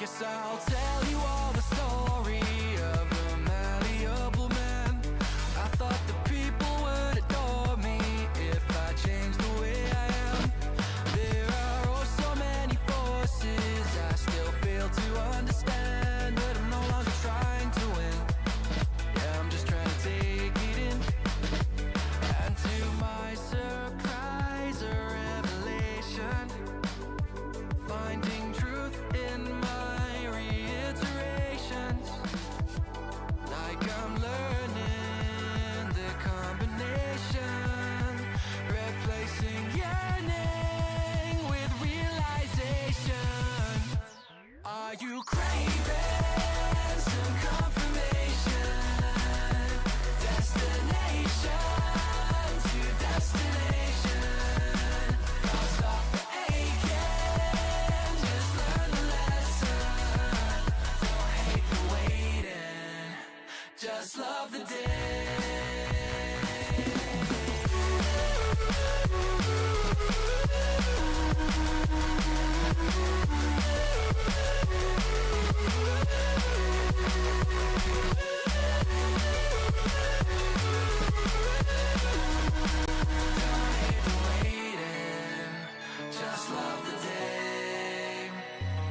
guess I'll tell you all the story of a malleable man. I thought the people would adore me if I changed the way I am. There are oh so many forces I still fail to understand, but I'm no longer trying to win. Yeah, I'm just trying to take it in. And to my surprise, a revelation, finding truth in my reiterations. Like I'm learning the combination, replacing yearning with realization. Are you craving some confirmation? Destination to destination. I'll stop the aching, just learn the lesson. Don't hate the waiting, just love the day. Just love the day.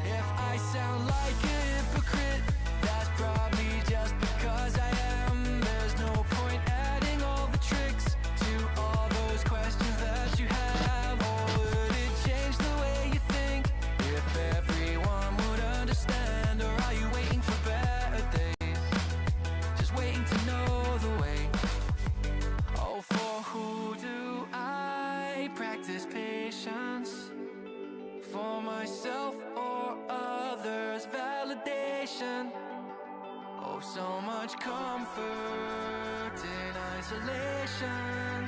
If I sound like a hypocrite, that's probably just because I am. There's no point adding all the tricks to all those questions that you have. Or would it change the way you think if everyone would understand? Or are you waiting for better days, just waiting to know the way? Oh, for who do I practice patience? For myself or others' validation? Oh, so much comfort in isolation.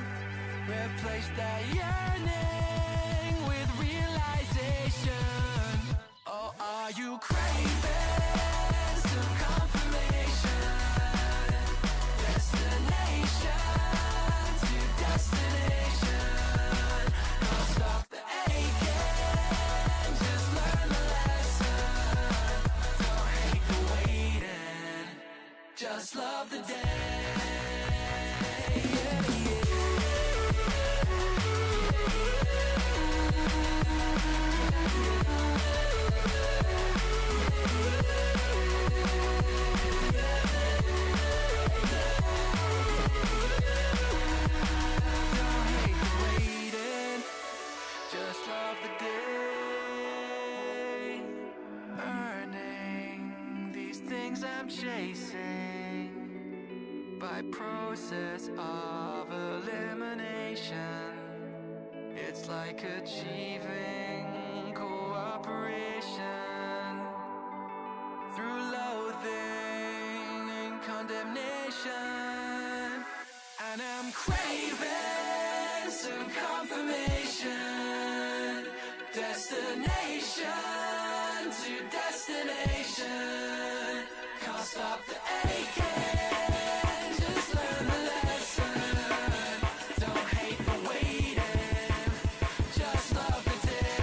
Replace that yearning with realization. Oh, are you craving some confirmation? Destination to destination. I'll stop the aching, just learn the lesson. Don't hate the waiting, just love the day. Don't hate the waiting, just love the day. Earning these things I'm chasing by process of elimination. It's like achieving cooperation through loathing and condemnation. And I'm craving some confirmation. Destination to destination. Can't stop the aching, just learn the lesson. Don't hate the waiting, just love the day.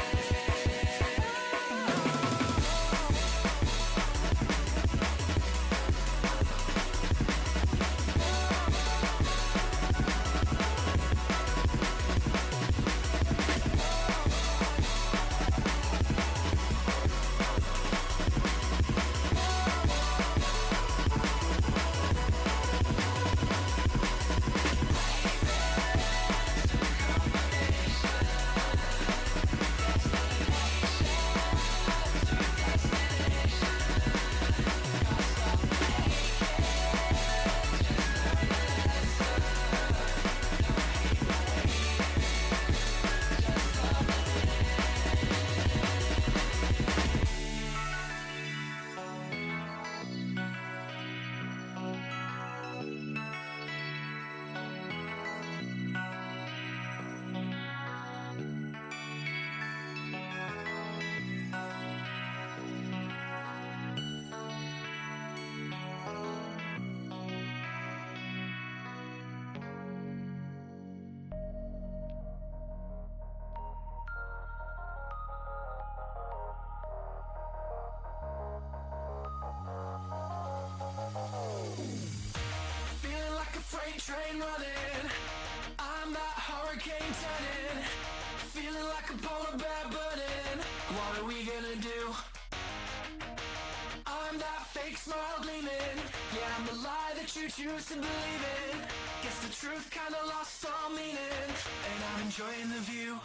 smile gleaming. Yeah, I'm the lie that you choose to believe in. Guess the truth kinda lost all meaning, and I'm enjoying the view.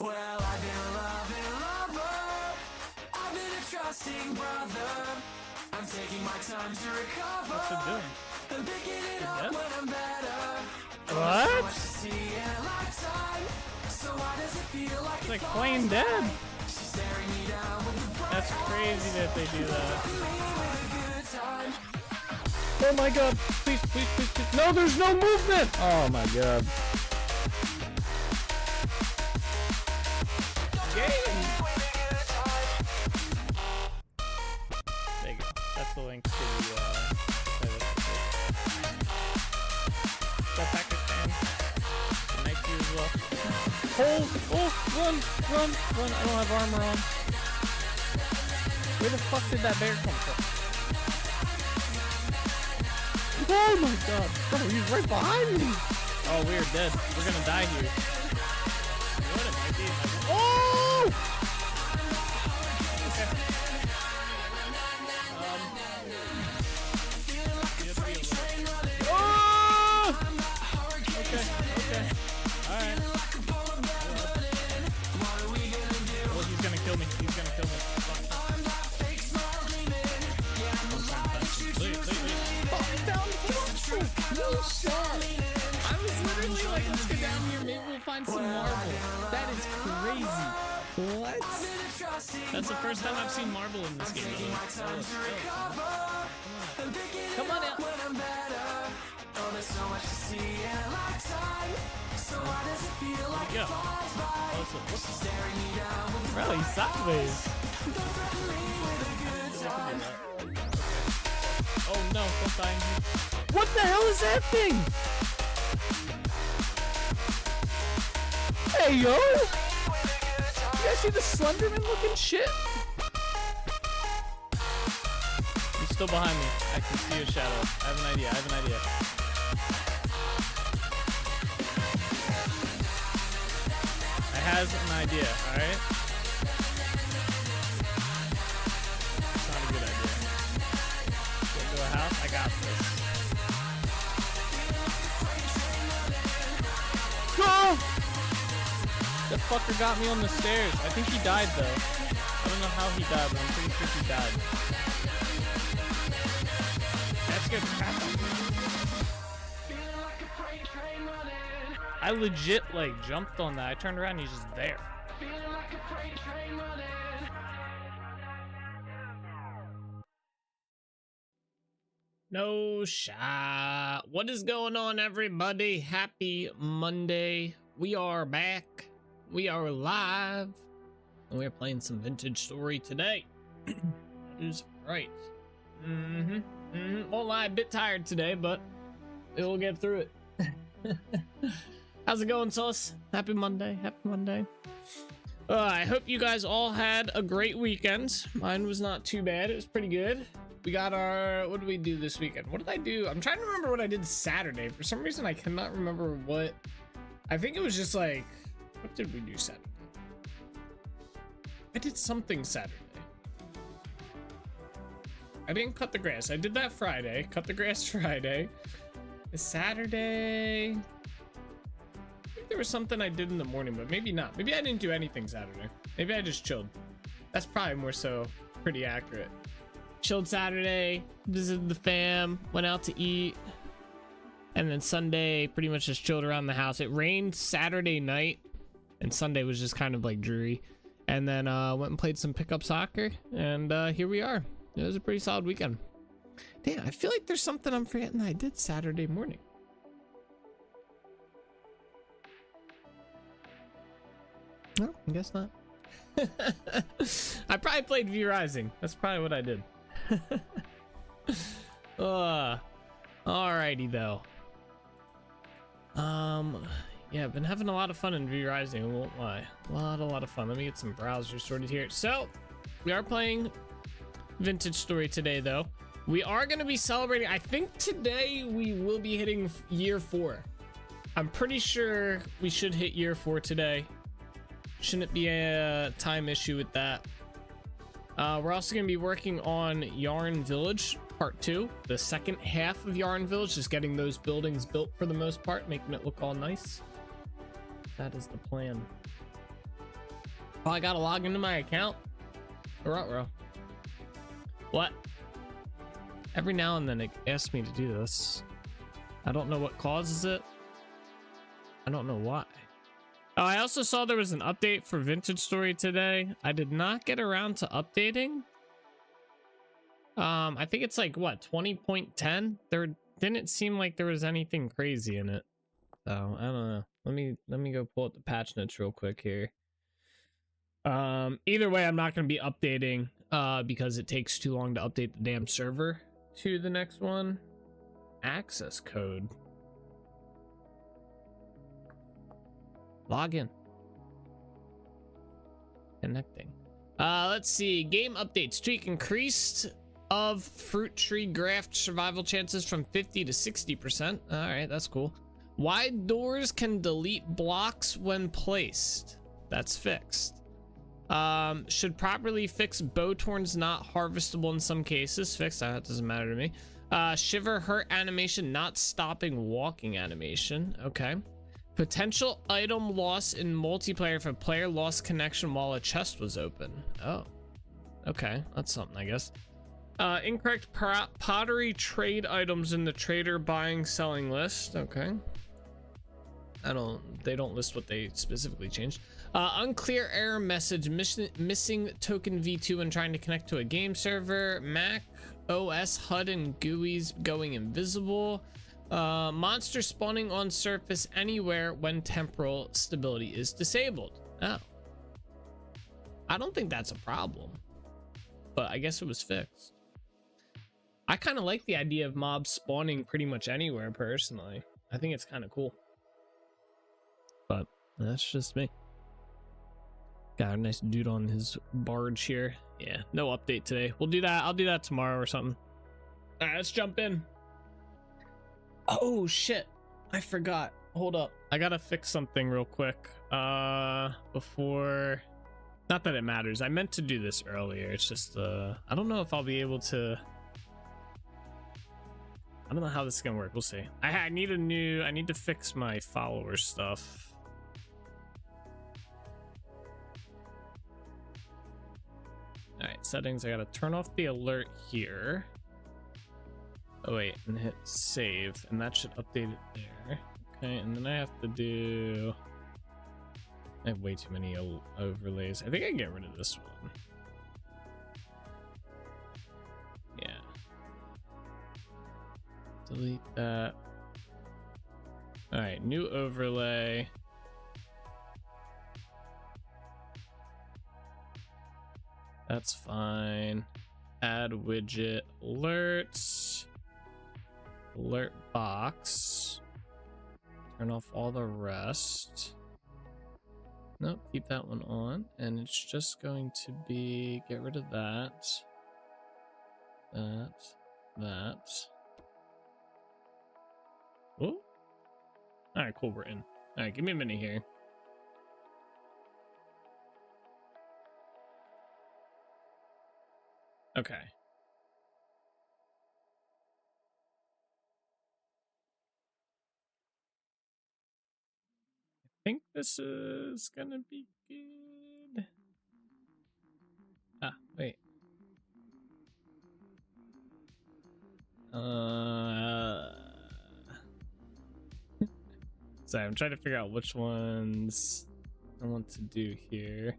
Well, I've been a loving lover, I've been a trusting brother. I'm taking my time to recover. What's it doing? I'm picking it up when I'm better. What? So much to see in a lifetime. So why does it feel like It's like plain dead. She's staring me down with the bright That's crazy that they do that. me with a good time. Oh my god. Please, please, please, please. No, there's no movement. Oh my god. Game. There you go. That's the link to that Pakistan. Nice to you as well. Hold! Oh! Run! Run! Run! I don't have armor on. Where the fuck did that bear come from? Oh my god! Bro, he's right behind me! Oh, we're dead. We're gonna die here. You know what it might be? Oh! Okay. Oh! Okay, okay. Alright. Well, he's gonna kill me. He's gonna kill me. No shot. I was literally like, let's go down here, maybe we'll find some marble. That is crazy. What? That's the first time I've seen marble in this game. Come on out. Yeah. Bro, he's sideways. Oh no, don't die. What the hell is that thing? Hey yo! You guys see the Slenderman looking shit? He's still behind me. I can see your shadow. I have an idea. I have an idea. I has an idea, alright? It's not a good idea. Go to a house? I got this. Go! That fucker got me on the stairs. I think he died though. I don't know how he died, but I'm pretty sure he died. That's good crap on me. I legit like jumped on that. I turned around and he's just there. No shot. What is going on, everybody? Happy Monday. We are back. We are live. And we're playing some Vintage Story today. That is right. Won't lie, a bit tired today, but we'll get through it. How's it going, Sauce? Happy Monday. Happy Monday. I hope you guys all had a great weekend. Mine was not too bad. It was pretty good. We got our... What did we do this weekend? What did I do? I'm trying to remember what I did Saturday. For some reason, I cannot remember what... I think it was just like... What did we do Saturday? I did something Saturday. I didn't cut the grass. I did that Friday. Cut the grass Friday. Saturday... I think there was something I did in the morning, but maybe not. Maybe I didn't do anything Saturday. Maybe I just chilled. That's probably more so pretty accurate. Chilled Saturday, visited the fam, went out to eat, and then Sunday pretty much just chilled around the house. It rained Saturday night, and Sunday was just kind of like dreary. And then went and played some pickup soccer, and here we are. It was a pretty solid weekend. Damn, I feel like there's something I'm forgetting that I did Saturday morning. No, I guess not. I probably played V Rising. That's probably what I did. Alrighty though. Yeah, I've been having a lot of fun in V Rising, I won't lie. A lot of fun. Let me get some browsers sorted here. So, we are playing Vintage Story today though. We are going to be celebrating, I think today we will be hitting year 4. I'm pretty sure we should hit year 4 today. Shouldn't be a time issue with that. We're also going to be working on Yarn Village Part 2. The second half of Yarn Village, just getting those buildings built for the most part, making it look all nice. That is the plan. Oh, I gotta log into my account. Ruh-roh. What? Every now and then it asks me to do this. I don't know what causes it. I don't know why. Oh, I also saw there was an update for Vintage Story today. I did not get around to updating. I think it's like what, 20.10? There didn't seem like there was anything crazy in it. So I don't know. Let me go pull up the patch notes real quick here. Either way, I'm not going to be updating because it takes too long to update the damn server to the next one. Access code. Log in. Connecting. Let's see. Game updates. Tweak increased of fruit tree graft survival chances from 50 to 60%. All right, that's cool. Wide doors can delete blocks when placed. That's fixed. Should properly fix bow torns not harvestable in some cases. Fixed. That doesn't matter to me. Shiver hurt animation not stopping walking animation. Okay. Potential item loss in multiplayer if a player lost connection while a chest was open. Oh, okay, that's something, I guess. Incorrect pottery trade items in the trader buying selling list. Okay. They don't list what they specifically changed. Unclear error message, missing token v2 when trying to connect to a game server. Mac OS HUD and GUIs going invisible. Monster spawning on surface anywhere when temporal stability is disabled. Oh, I don't think that's a problem, but I guess it was fixed. I kind of like the idea of mobs spawning pretty much anywhere personally. I think it's kind of cool, but that's just me. Got a nice dude on his barge here. Yeah, no update today. We'll do that. I'll do that tomorrow or something. All right, let's jump in. Oh shit, I forgot. Hold up, I gotta fix something real quick before. Not that it matters, I meant to do this earlier. It's just I don't know if I'll be able to. I don't know how this is gonna work. We'll see. I need to fix my follower stuff. All right, settings. I gotta turn off the alert here. Oh wait, and hit save, and that should update it there. Okay, and then I have to do. I have way too many overlays. I think I can get rid of this one. Yeah. Delete that. All right, new overlay. That's fine. Add widget alerts. Alert box. Turn off all the rest. Nope, keep that one on. And it's just going to be, get rid of that. That. Oh. Alright, cool, we're in. Alright, give me a minute here. Okay. I think this is gonna be good. Ah, wait. Sorry, I'm trying to figure out which ones I want to do here.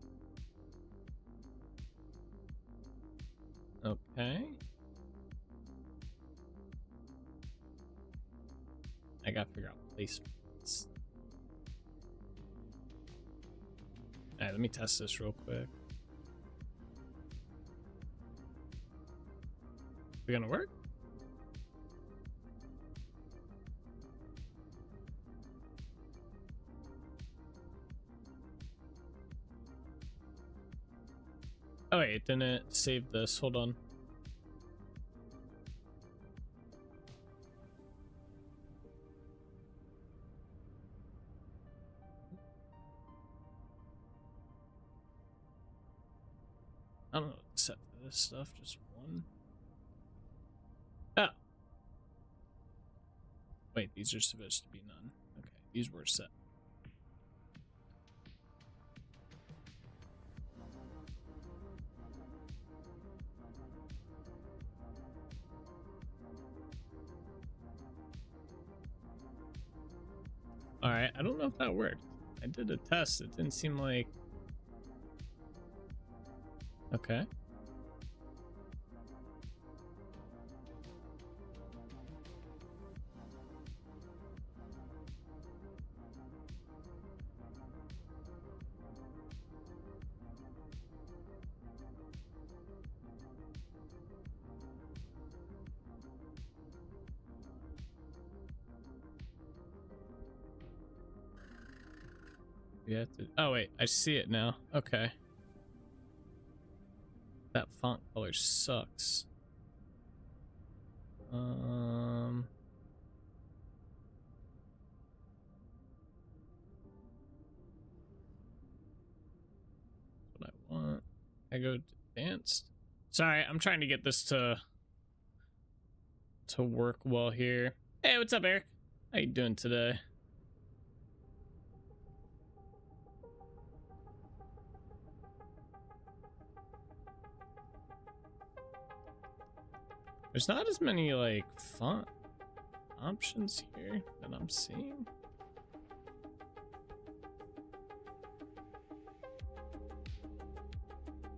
Okay. I gotta figure out placements. Alright, let me test this real quick. Is it gonna work? Oh wait, it didn't save this. Hold on. I don't know what to set this stuff, just one. Oh. Wait, these are supposed to be none. Okay, these were set. All right, I don't know if that worked. I did a test. It didn't seem like... Okay. We have to... Oh wait, I see it now. Okay. That font color sucks. What I want. I go to advanced. Sorry, I'm trying to get this to work well here. Hey, what's up, Eric? How you doing today? There's not as many like font options here that I'm seeing.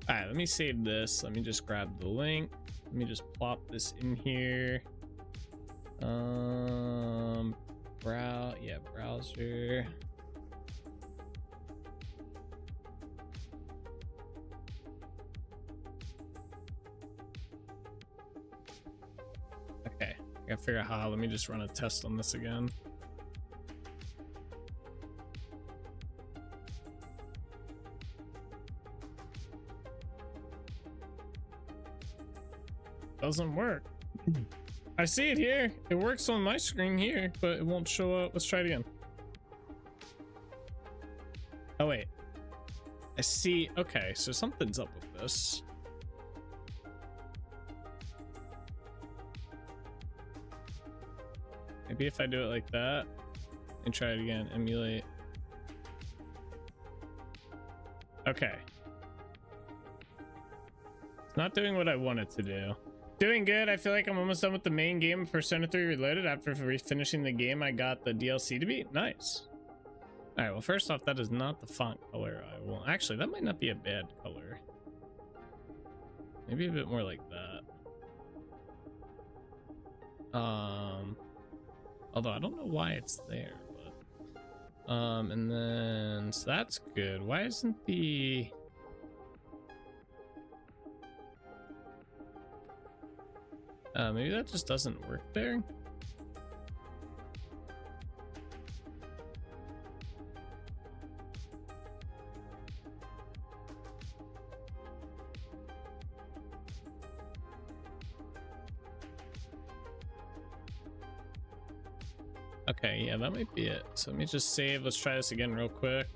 All right, let me save this. Let me just grab the link. Let me just plop this in here. Browser. Okay, I gotta figure out how. Let me just run a test on this again. Doesn't work. I see it here. It works on my screen here, but it won't show up. Let's try it again. Oh wait, I see. Okay, so something's up with this. Maybe if I do it like that and try it again, emulate. Okay. It's not doing what I want it to do. Doing good. I feel like I'm almost done with the main game of Persona 3 Reloaded. After finishing the game, I got the DLC to beat. Nice. All right, well, first off, that is not the font color I want. Actually, that might not be a bad color. Maybe a bit more like that. Although I don't know why it's there, but and then so that's good. Why isn't the maybe that just doesn't work there? Okay, yeah, that might be it. So let me just save. Let's try this again real quick.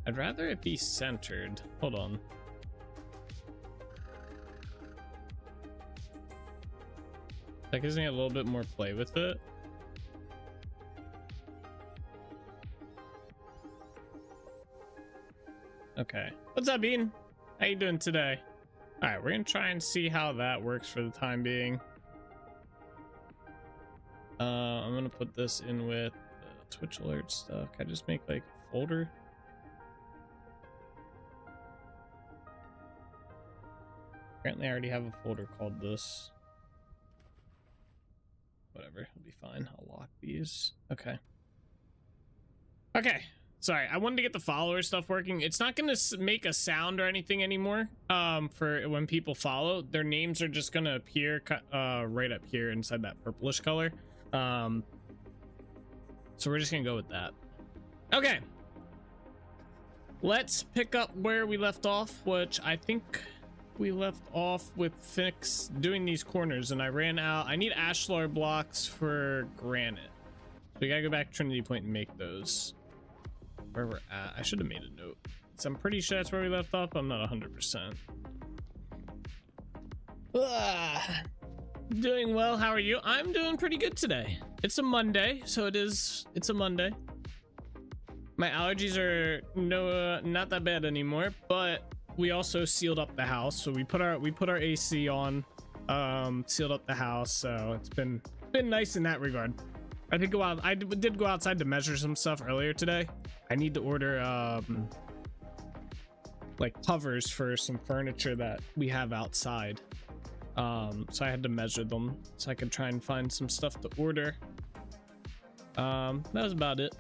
I'd rather it be centered. Hold on. That gives me a little bit more play with it. Okay. What's up, Bean? How you doing today? All right, we're gonna try and see how that works for the time being. I'm gonna put this in with Twitch alert stuff. Can I just make like a folder? Apparently I already have a folder called this. Whatever, it'll be fine. I'll lock these. Okay. Okay. Sorry, I wanted to get the follower stuff working. It's not going to make a sound or anything anymore for when people follow. Their names are just going to appear right up here inside that purplish color. So we're just going to go with that. Okay. Let's pick up where we left off, which I think we left off with Fix doing these corners, and I ran out. I need ashlar blocks for granite. So we got to go back to Trinity Point and make those. where we're at. I should have made a note. So I'm pretty sure that's where we left off. I'm not 100%. Doing well. How are you? I'm doing pretty good today. It's a Monday, so it's a Monday. My allergies are not that bad anymore, but we also sealed up the house. So we put our AC on, sealed up the house. So it's been nice in that regard. I did go outside to measure some stuff earlier today. I need to order like covers for some furniture that we have outside. So I had to measure them so I could try and find some stuff to order. That was about it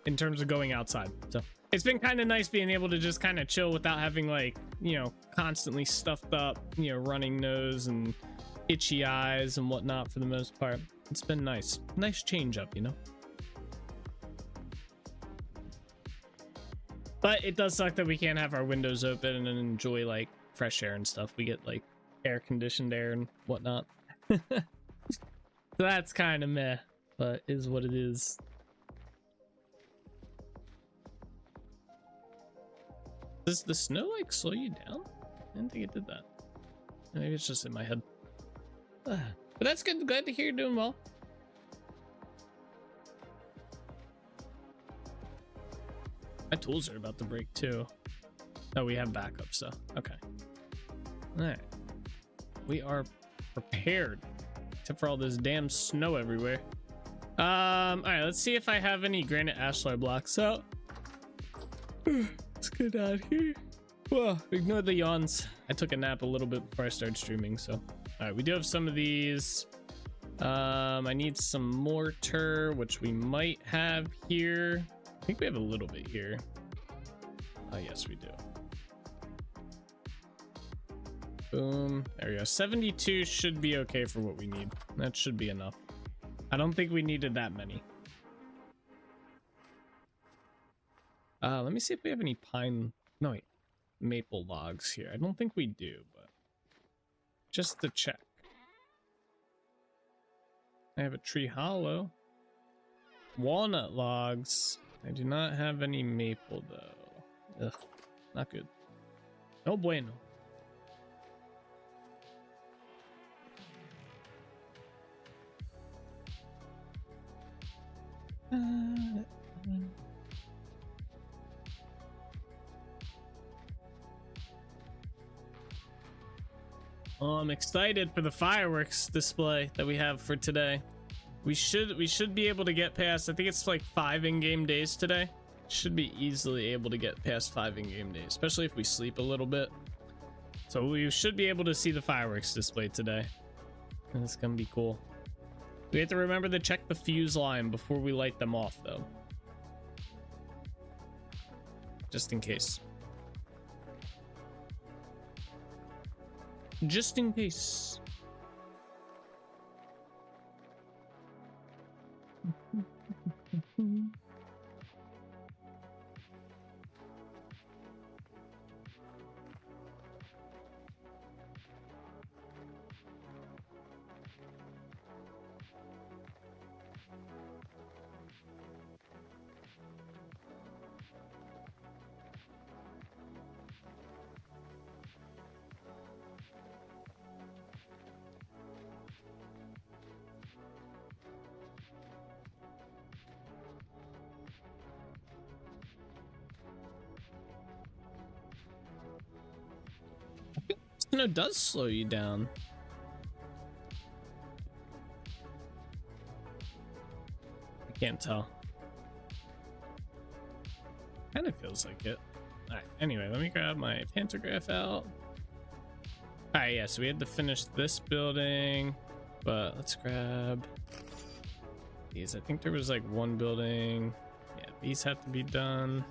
in terms of going outside. So it's been kind of nice being able to just kind of chill without having, like, you know, constantly stuffed up, you know, running nose and itchy eyes and whatnot for the most part. It's been nice change up, you know. But it does suck that we can't have our windows open and enjoy like fresh air and stuff. We get like air conditioned air and whatnot. So that's kind of meh, but is what it is. Does the snow like slow you down? I didn't think it did that. Maybe it's just in my head. But that's good. Glad to hear you're doing well. My tools are about to break too. Oh, we have backup, so okay. All right, we are prepared, except for all this damn snow everywhere. All right, let's see if I have any granite ashlar blocks out. Let's get out here. Whoa, ignore the yawns. I took a nap a little bit before I started streaming, so. All right, we do have some of these. I need some mortar, which we might have here. I think we have a little bit here. Oh, yes, we do. Boom. There we go. 72 should be okay for what we need. That should be enough. I don't think we needed that many. Let me see if we have any pine... No, wait. Maple logs here. I don't think we do, but... just to check. I have a tree hollow. Walnut logs. I do not have any maple though. Ugh, not good. No bueno. Oh, I'm excited for the fireworks display that we have for today. We should be able to get past, I think it's like 5 in-game days today. Should be easily able to get past 5 in-game days, especially if we sleep a little bit. So we should be able to see the fireworks display today. And it's gonna be cool. We have to remember to check the fuse line before we light them off though. Just in case. Just in case. Snow does slow you down. I can't tell. Kind of feels like it. Alright, anyway, let me grab my pantograph out. Alright, yeah, so we had to finish this building, but let's grab these. I think there was like one building. Yeah, these have to be done.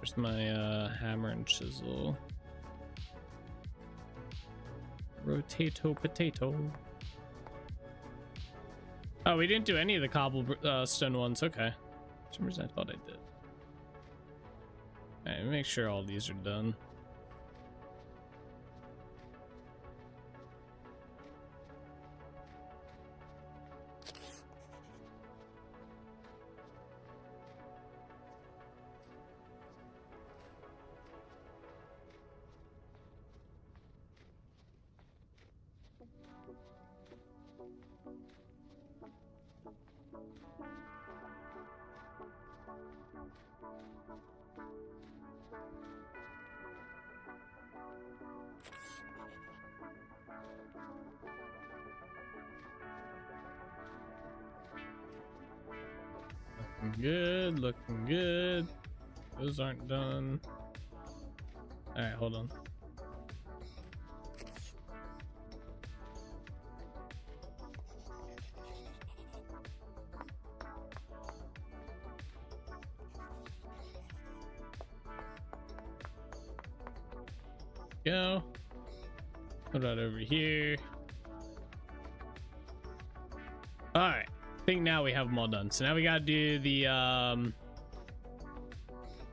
There's my hammer and chisel. Rotato potato. Oh, we didn't do any of the cobblestone ones. Okay. For some reason I thought I did. Alright, make sure all these are done. Looking good, looking good. Those aren't done. All right, hold on. Go. Put that over here. All right. I think now we have them all done. So now we gotta do the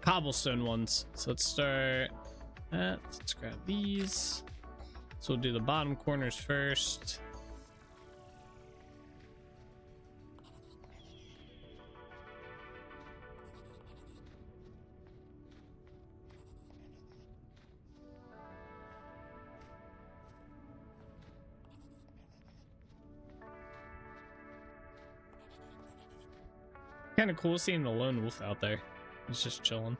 cobblestone ones. So let's start that. Let's grab these. So we'll do the bottom corners first. Kind of cool seeing the lone wolf out there. He's just chilling.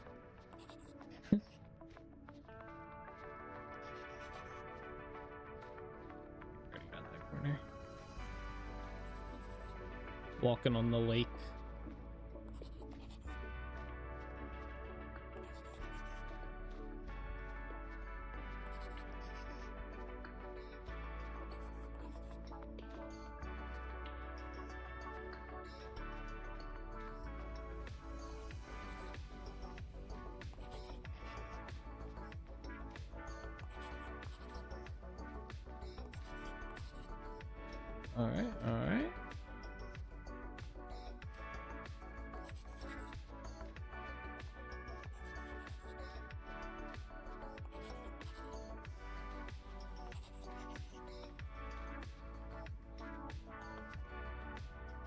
Already got that corner. Walking on the lake. All right, all right.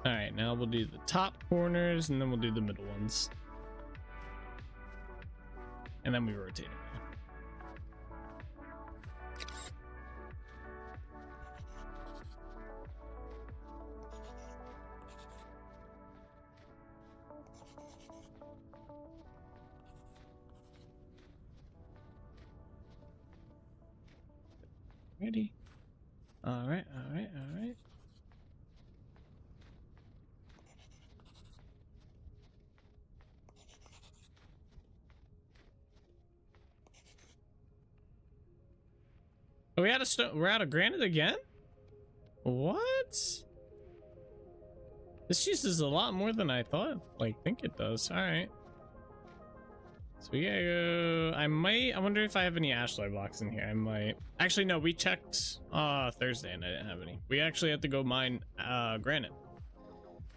All right, now we'll do the top corners and then we'll do the middle ones. And then we rotate them. Ready? All right, all right, all right. Are we out of stone? We're out of granite again? What? This uses a lot more than I thought. Think it does. All right. So we gotta go. I wonder if I have any ashlar blocks in here. I might. Actually, no, we checked Thursday and I didn't have any. We actually have to go mine granite.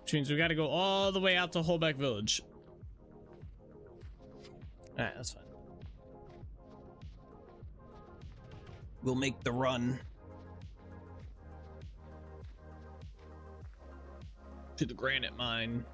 Which means we gotta go all the way out to Holbeck Village. Alright, that's fine. We'll make the run to the granite mine.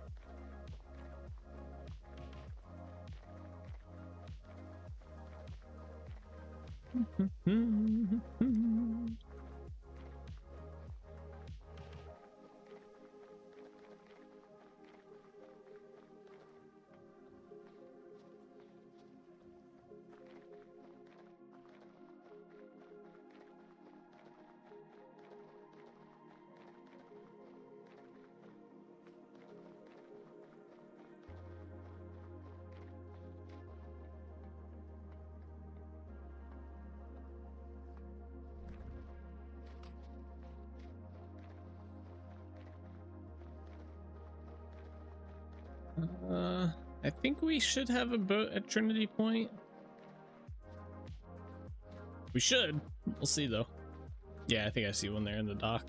I think we should have a boat at Trinity Point. We should. We'll see though. Yeah, I think I see one there in the dock.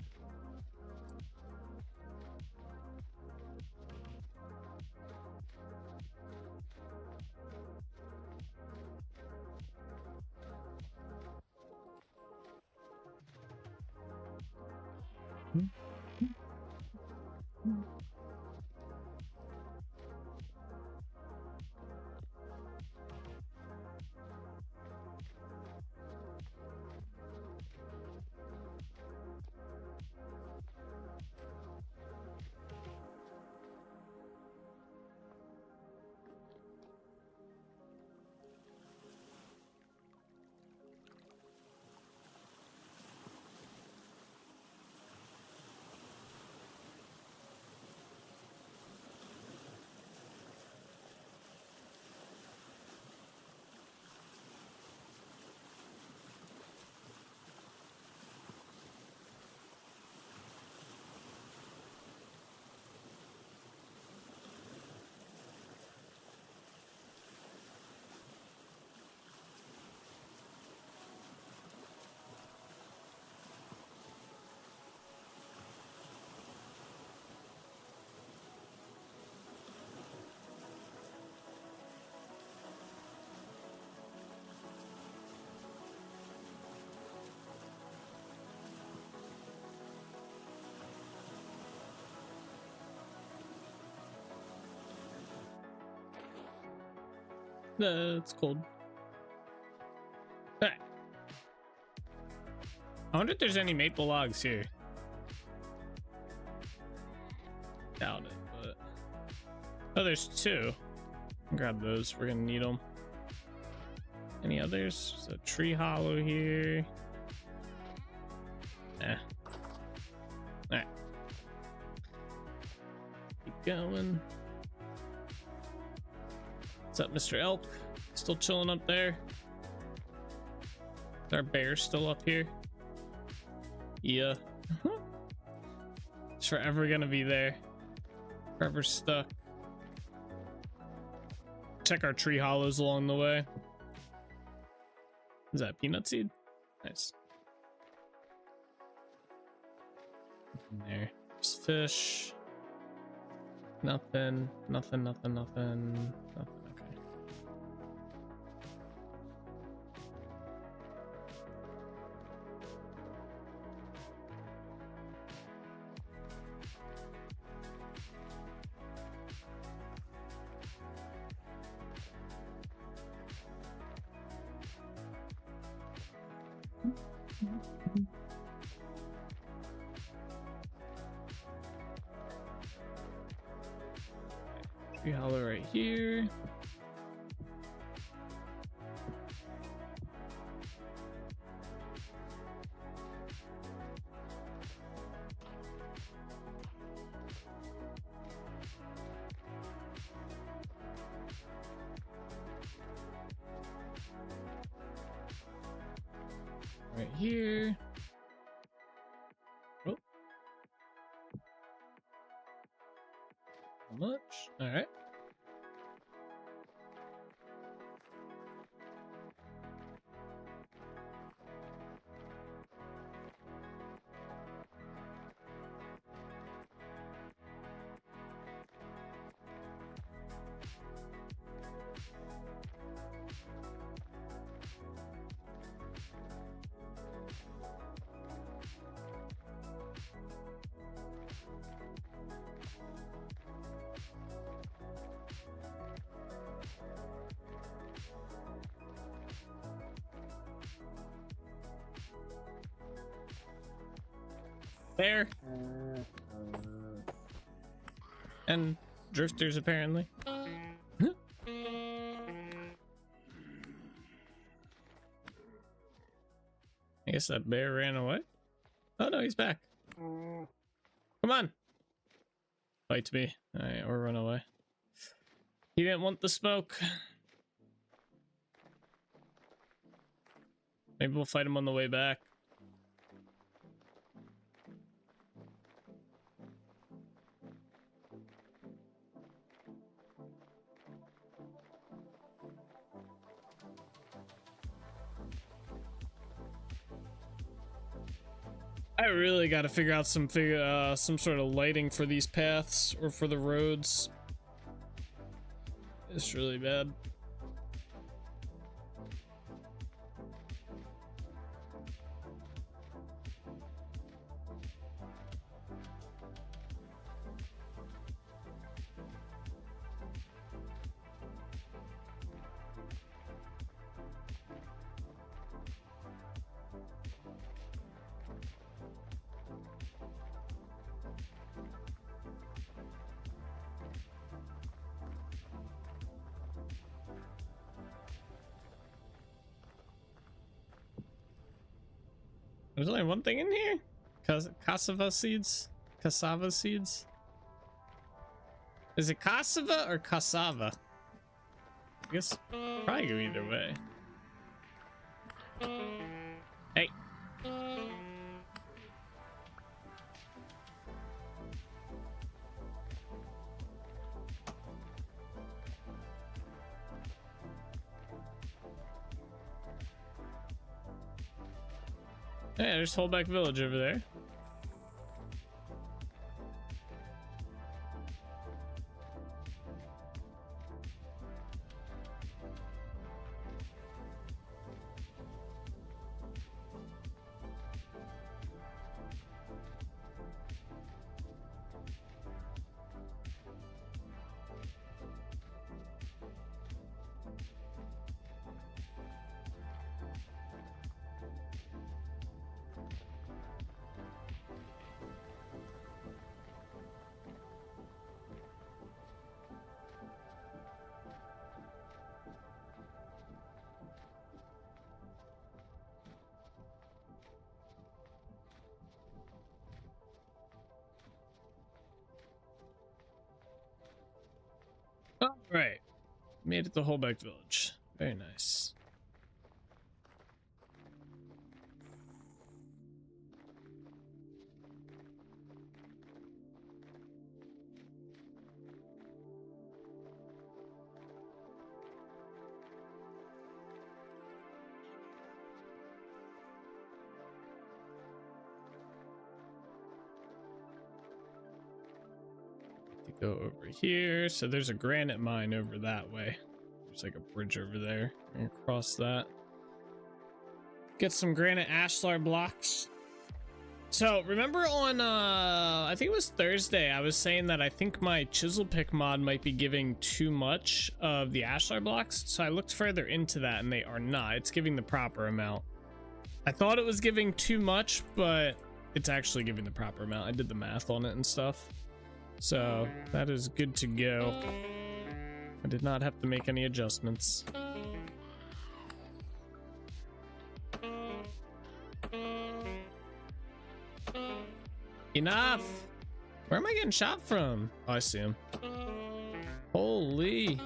It's cold. Alright. I wonder if there's any maple logs here. Doubt it, but... Oh, there's 2. Grab those. We're gonna need them. Any others? There's a tree hollow here. Eh. Alright. Keep going. What's up, Mr. Elk? Still chilling up there? Is our bear still up here? Yeah. It's forever gonna be there. Forever stuck. Check our tree hollows along the way. Is that peanut seed? Nice. There's fish. Nothing. Nothing. Okay. Tree hollow right here. Right here. Oh. How much? All right. There. And drifters, apparently. I guess that bear ran away. Oh no, he's back. Come on. Fight me. Alright, or run away. He didn't want the smoke. Maybe we'll fight him on the way back. I really got to figure out some sort of lighting for these paths or for the roads. It's really bad. There's only one thing in here? Cassava seeds? Cassava seeds? Is it cassava or cassava? I guess probably go either way. Hey. Yeah, there's Holdback Village over there. All right, made it to Holbeck Village. Very nice. Go over here. So there's a granite mine over that way. There's like a bridge over there. And cross that. Get some granite ashlar blocks. So remember on I think it was Thursday, I was saying that I think my chisel pick mod might be giving too much of the ashlar blocks. So I looked further into that and they are not. It's giving the proper amount. I thought it was giving too much, but it's actually giving the proper amount. I did the math on it and stuff. So that is good to go. I did not have to make any adjustments. Enough! Where am I getting shot from? Oh, I see him. Holy.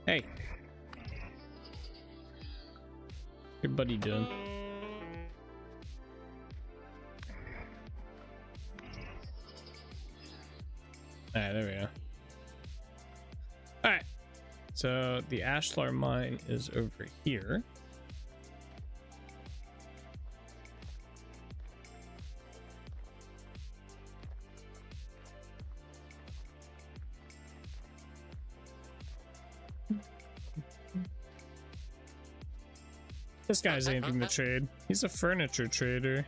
Hey. What's your buddy doing? Alright, there we go. Alright. So the ashlar mine is over here. This guy's anything to trade. He's a furniture trader.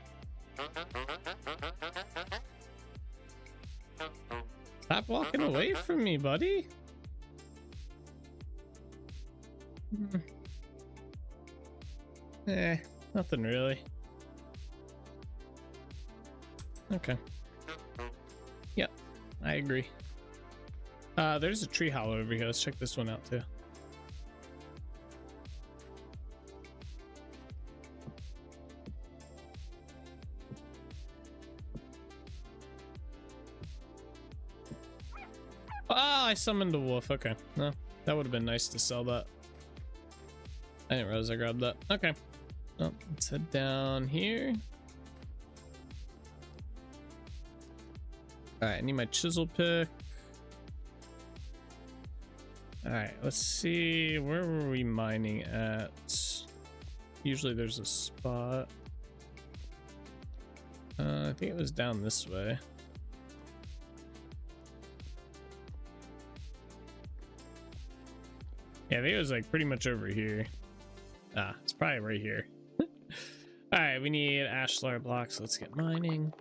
Stop walking away from me, buddy. Nothing really. Okay. Yep, I agree. There's a tree hollow over here. Let's check this one out too. Ah, I summoned a wolf. Okay, no, that would have been nice to sell that. I didn't realize I grabbed that. Okay, oh, let's head down here. All right, I need my chisel pick. All right, let's see, where were we mining at? Usually there's a spot. I think it was down this way. Yeah, I think it was like pretty much over here. Ah, it's probably right here. All right, we need ashlar blocks. Let's get mining.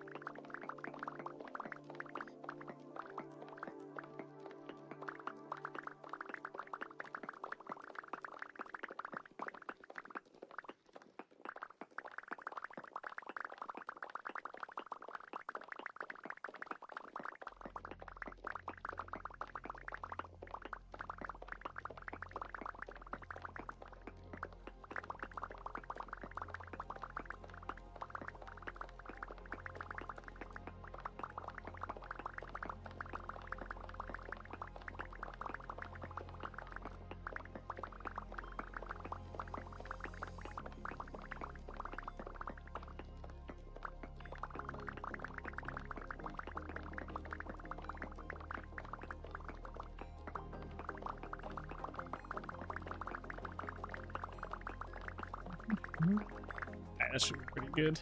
Alright, that should be pretty good.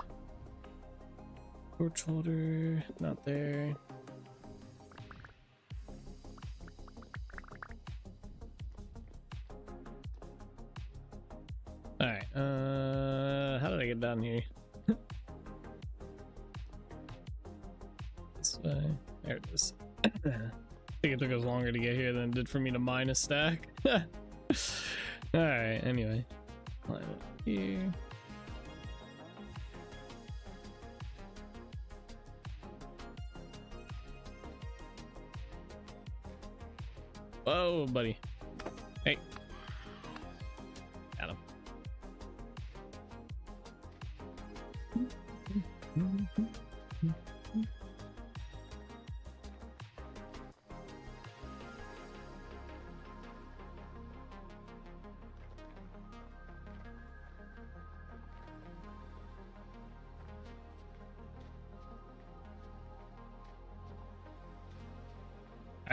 Torch holder, not there. Alright, how did I get down here? This way. There it is. I think it took us longer to get here than it did for me to mine a stack. Alright, anyway. Climb up here. Whoa, buddy. Hey. Got him.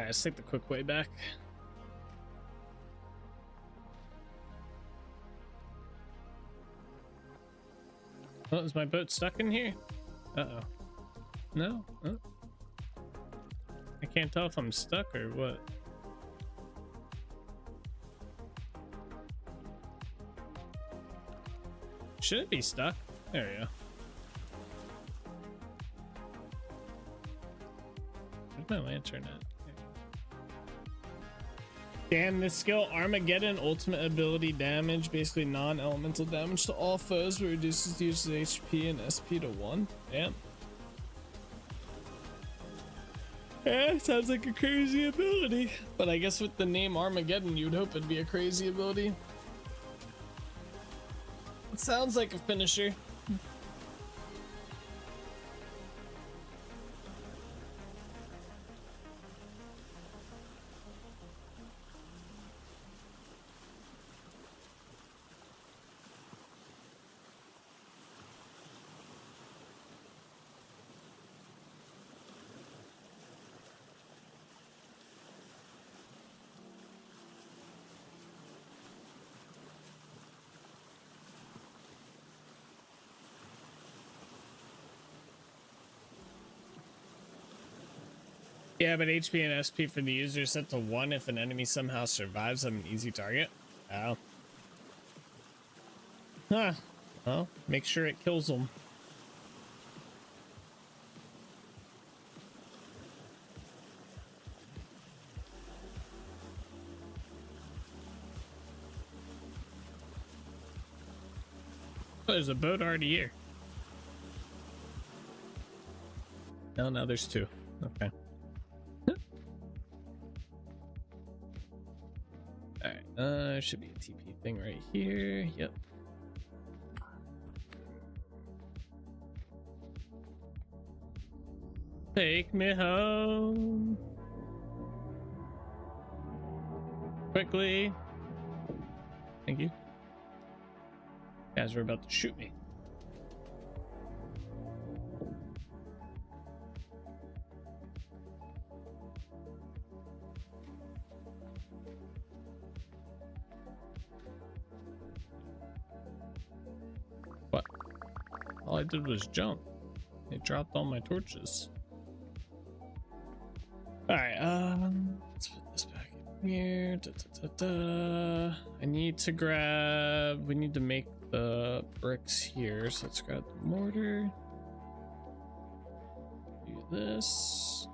Alright, let's take the quick way back. Oh, is my boat stuck in here? Uh-oh. No? Oh. I can't tell if I'm stuck or what. Should it be stuck? There we go. Where's my lantern at? Damn, this skill Armageddon ultimate ability damage, basically non-elemental damage to all foes, but reduces the user's HP and SP to 1. Damn. Yeah, sounds like a crazy ability. But I guess with the name Armageddon, you'd hope it'd be a crazy ability. It sounds like a finisher. Yeah, but HP and SP for the user is set to 1 if an enemy somehow survives on an easy target. Oh. Huh. Well, make sure it kills them. Oh, there's a boat already here. No, no, there's 2. Okay. Alright, should be a TP thing right here. Yep. Take me home. Quickly. Thank you. Guys are about to shoot me. What? All I did was jump. It dropped all my torches. Alright, let's put this back in here. I need to grab, we need to make the bricks here, so let's grab the mortar. Do this.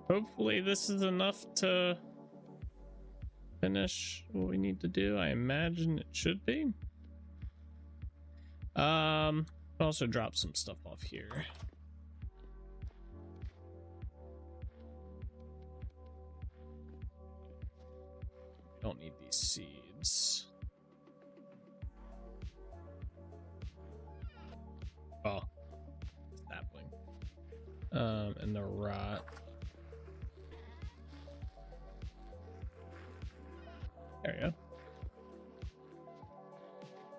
Hopefully this is enough to finish what we need to do. I imagine it should be. Also drop some stuff off here. Don't need these seeds. Oh, sapling. And the rot. There we go.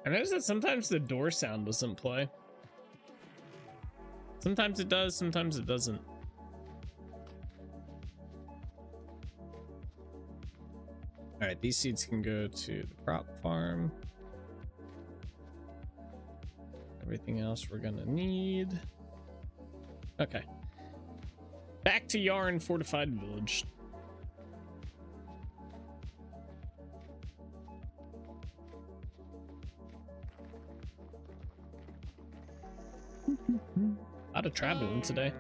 I noticed that sometimes the door sound doesn't play. Sometimes it does, sometimes it doesn't. All right, these seeds can go to the crop farm. Everything else we're gonna need. Okay. Back to Yarn Fortified Village. A lot of traveling today.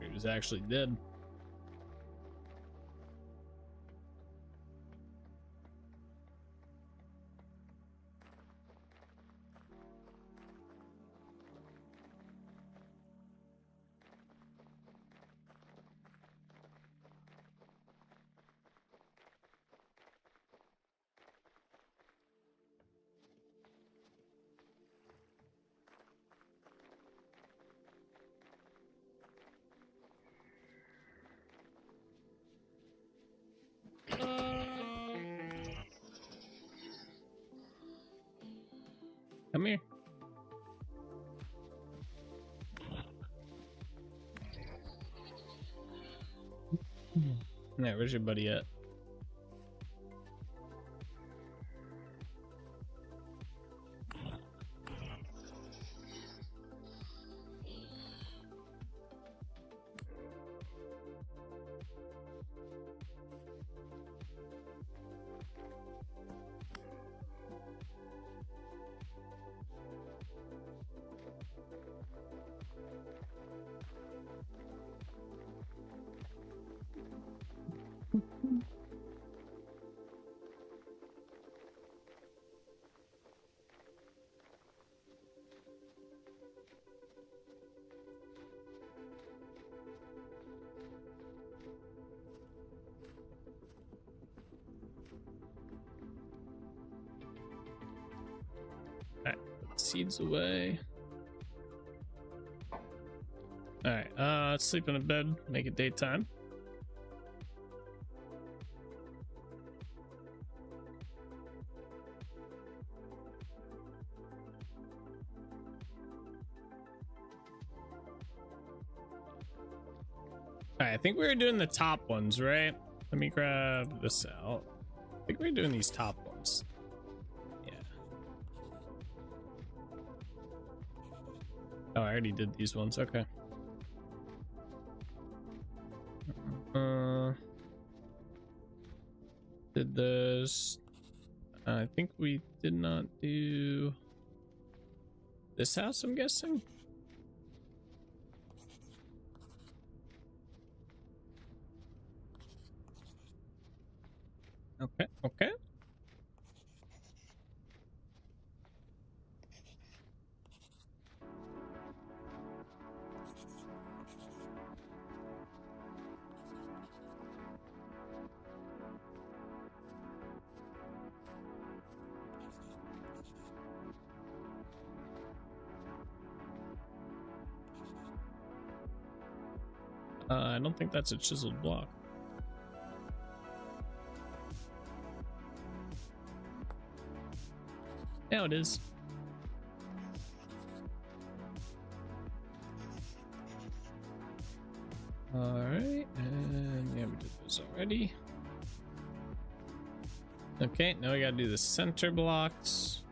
It was actually dead. Come here. Yeah, where's your buddy at? Alright, put the seeds away. Alright, let's sleep in a bed, make it daytime. Alright, I think we were doing the top ones, right? Let me grab this out. I think we're doing these top ones. Yeah. Oh, I already did these ones. Okay. Did this. I think we did not do this house, I'm guessing. Okay, okay. I don't think that's a chiseled block. Now it is. All right, and yeah, we did those already. Okay, now we gotta do the center blocks.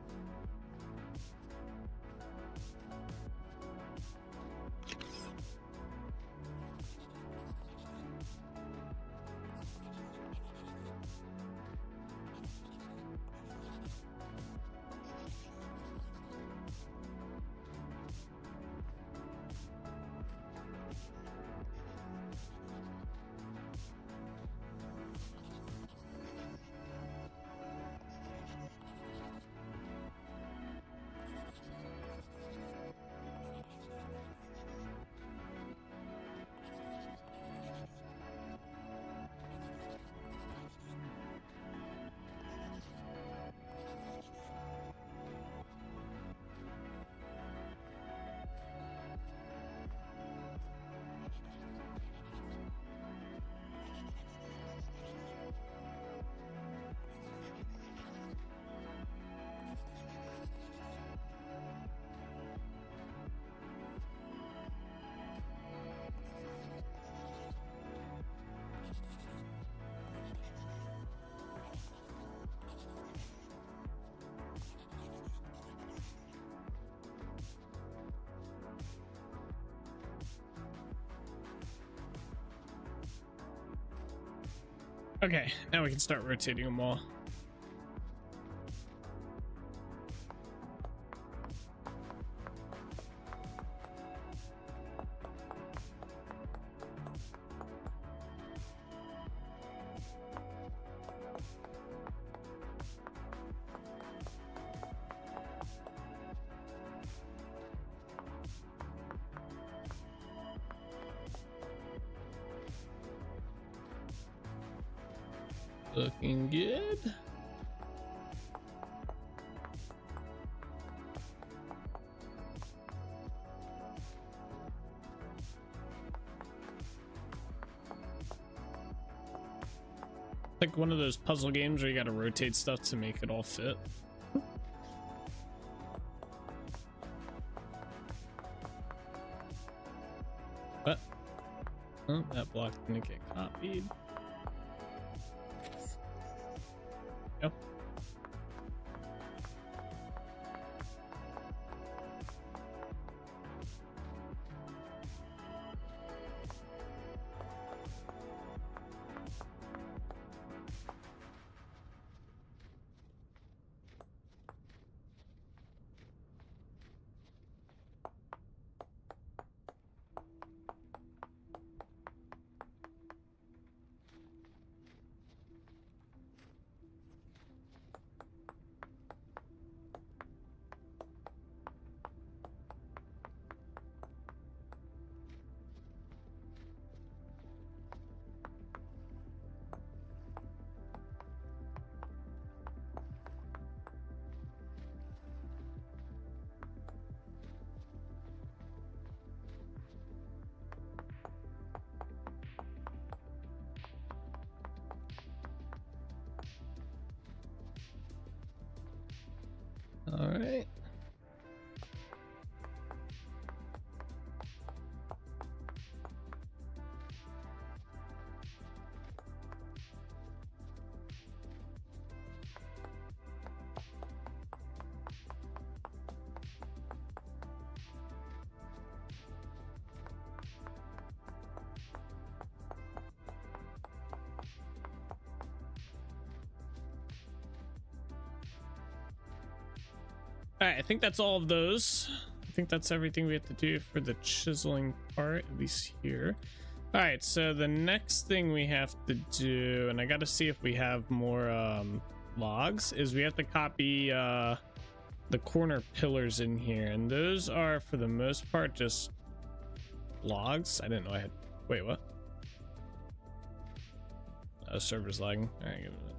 Okay, now we can start rotating them all. Looking good. Like one of those puzzle games where you gotta rotate stuff to make it all fit. What? Oh, that block didn't get copied. go. All right. All right, I think that's all of those. I think that's everything we have to do for the chiseling part, at least here. All right, so the next thing we have to do, and I got to see if we have more logs, is we have to copy the corner pillars in here, and those are for the most part just logs. I didn't know I had. Wait, what? Server's lagging. All right, give it another.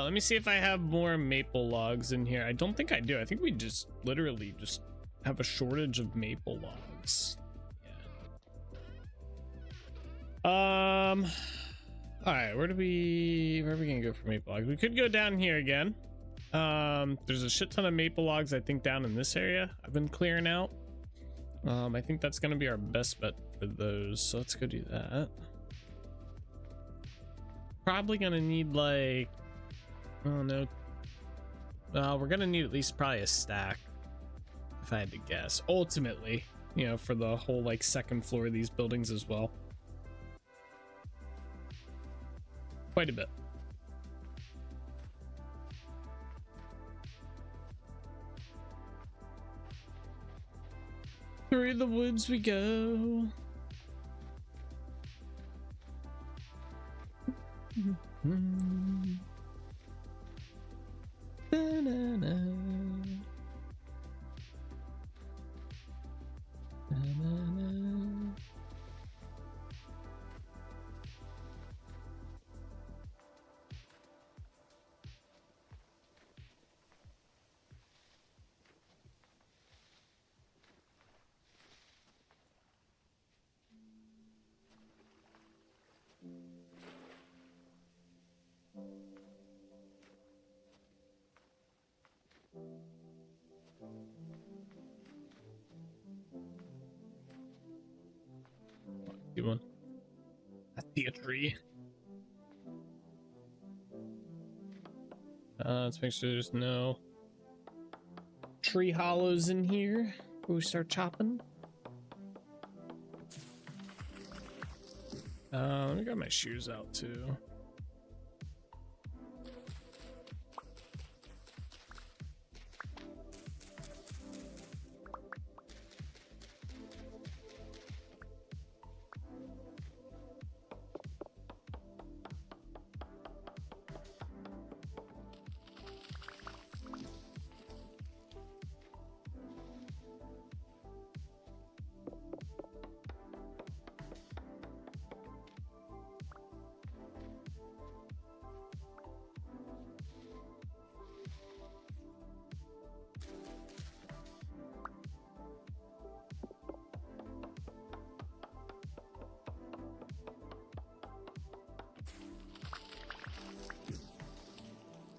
Let me see if I have more maple logs in here. I don't think I do. I think we just literally just have a shortage of maple logs. Yeah. All right, where are we gonna go for maple logs? We could go down here again. There's a shit ton of maple logs, I think, down in this area I've been clearing out. I think that's gonna be our best bet for those, so let's go do that. Probably gonna need like, oh no, we're gonna need at least probably a stack, if I had to guess, ultimately, you know, for the whole like second floor of these buildings as well. Quite a bit. Through the woods we go. Good one. I see a tree. Let's make sure there's no tree hollows in here before we start chopping. Let me grab my shoes out too.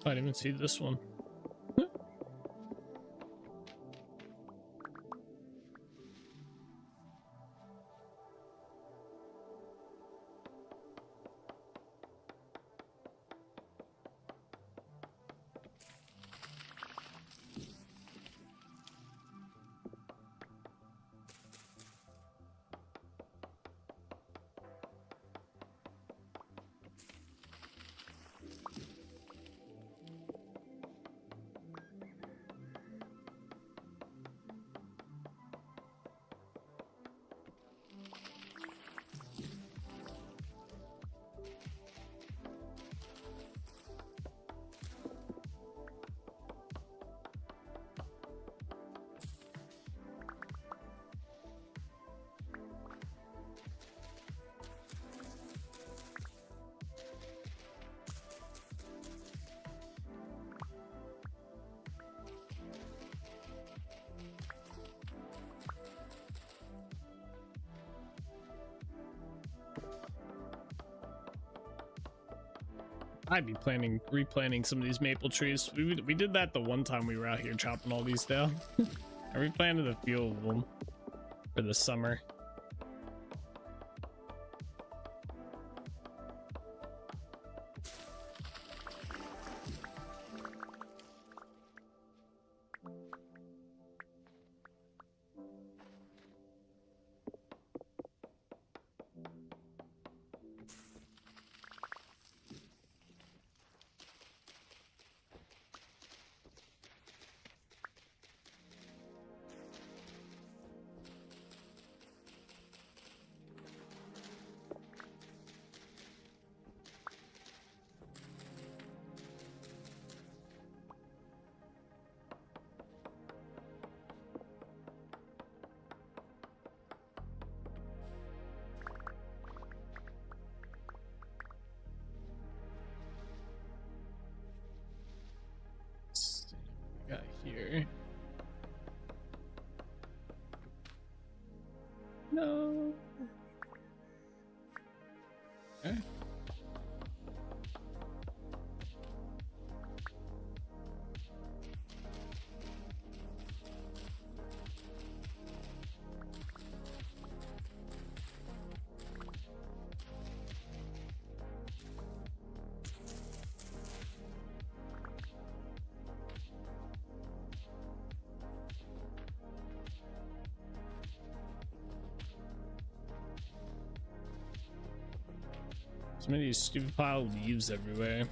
I didn't even see this one. I'd be replanting some of these maple trees. We did that the one time we were out here chopping all these down. I replanted a few of them for the summer. Got here. No. Okay. So many stupid pile of leaves everywhere.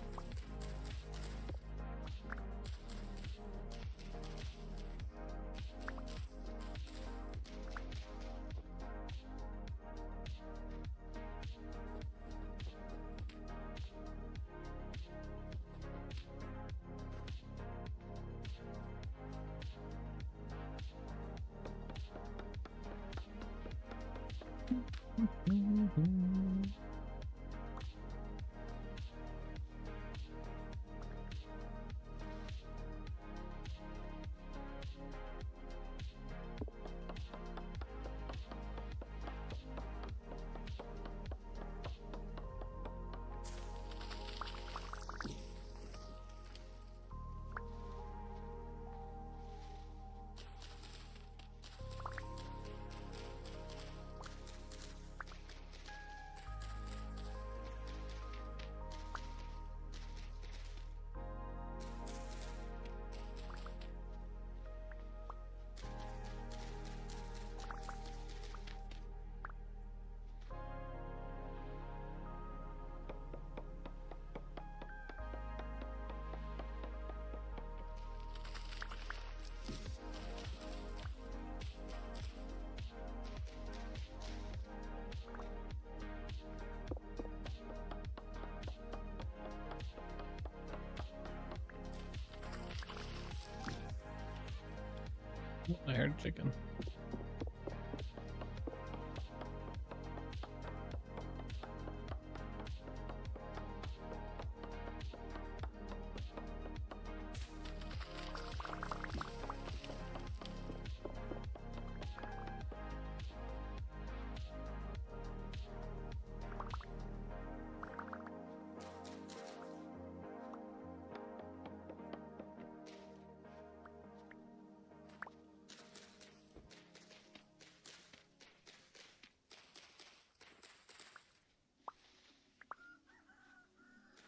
Oh, I heard chicken.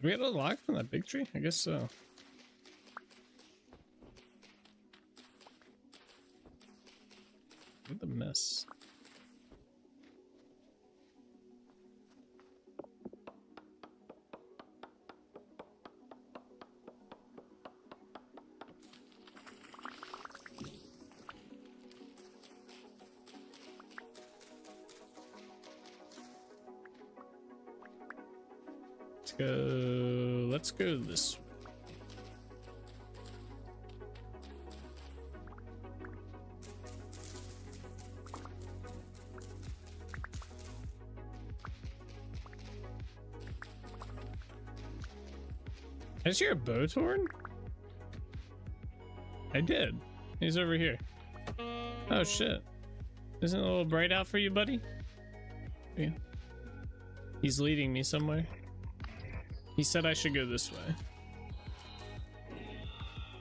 We had a log from that big tree? I guess so. What the mess? Let's go this way. Did I hear a bow horn? I did. He's over here. Oh shit. Isn't it a little bright out for you, buddy? Yeah. He's leading me somewhere. He said I should go this way.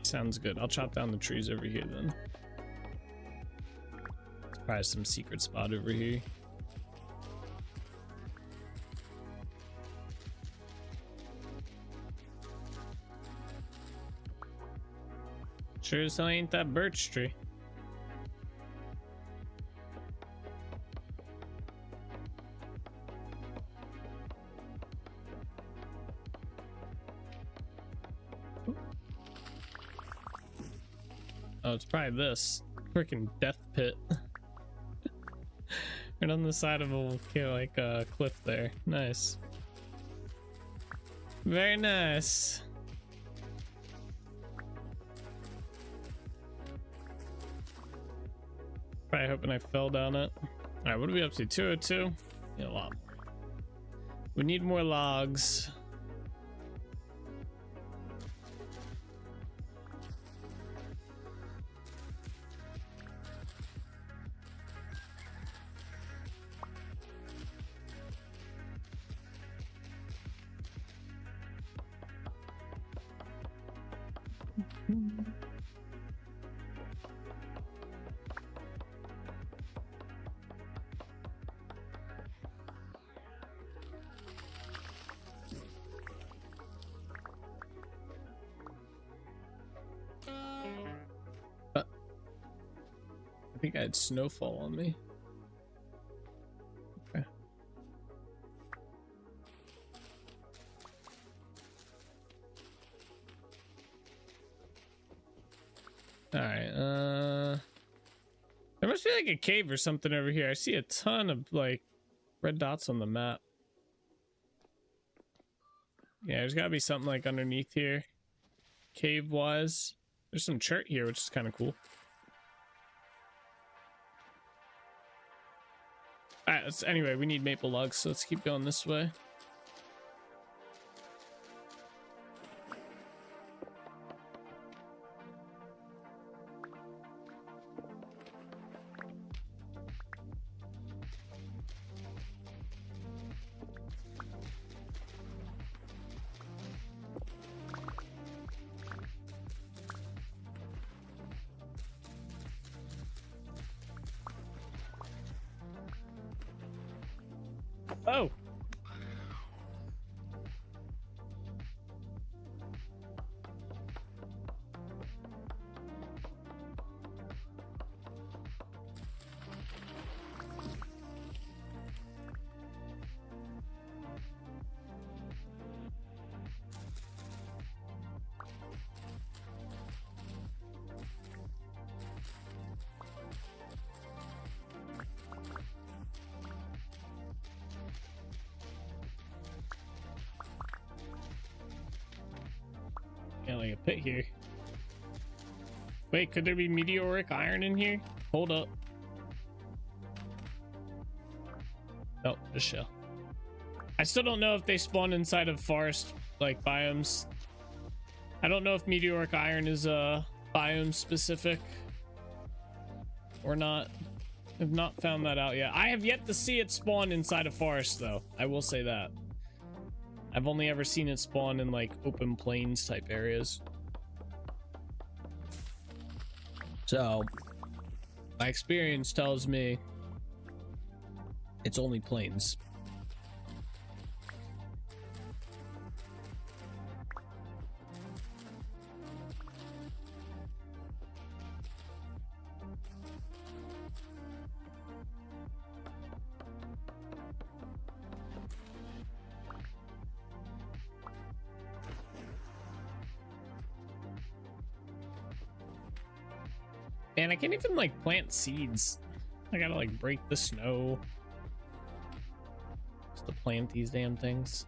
Sounds good. I'll chop down the trees over here then. There's probably some secret spot over here. Sure as hell ain't that birch tree. Oh, it's probably this freaking death pit. Right on the side of a cliff there. Nice. Very nice. Probably hoping I fell down it. Alright, what are we up to? 202? Yeah, a lot more. We need more logs. I think I had snowfall on me. Okay. Alright, there must be like a cave or something over here. I see a ton of like red dots on the map. Yeah, there's gotta be something like underneath here. Cave wise. There's some chert here, which is kind of cool. Alright, anyway, we need maple logs, so let's keep going this way. Oh! Yeah, like a pit here. Wait, could there be meteoric iron in here? Hold up. Nope, just shell. I still don't know if they spawn inside of forest like biomes. I don't know if meteoric iron is biome specific or not. I've not found that out yet. I have yet to see it spawn inside a forest though. I will say that. I've only ever seen it spawn in like open plains type areas. So my experience tells me it's only plains. Man, I can't even like plant seeds. I gotta like break the snow just to plant these damn things.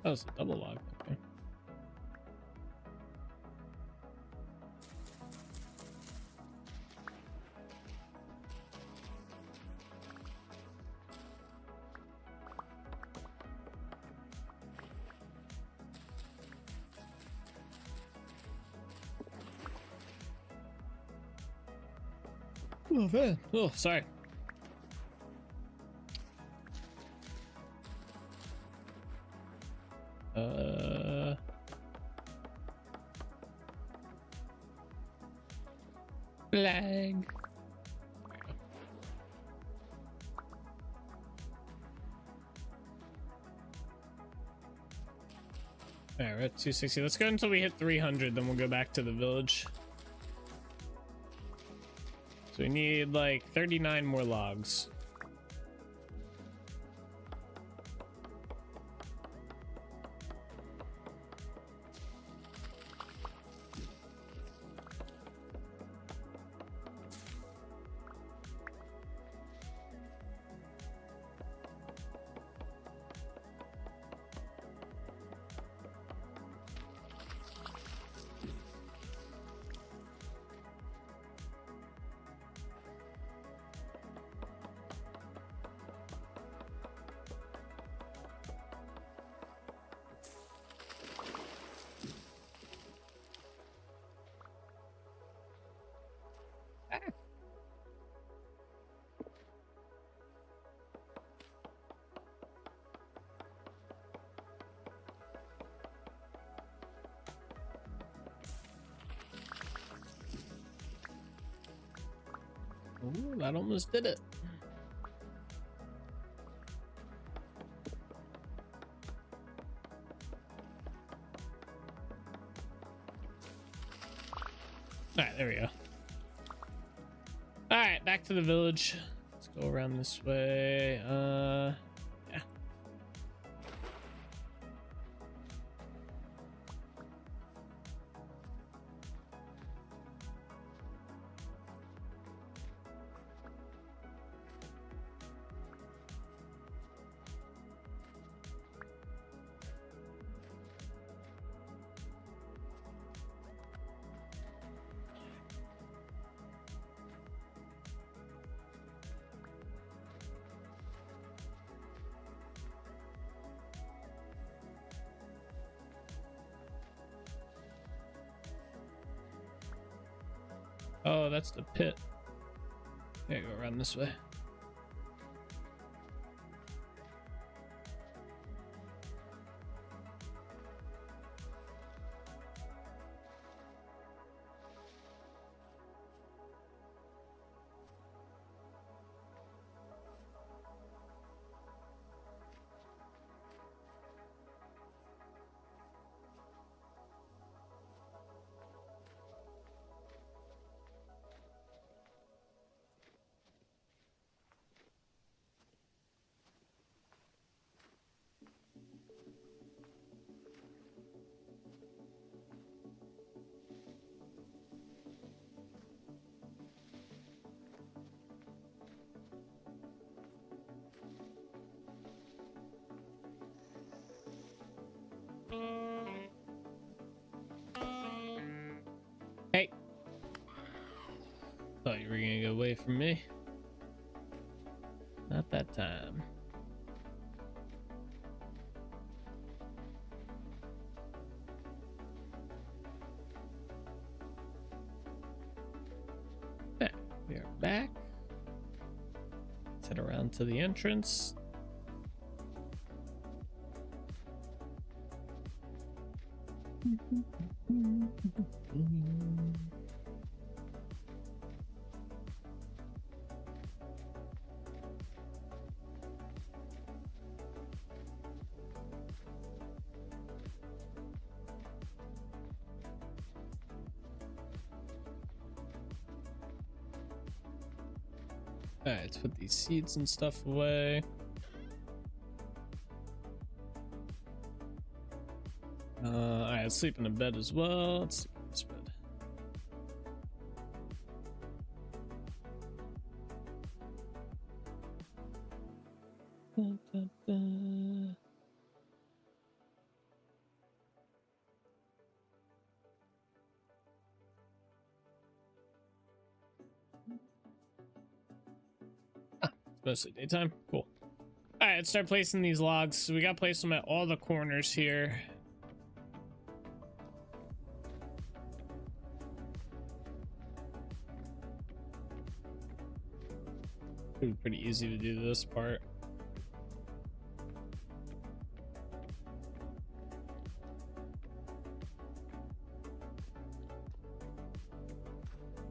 Oh, it's a double log. Okay. Oh, man. Oh, sorry. Flag. Alright, we're at 260. Let's go until we hit 300, then we'll go back to the village. So we need like 39 more logs. Ooh, that almost did it. All right, there we go. All right, back to the village. Let's go around this way. Yeah. Oh, that's the pit. Okay, go around this way. Hey. Thought you were gonna go away from me. Not that time. Okay, we are back. Let's head around to the entrance. Alright, let's put these seeds and stuff away. Alright, let's sleep in a bed as well. Let's sleep in this bed. Da, da, da. Mostly daytime. Cool. All right, let's start placing these logs. So we got to place them at all the corners here. Pretty easy to do this part.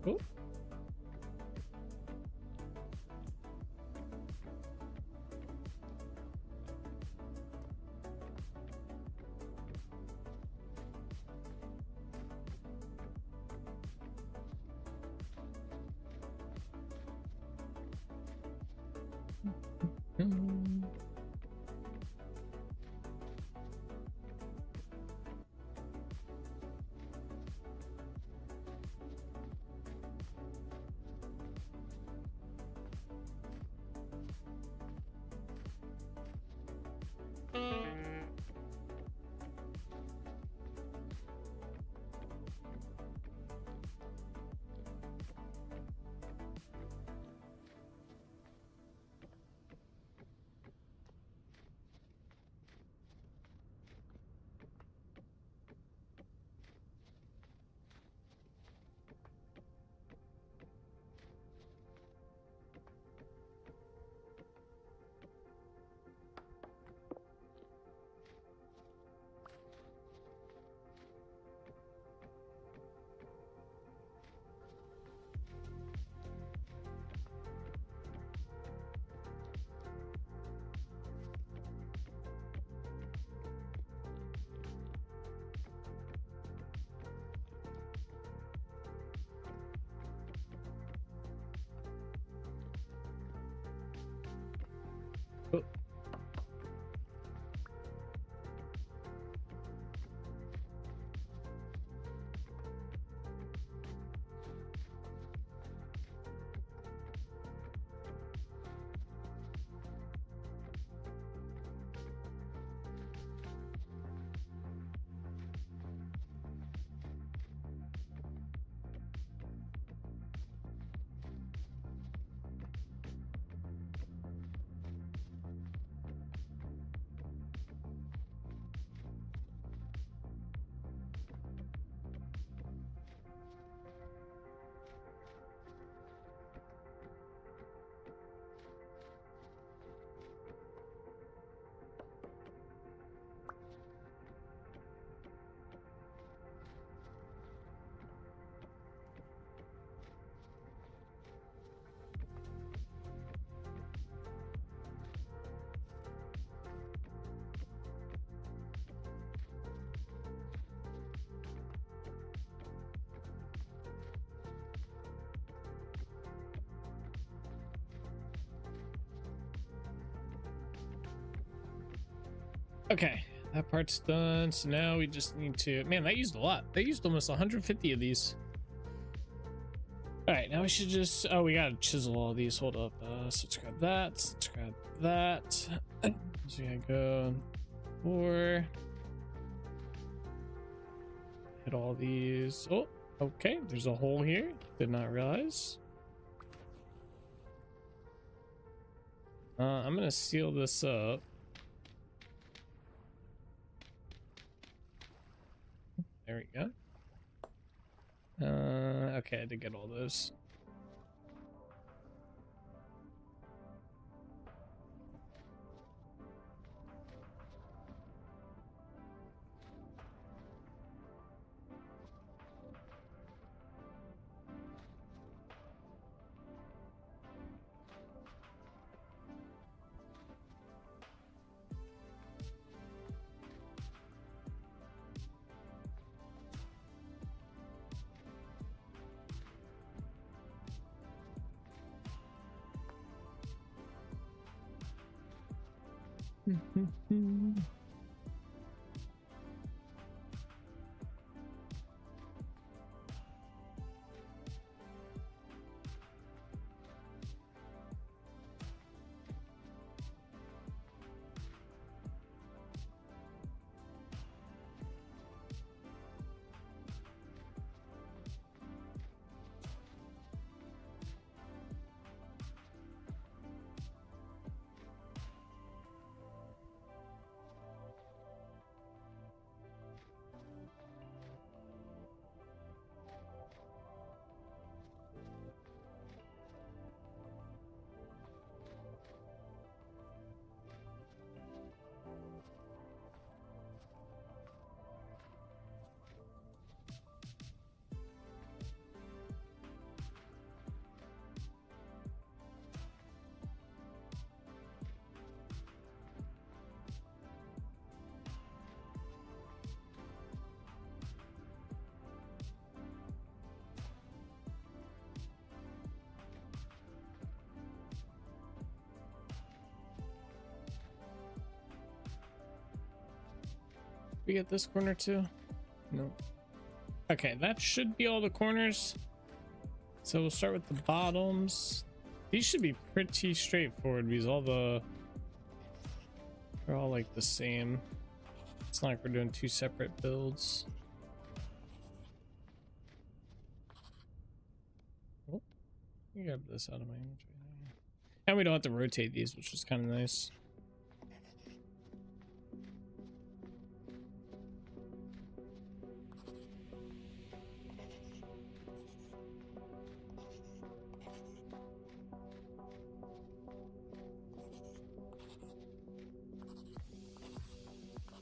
Cool. Oh. Okay, that part's done. So now we just need to, man, that used a lot. They used almost 150 of these. All right, now we should just, oh, we gotta chisel all these. Hold up. So let's grab that. Let's grab that. So we gotta go 4. Hit all these. Oh, okay. There's a hole here. Did not realize. I'm gonna seal this up. There we go. Okay, I did get all those. We get this corner too? No. Okay, that should be all the corners. So we'll start with the bottoms. These should be pretty straightforward because they're all like the same. It's not like we're doing two separate builds. Oh, you grab this out of my inventory. And we don't have to rotate these, which is kind of nice.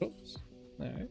Oops. All right.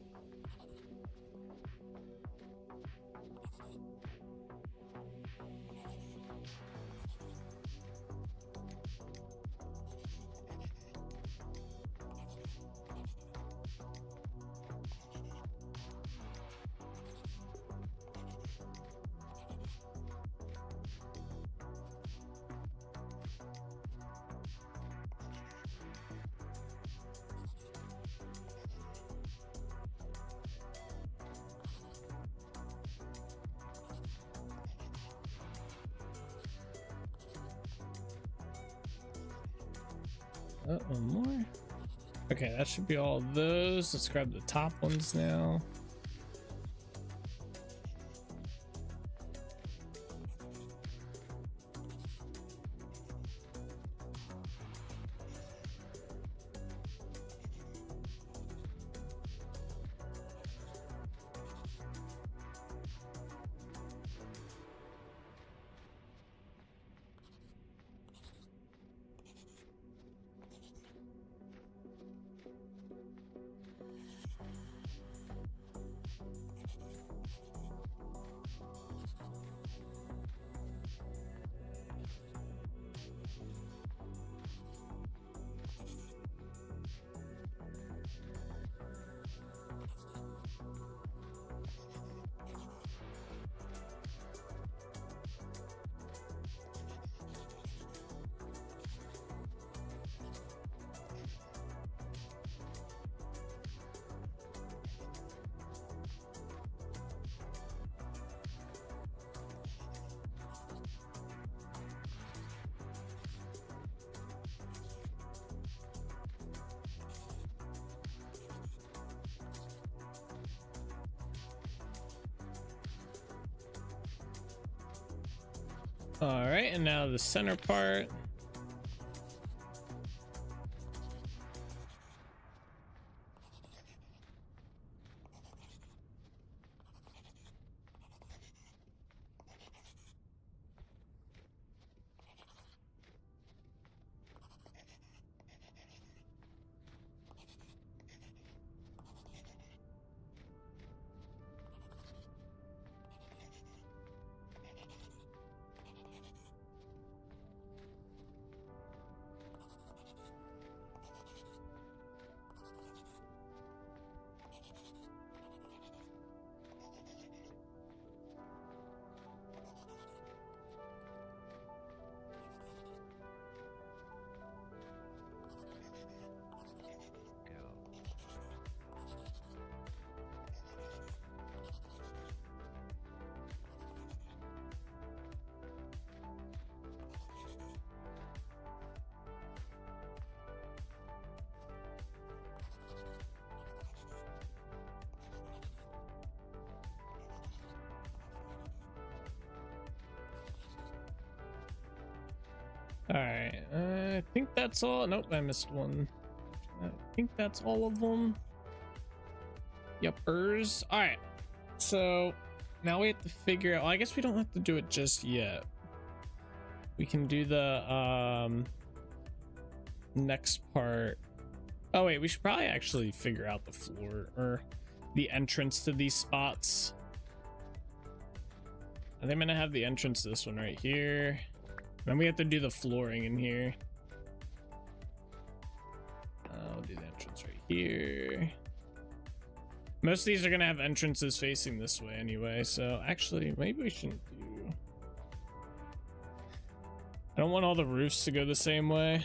One more. Okay, that should be all of those. Let's grab the top ones now. All right, and now the center part. All right, I think that's all. Nope, I missed one. I think that's all of them. Yuppers. All right, so now we have to figure out. Well, I guess we don't have to do it just yet. We can do the next part. Oh wait, we should probably actually figure out the floor or the entrance to these spots. I think I'm gonna have the entrance to this one right here. Then we have to do the flooring in here. I'll do the entrance right here. Most of these are gonna have entrances facing this way anyway, so actually maybe we shouldn't do. I don't want all the roofs to go the same way,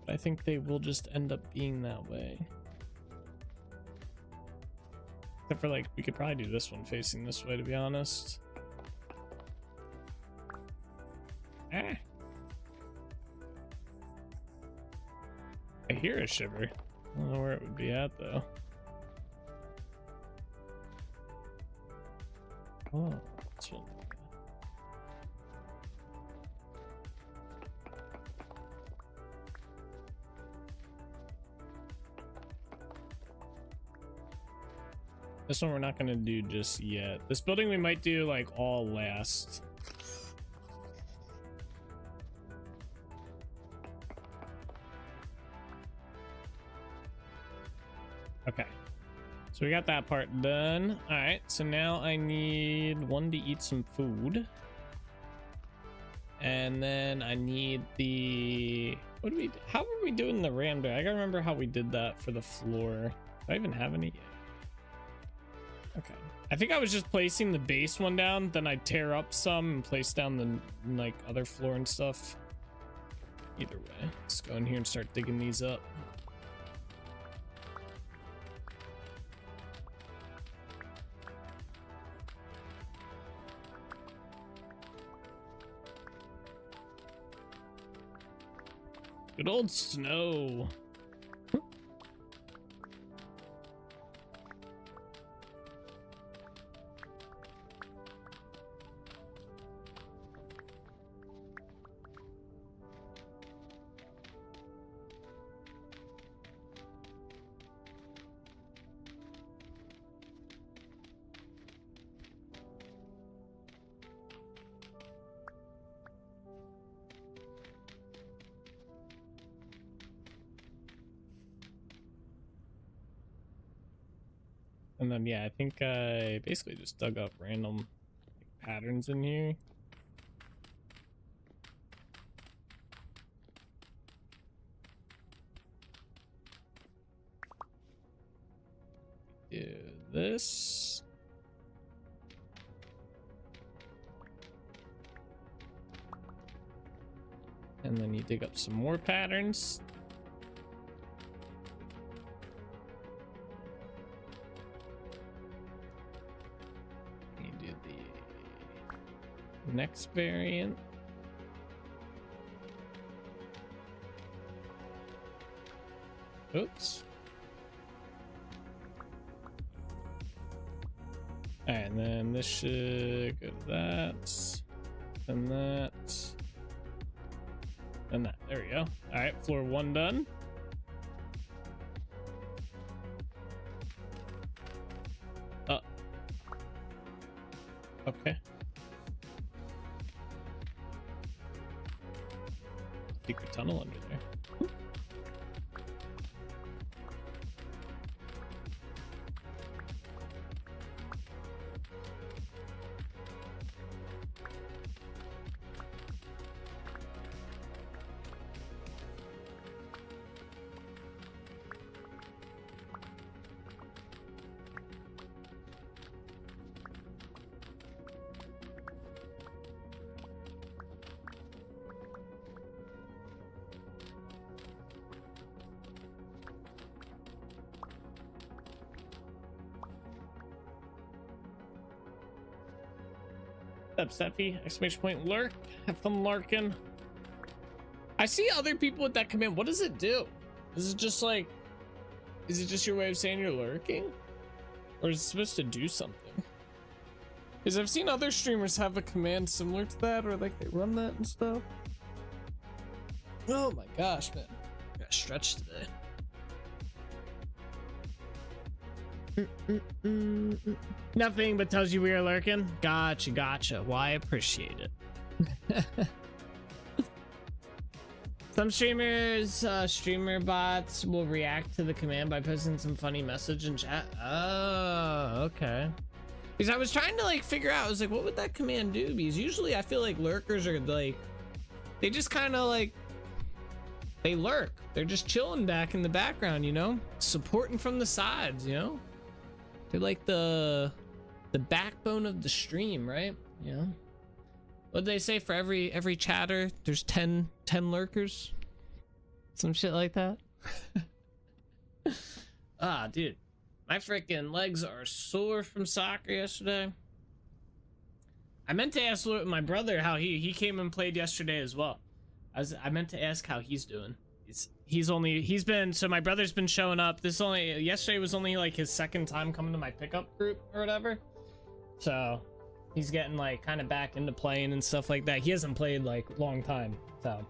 but I think they will just end up being that way. Except for like, we could probably do this one facing this way, to be honest. Ah. I hear a shiver. I don't know where it would be at though. Oh, this one. This one we're not gonna do just yet. This building we might do like all last. Okay, so we got that part done. All right, so now I need one to eat some food, and then I need the, what do we, how are we doing the ram door? I gotta remember how we did that for the floor. Do I even have any yet? Okay, I think I was just placing the base one down, then I'd tear up some and place down the like other floor and stuff. Either way, let's go in here and start digging these up. Good old snow. And then, yeah, I think I basically just dug up random like, patterns in here. Do this. And then you dig up some more patterns. Next variant. Oops. Alright, and then this should go to that. And that. And that. There we go. Alright, floor 1 done. Okay. Secret tunnel under there. What's up, Steffi? Exclamation point lurk. Have fun lurking. I see other people with that command. What does it do? Is it just like, is it just your way of saying you're lurking? Or is it supposed to do something? Because I've seen other streamers have a command similar to that, or like they run that and stuff. Oh my gosh, man. I got stretched today. Nothing but tells you we are lurking. Gotcha, gotcha. Well, I appreciate it. Some streamers, streamer bots will react to the command by posting some funny message in chat. Oh, okay. Because I was trying to like figure out, I was like, what would that command do? Because usually I feel like lurkers are like, they just kind of like, they lurk. They're just chilling back in the background, you know, supporting from the sides, you know. They're like the backbone of the stream, right? You know, what do they say? For every chatter, there's 10 lurkers, some shit like that. Ah, dude, My freaking legs are sore from soccer yesterday. I meant to ask my brother how he came and played yesterday as well. I meant to ask how he's doing. So my brother's been showing up. Yesterday was only like his second time coming to my pickup group or whatever. So he's getting like kind of back into playing and stuff like that. He hasn't played like long time. So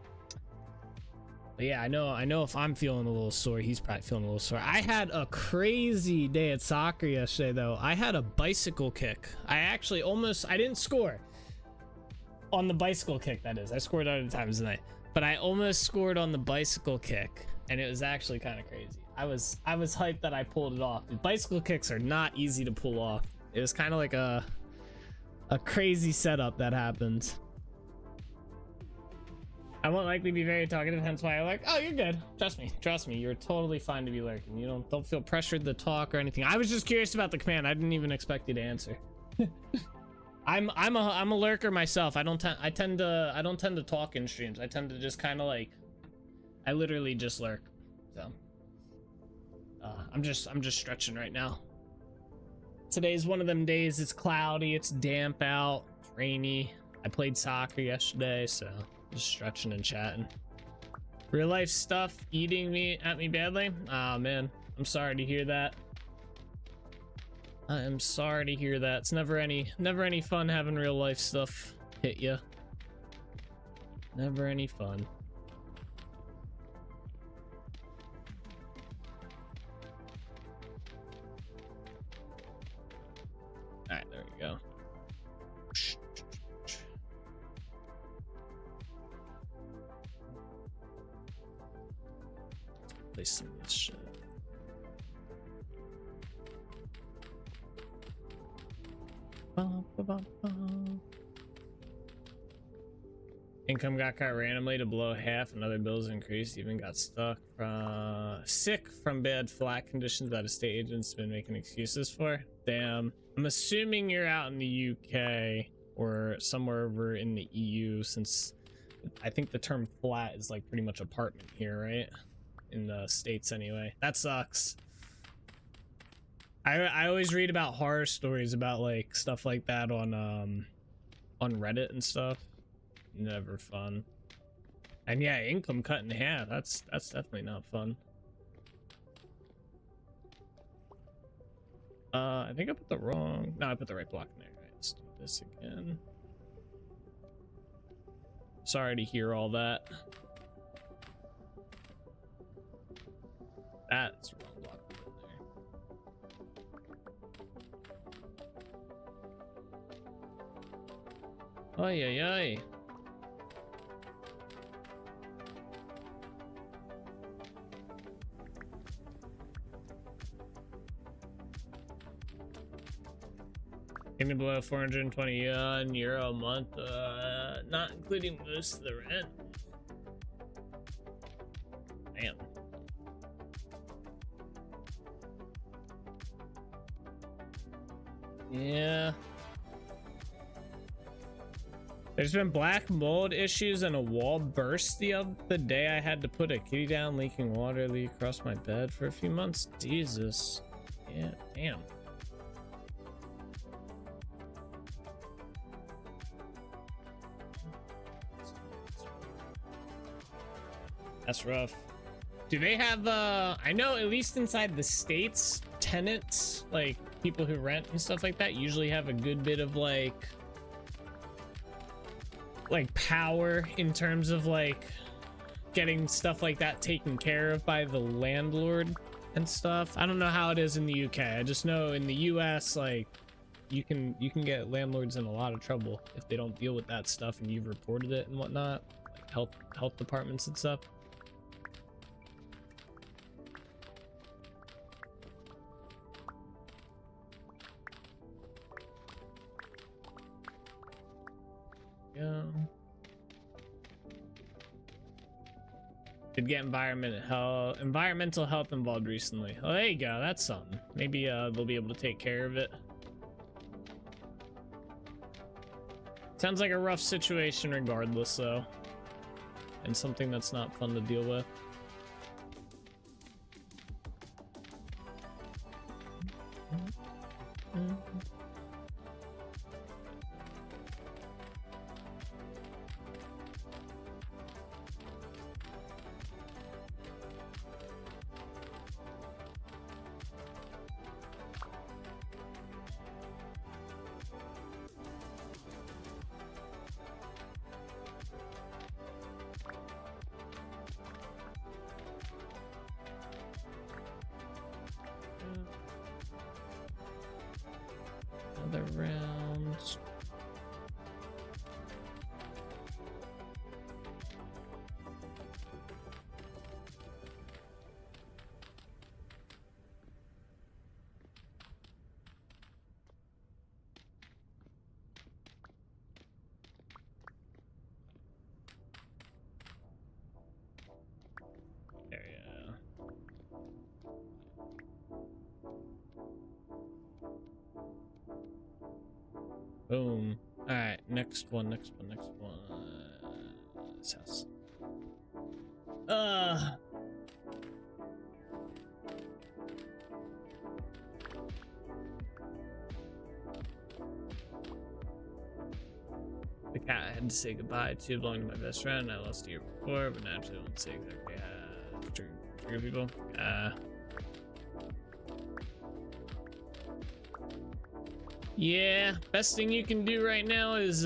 but yeah, I know if I'm feeling a little sore, he's probably feeling a little sore. I had a crazy day at soccer yesterday though. I had a bicycle kick. I didn't score on the bicycle kick, that is. I scored other times tonight, but I almost scored on the bicycle kick, and it was actually kind of crazy. I was hyped that I pulled it off. Bicycle kicks are not easy to pull off. It was kind of like a crazy setup that happened. I won't likely be very talkative, hence why I like, oh, you're good. Trust me, you're totally fine to be lurking. You don't feel pressured to talk or anything. I was just curious about the command. I didn't even expect you to answer. I'm a lurker myself. I don't tend to talk in streams. I tend to just kind of like, I literally just lurk. So I'm just stretching right now. Today's one of them days. It's cloudy, it's damp out, it's rainy. I played soccer yesterday, so just stretching and chatting. Real life stuff eating at me badly. Oh man, I'm sorry to hear that. I am sorry to hear that. It's never any fun having real life stuff hit you. Never any fun. All right, there we go. Place some of this shit. Income got cut randomly to below half, and other bills increased. Even got sick from bad flat conditions that estate agents been making excuses for. Damn. I'm assuming you're out in the UK or somewhere over in the EU, since I think the term flat is like pretty much apartment here, right? In the States anyway. That sucks. I always read about horror stories about like stuff like that on Reddit and stuff. Never fun. And yeah, income cut in half. That's definitely not fun. I think I put the wrong. No, I put the right block in there. Right, let's do this again. Sorry to hear all that. That's the wrong block in there. Ay ay ay. Anything below 420 euro a month, not including most of the rent. Damn. Yeah. There's been black mold issues and a wall burst the other day. I had to put a kitty down, leaking water leak across my bed for a few months. Jesus. Yeah, damn. That's rough. Do they have I know at least inside the States, tenants, like people who rent and stuff like that, usually have a good bit of like power in terms of like getting stuff like that taken care of by the landlord and stuff. I don't know how it is in the UK. I just know in the US, like you can get landlords in a lot of trouble if they don't deal with that stuff and you've reported it and whatnot, like health departments and stuff. Did get environmental health involved recently. Oh, there you go. That's something. Maybe they'll be able to take care of it. Sounds like a rough situation regardless, though, and something that's not fun to deal with. Another round. There you go. Boom. Alright, next one. This house. The cat I had to say goodbye to belonged to my best friend. I lost a year before, but naturally I won't say exactly trigger people. Yeah, best thing you can do right now is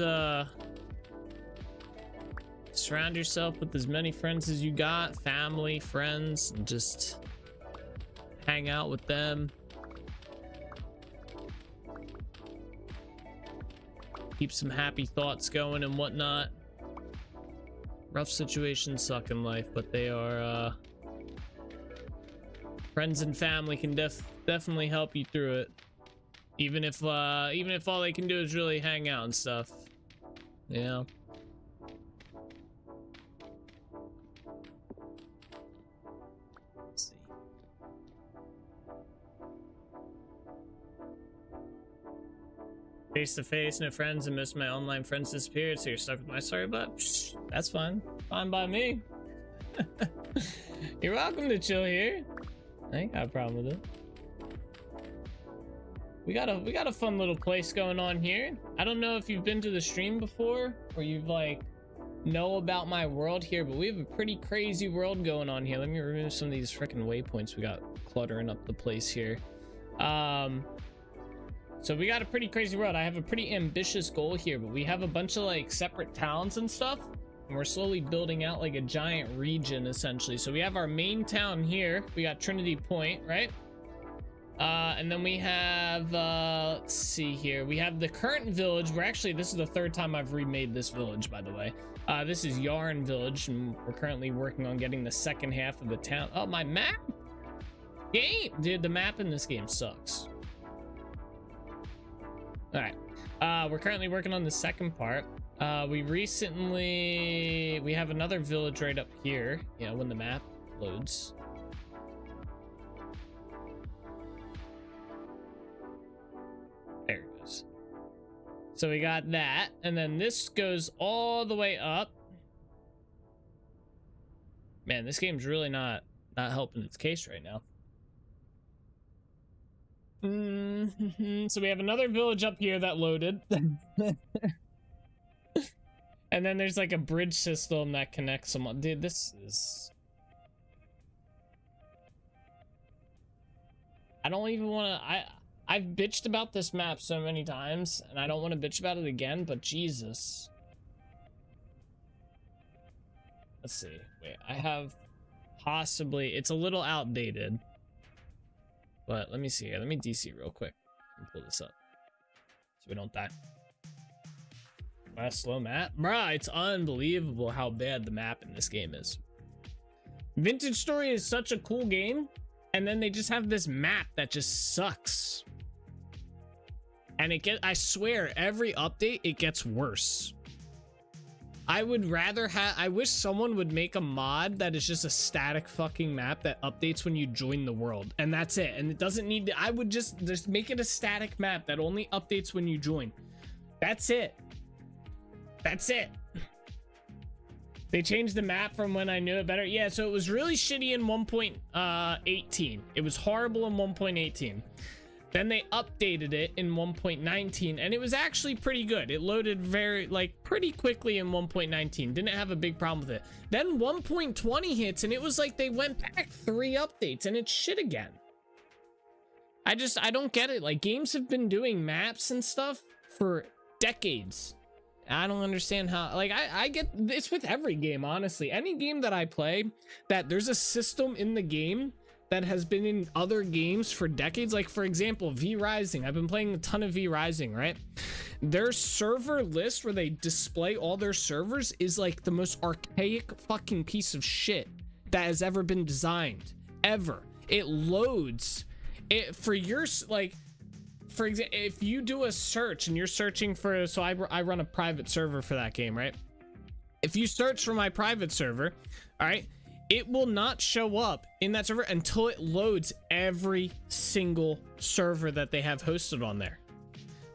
surround yourself with as many friends as you got, family, friends, and just hang out with them. Keep some happy thoughts going and whatnot. Rough situations suck in life, but they are friends and family can definitely help you through it. Even if all they can do is really hang out and stuff, you know. Let's see. Face to face, no friends, and most of my online friends disappeared, so you're stuck with my story, but psh, that's fine. Fine by me. You're welcome to chill here. I ain't got a problem with it. We got a fun little place going on here. I don't know if you've been to the stream before or you've like know about my world here, but we have a pretty crazy world going on here. Let me remove some of these freaking waypoints we got cluttering up the place here. So we got a pretty crazy world. I have a pretty ambitious goal here, but we have a bunch of like separate towns and stuff, and we're slowly building out like a giant region essentially. So we have our main town here. We got Trinity Point, right? And then we have let's see here, we have the current village. This is the third time I've remade this village, by the way. This is Yarn Village, and we're currently working on getting the second half of the town. Oh, my map game, dude, the map in this game sucks. All right, we're currently working on the second part. We have another village right up here, you know, when the map loads. There it goes. So we got that, and then this goes all the way up. Man, this game's really not helping its case right now. So we have another village up here that loaded. And then there's like a bridge system that connects someone. Dude, this is... I don't even want to... I've bitched about this map so many times, and I don't want to bitch about it again, but Jesus. Let's see. Wait, I have possibly... It's a little outdated. But let me see here. Let me DC real quick and pull this up so we don't die. Wow, slow map? Bruh, it's unbelievable how bad the map in this game is. Vintage Story is such a cool game, and then they just have this map that just sucks. And I swear, every update, it gets worse. I wish someone would make a mod that is just a static fucking map that updates when you join the world. And that's it. And it doesn't need to, I would just make it a static map that only updates when you join. That's it. That's it. They changed the map from when I knew it better. Yeah, so it was really shitty in 1.18. It was horrible in 1.18. Then they updated it in 1.19 and it was actually pretty good. It loaded pretty quickly in 1.19. Didn't have a big problem with it. Then 1.20 hits and it was like they went back 3 updates and it's shit again. I don't get it. Like, games have been doing maps and stuff for decades. I don't understand how, like, I get it's with every game, honestly. Any game that I play that there's a system in the game that has been in other games for decades. Like, for example, V Rising. I've been playing a ton of V Rising, right? Their server list where they display all their servers is like the most archaic fucking piece of shit that has ever been designed, ever. It loads it for your, like, for example, if you do a search and you're searching for, so I run a private server for that game, right? If you search for my private server, all right, it will not show up in that server until it loads every single server that they have hosted on there.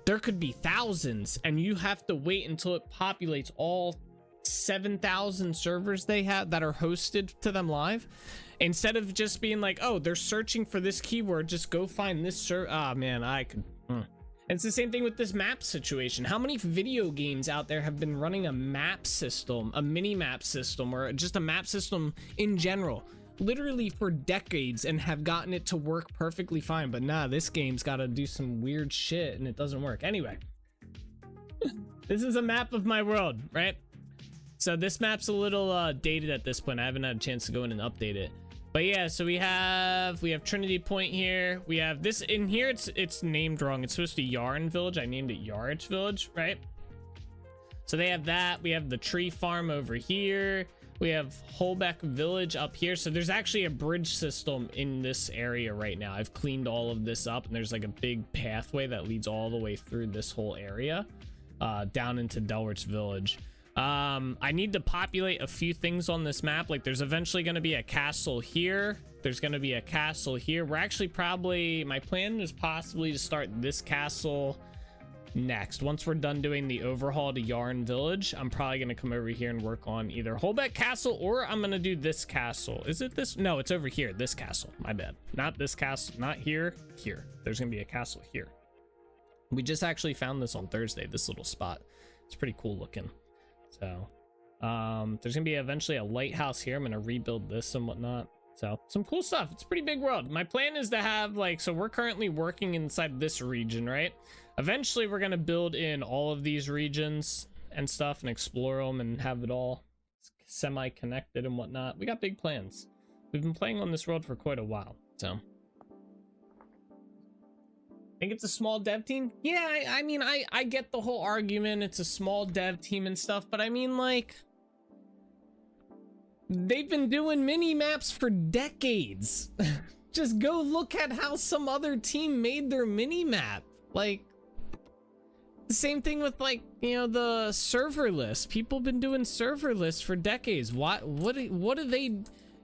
There could be thousands and you have to wait until it populates all 7,000 servers they have that are hosted to them live, instead of just being like, oh, they're searching for this keyword, just go find this server. Ah, man, I could. It's the same thing with this map situation. How many video games out there have been running a map system, a mini map system, or just a map system in general, literally for decades, and have gotten it to work perfectly fine? But nah, this game's got to do some weird shit and it doesn't work. Anyway, this is a map of my world, right? So this map's a little dated at this point. I haven't had a chance to go in and update it. But yeah, so we have Trinity Point here. We have this in here. It's named wrong. It's supposed to be Yarn Village. I named it Yards Village, right? So they have that. We have the tree farm over here. We have Holbeck Village up here. So there's actually a bridge system in this area right now. I've cleaned all of this up and there's like a big pathway that leads all the way through this whole area down into Delwert's Village. I need to populate a few things on this map. Like, there's eventually going to be a castle here. There's going to be a castle here. We're actually probably, my plan is possibly to start this castle next. Once we're done doing the overhaul to Yarn Village, I'm probably going to come over here and work on either Holbeck Castle, or I'm going to do this castle. Is it this? No, it's over here. This castle. My bad. Not this castle. Not here. Here. There's going to be a castle here. We just actually found this on Thursday, this little spot. It's pretty cool looking. So there's gonna be eventually a lighthouse here. I'm gonna rebuild this and whatnot. So some cool stuff. It's a pretty big world. My plan is to have, like, so we're currently working inside this region, right? Eventually we're gonna build in all of these regions and stuff and explore them and have it all semi-connected and whatnot. We got big plans. We've been playing on this world for quite a while. So think it's a small dev team? Yeah, I mean, I get the whole argument. It's a small dev team and stuff, but I mean, like, they've been doing mini maps for decades. Just go look at how some other team made their mini map. Like, the same thing with, like, you know, the server list. People have been doing server lists for decades. What do they,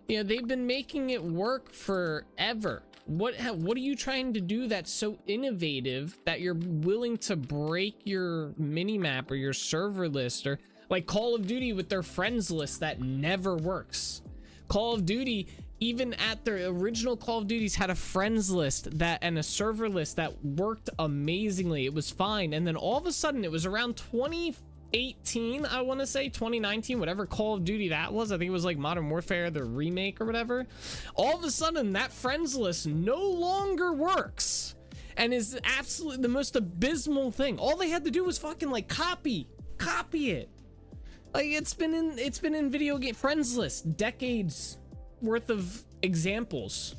you know, they've been making it work forever. What are you trying to do that's so innovative that you're willing to break your minimap or your server list? Or like Call of Duty with their friends list that never works. Call of Duty, even at their original Call of Duties, had a friends list that and a server list that worked amazingly. It was fine. And then all of a sudden, it was around 2018, I want to say 2019, whatever Call of Duty that was. I think it was like Modern Warfare, the remake or whatever. All of a sudden, that friends list no longer works and is absolutely the most abysmal thing. All they had to do was fucking like copy it. Like, it's been in video game friends list decades worth of examples,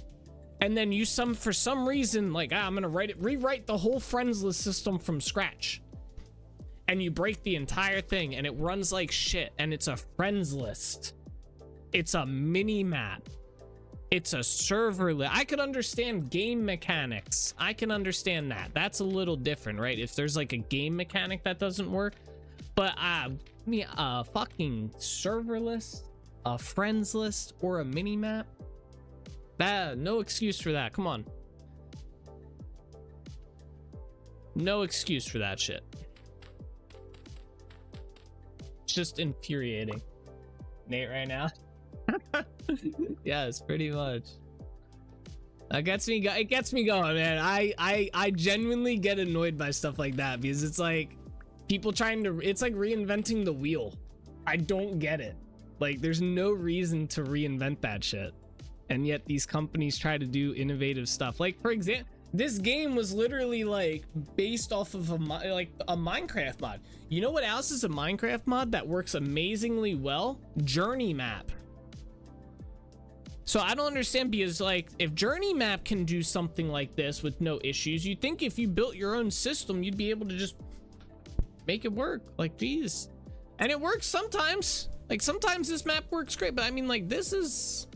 and then for some reason, like, I'm gonna rewrite the whole friends list system from scratch. And you break the entire thing and it runs like shit, and it's a friends list. It's a mini map. It's a server list. I could understand game mechanics. I can understand that. That's a little different, right? If there's like a game mechanic that doesn't work. But a fucking server list, a friends list, or a mini map? No excuse for that. Come on. No excuse for that shit. Just infuriating. Nate right now. Yes, pretty much. That gets me. It gets me going, man. I genuinely get annoyed by stuff like that because it's like people trying to. It's like reinventing the wheel. I don't get it. Like, there's no reason to reinvent that shit, and yet these companies try to do innovative stuff. Like, for example, this game was literally like based off of a Minecraft mod. You know what else is a Minecraft mod that works amazingly well? Journey Map. So I don't understand, because like if Journey Map can do something like this with no issues, you'd think if you built your own system, you'd be able to just make it work. Like, geez. And it works sometimes. Like, sometimes this map works great, but I mean, like, this is...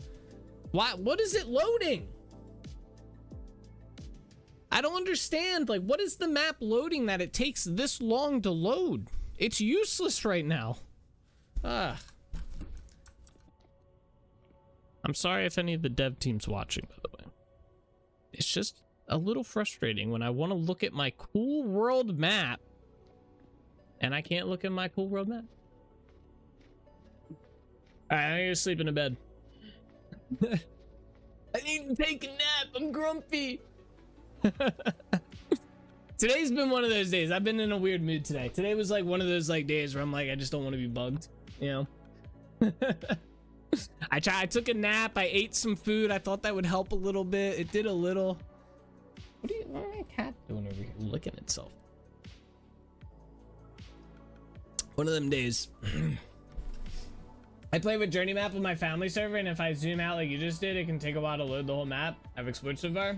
Why? What is it loading? I don't understand. Like, what is the map loading that it takes this long to load? It's useless right now. I'm sorry if any of the dev team's watching, by the way. It's just a little frustrating when I want to look at my cool world map and I can't look at my cool world map. All right, I need to sleep in a bed. I need to take a nap. I'm grumpy. Today's been one of those days. I've been in a weird mood today. Today was like one of those like days where I'm like, I just don't want to be bugged, you know? I took a nap. I ate some food. I thought that would help a little bit. It did a little. What is my cat doing over here? Licking itself. One of them days. I play with Journey Map with my family server, and if I zoom out like you just did, it can take a while to load the whole map. I've explored so far.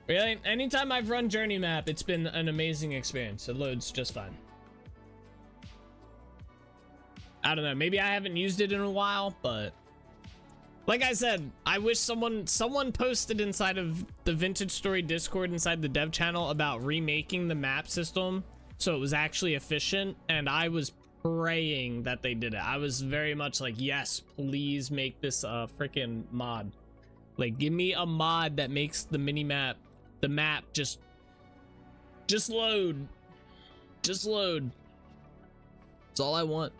Really? Anytime I've run Journey Map, it's been an amazing experience. It loads just fine. I don't know. Maybe I haven't used it in a while, but like I said, I wish someone posted inside of the Vintage Story Discord inside the dev channel about remaking the map system so it was actually efficient, and I was praying that they did it. I was very much like, yes, please make this a freaking mod. Like, give me a mod that makes the map just load. Just load. That's all I want.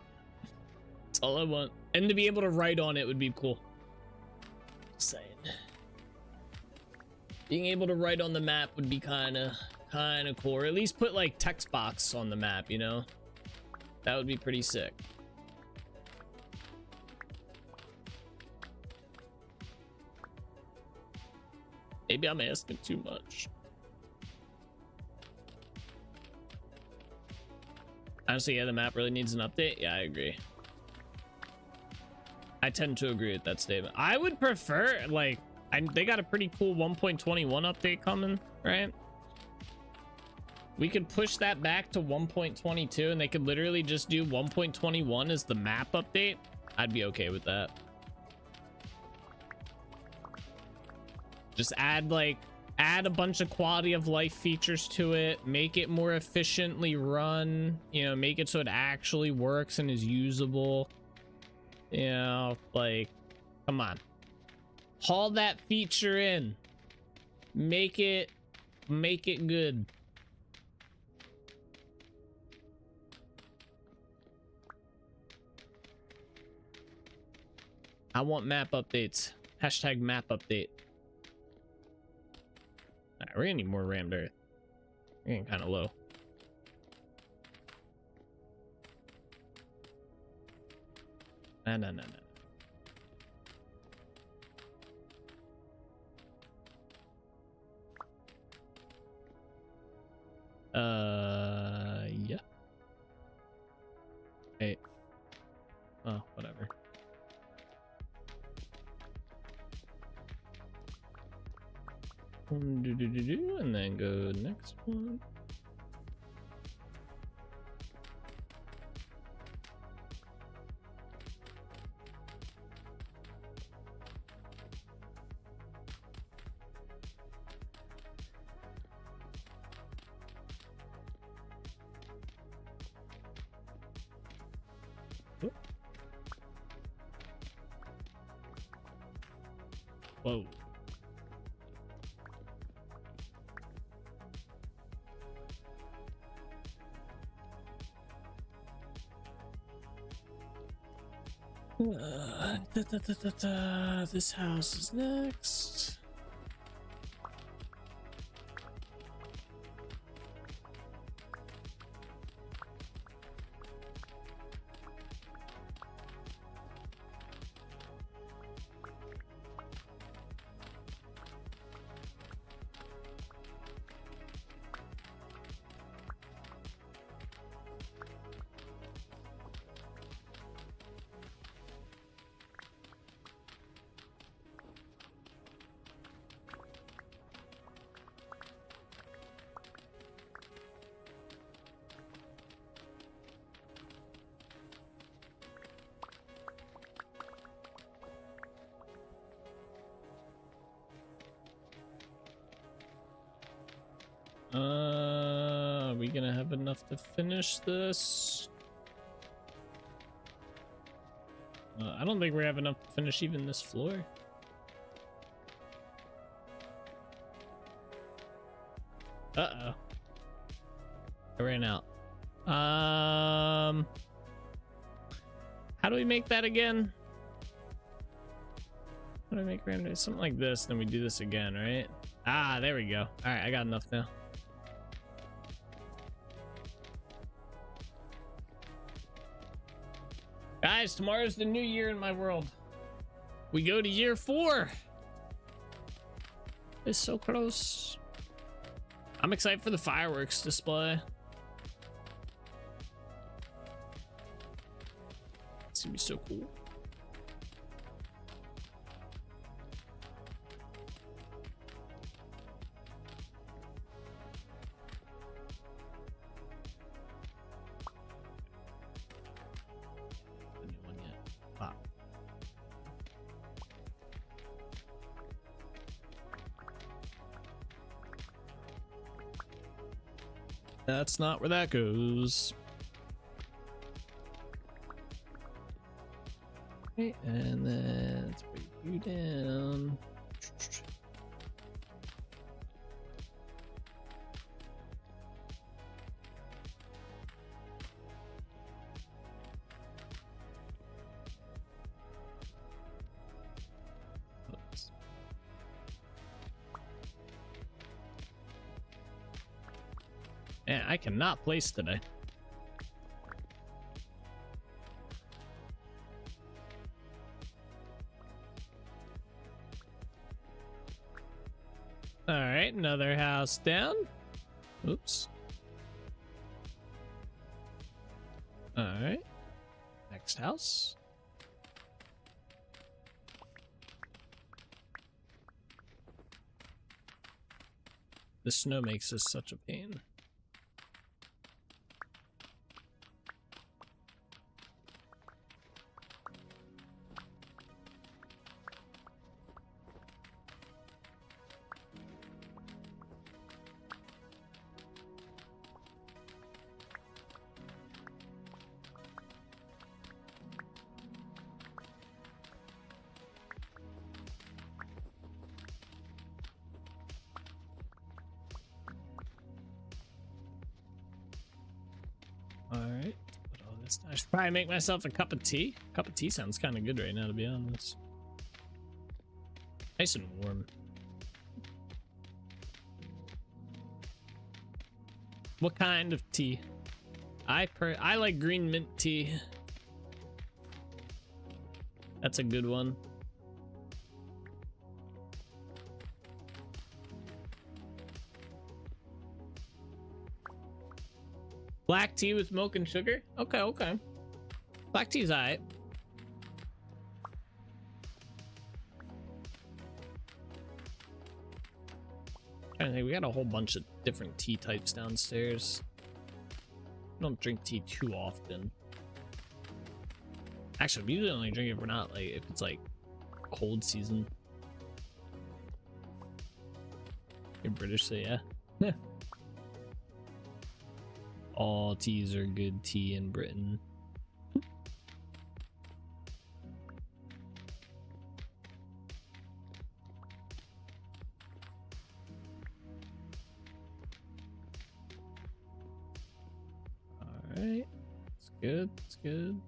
That's all I want. And to be able to write on it would be cool. Just saying. Being able to write on the map would be kind of cool. Or at least put like text box on the map, you know? That would be pretty sick. Maybe I'm asking too much. Honestly, yeah, the map really needs an update. Yeah, I agree. I tend to agree with that statement. I would prefer, like, they got a pretty cool 1.21 update coming, right? We could push that back to 1.22 and they could literally just do 1.21 as the map update. I'd be okay with that. Just add a bunch of quality of life features to it, make it more efficiently run, you know, make it so it actually works and is usable. You know, like, come on. Haul that feature in. Make it good. I want map updates. Hashtag map update. All right, we're gonna need more rammed earth. We're getting kind of low. No. Yeah. Hey. Oh, whatever. And then go next one. Whoa. This house is next. Are we gonna have enough to finish this? I don't think we have enough to finish even this floor. Uh-oh. I ran out. How do we make that again? How do we make random? Something like this, then we do this again, right? Ah, there we go. All right, I got enough now. Guys, tomorrow's the new year in my world. We go to year 4. It's so close. I'm excited for the fireworks display. It's gonna be so cool. That's not where that goes. Okay, and then let's bring you down. Oops. Man, I cannot place today. All right, another house down. Oops. All right. Next house. The snow makes this such a pain. Alright, put all this down. I should probably make myself a cup of tea. A cup of tea sounds kind of good right now, to be honest. Nice and warm. What kind of tea? I like green mint tea. That's a good one. Black tea with milk and sugar? Okay, okay. Black tea's alright. I think we got a whole bunch of different tea types downstairs. I don't drink tea too often. Actually, we usually only drink it if we're not like, if it's like cold season. You're British, so yeah. All teas are good tea in Britain. Alright, it's good, it's good.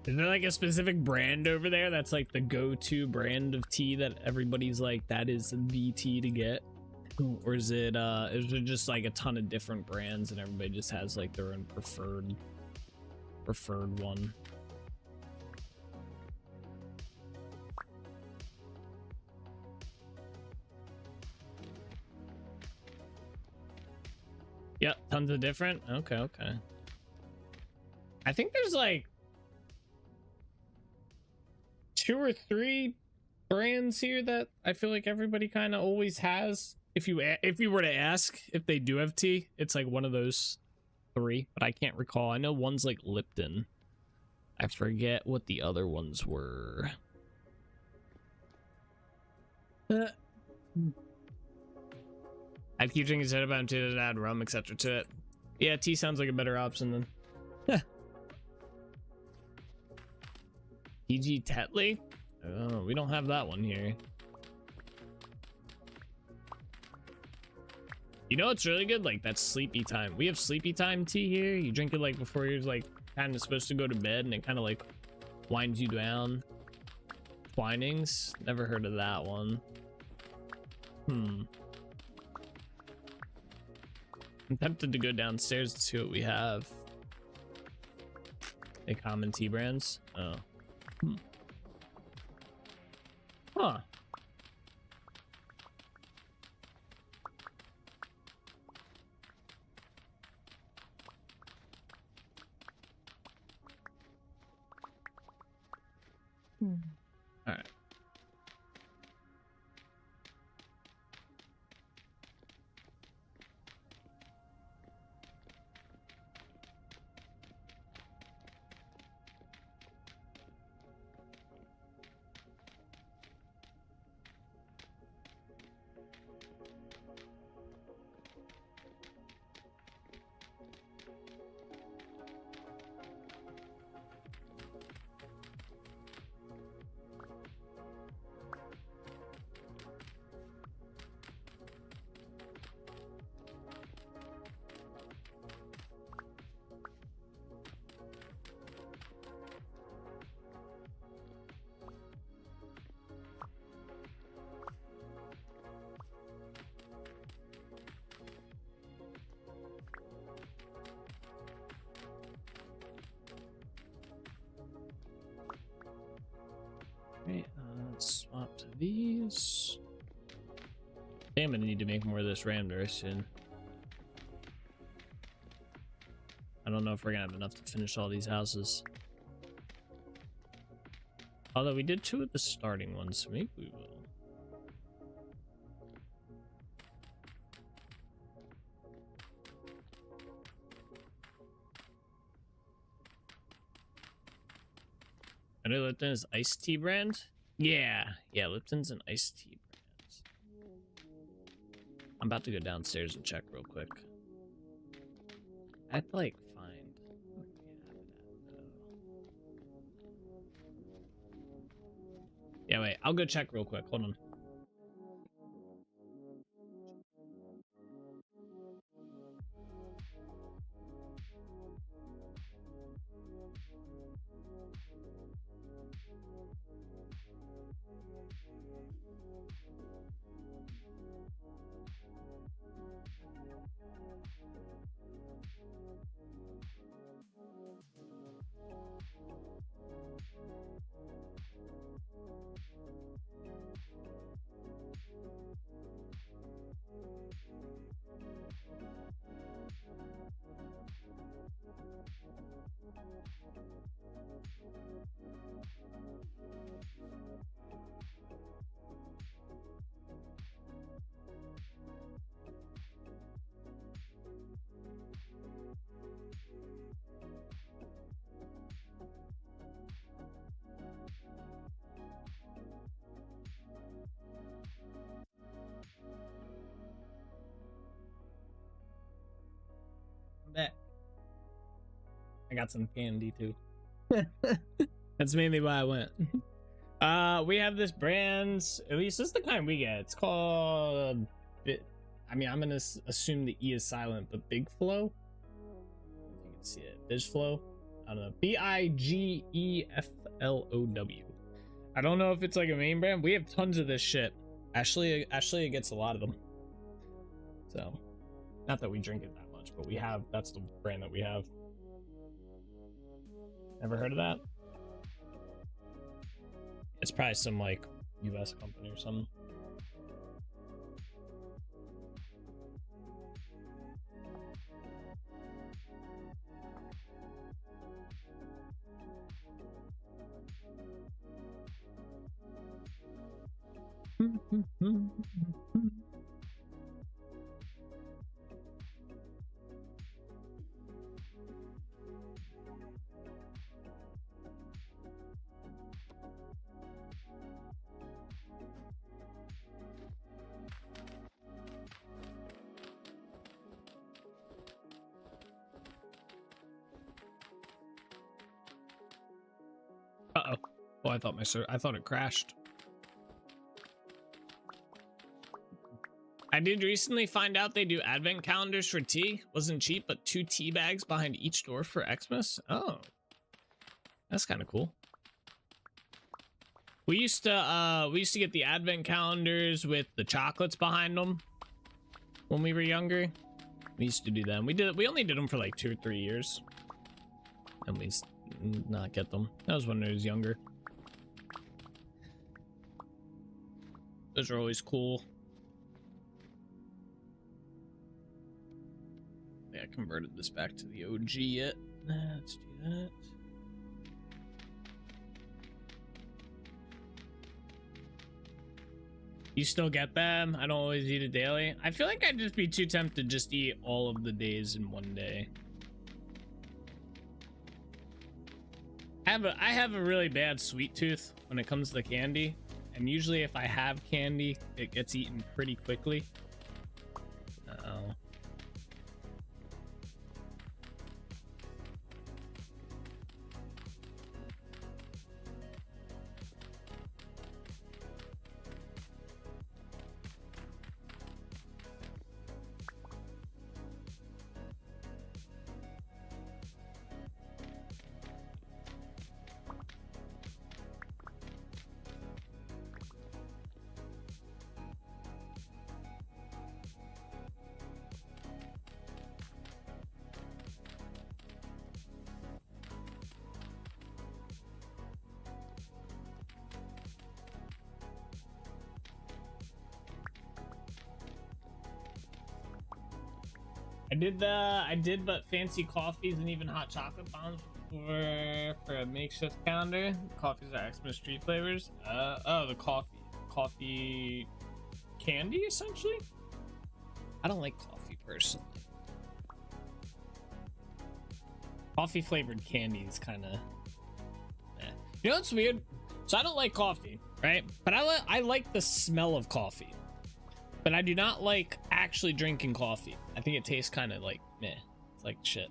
Is there like a specific brand over there that's like the go-to brand of tea that everybody's like, that is the tea to get? Or is it just like a ton of different brands and everybody just has like their own preferred one? Yep, tons of different. Okay, okay. I think there's like 2 or 3 brands here that I feel like everybody kind of always has If you were to ask if they do have tea, it's like one of those three, but I can't recall. I know one's like Lipton. I forget what the other ones were. I'd keep drinking soda, but I'm tempted to add rum, etc. to it. Yeah, tea sounds like a better option than. PG Tetley? Oh, we don't have that one here. You know what's really good? Like that sleepy time. We have sleepy time tea here. You drink it like before you're like kind of supposed to go to bed, and it kind of like winds you down. Twinings? Never heard of that one. I'm tempted to go downstairs and see what we have. They common tea brands? Oh. Huh. All right. Okay, let's swap to these. Damn, I need to make more of this ram very soon. I don't know if we're gonna have enough to finish all these houses. Although we did 2 of the starting ones, so maybe we will. I know Lipton is iced tea brand. Yeah, Lipton's an iced tea brand. I'm about to go downstairs and check real quick. I have to like find. Yeah, wait. I'll go check real quick. Hold on. Back. I got some candy too. That's mainly why I went. We have this brand, at least this is the kind we get. It's called I mean, I'm gonna assume the E is silent, but Big Flow. You can see it. Biz Flow. I don't know. BIGEFLOW. I don't know if it's like a main brand. We have tons of this shit. Ashley gets a lot of them. So, not that we drink it that much, but we have. That's the brand that we have. Never heard of that? It's probably some like US company or something. Oh, I thought it crashed. I did recently find out they do advent calendars for tea. Wasn't cheap, but 2 tea bags behind each door for Xmas. Oh, that's kind of cool. We used to get the advent calendars with the chocolates behind them when we were younger. We used to do them. We only did them for like 2 or 3 years, and we not get them. That was when I was younger. Those are always cool. Yeah, I converted this back to the OG yet. Let's do that. You still get them? I don't always eat it daily. I feel like I'd just be too tempted to just eat all of the days in one day. I have a really bad sweet tooth when it comes to candy. And usually if I have candy, it gets eaten pretty quickly. Uh-oh. I did but fancy coffees and even hot chocolate bombs for a makeshift calendar. Coffees are Xmas tree flavors. Oh, the coffee candy essentially. I don't like coffee personally. Coffee flavored candy is kind of You know what's weird? So I don't like coffee, right? But I like the smell of coffee. But I do not like actually drinking coffee. I think it tastes kind of like meh. It's like shit.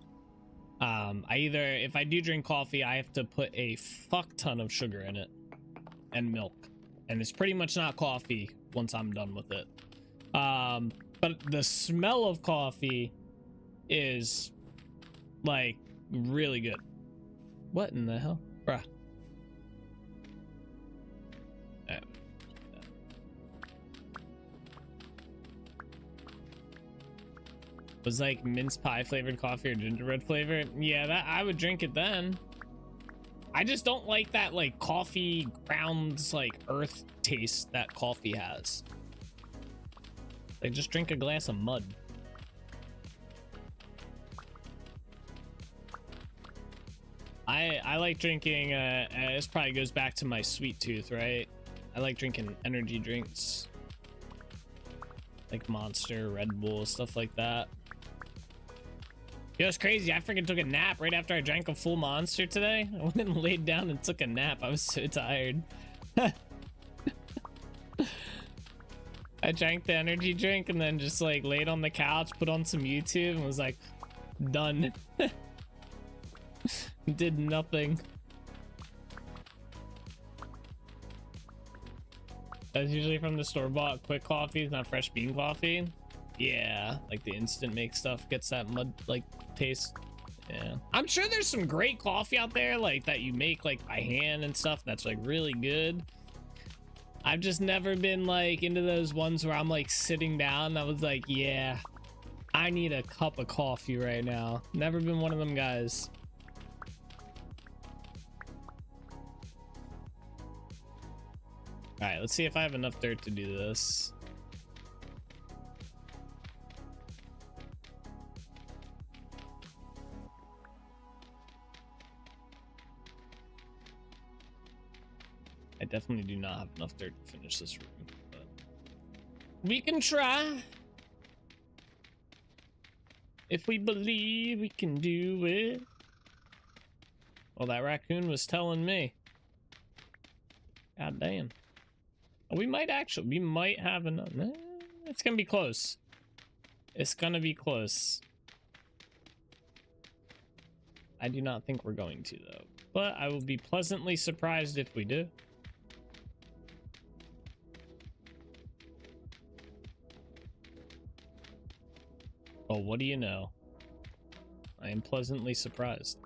If I do drink coffee, I have to put a fuck ton of sugar in it and milk, and it's pretty much not coffee once I'm done with it. But the smell of coffee is like really good. What in the hell, bruh? Was like mince pie flavored coffee or gingerbread flavor. Yeah, that I would drink it then. I just don't like that like coffee grounds like earth taste that coffee has. Like just drink a glass of mud. I like drinking this probably goes back to my sweet tooth, right? I like drinking energy drinks like Monster, Red Bull, stuff like that. Yo, it's crazy. I freaking took a nap right after I drank a full Monster today. I went and laid down and took a nap. I was so tired. I drank the energy drink and then just like laid on the couch, put on some YouTube, and was like, done. Did nothing. That's usually from the store-bought quick coffees, not fresh bean coffee. Yeah, like the instant make stuff gets that mud like taste. Yeah, I'm sure there's some great coffee out there like that you make like by hand and stuff that's like really good. I've just never been like into those ones where I'm like sitting down. I was like, yeah, I need a cup of coffee right now. Never been one of them guys. All right, let's see if I have enough dirt to do this. I definitely do not have enough dirt to finish this room, but we can try. If we believe we can do it. Well, that raccoon was telling me. God damn. We might have enough. It's gonna be close. It's gonna be close. I do not think we're going to though, but I will be pleasantly surprised if we do. Oh, what do you know? I am pleasantly surprised.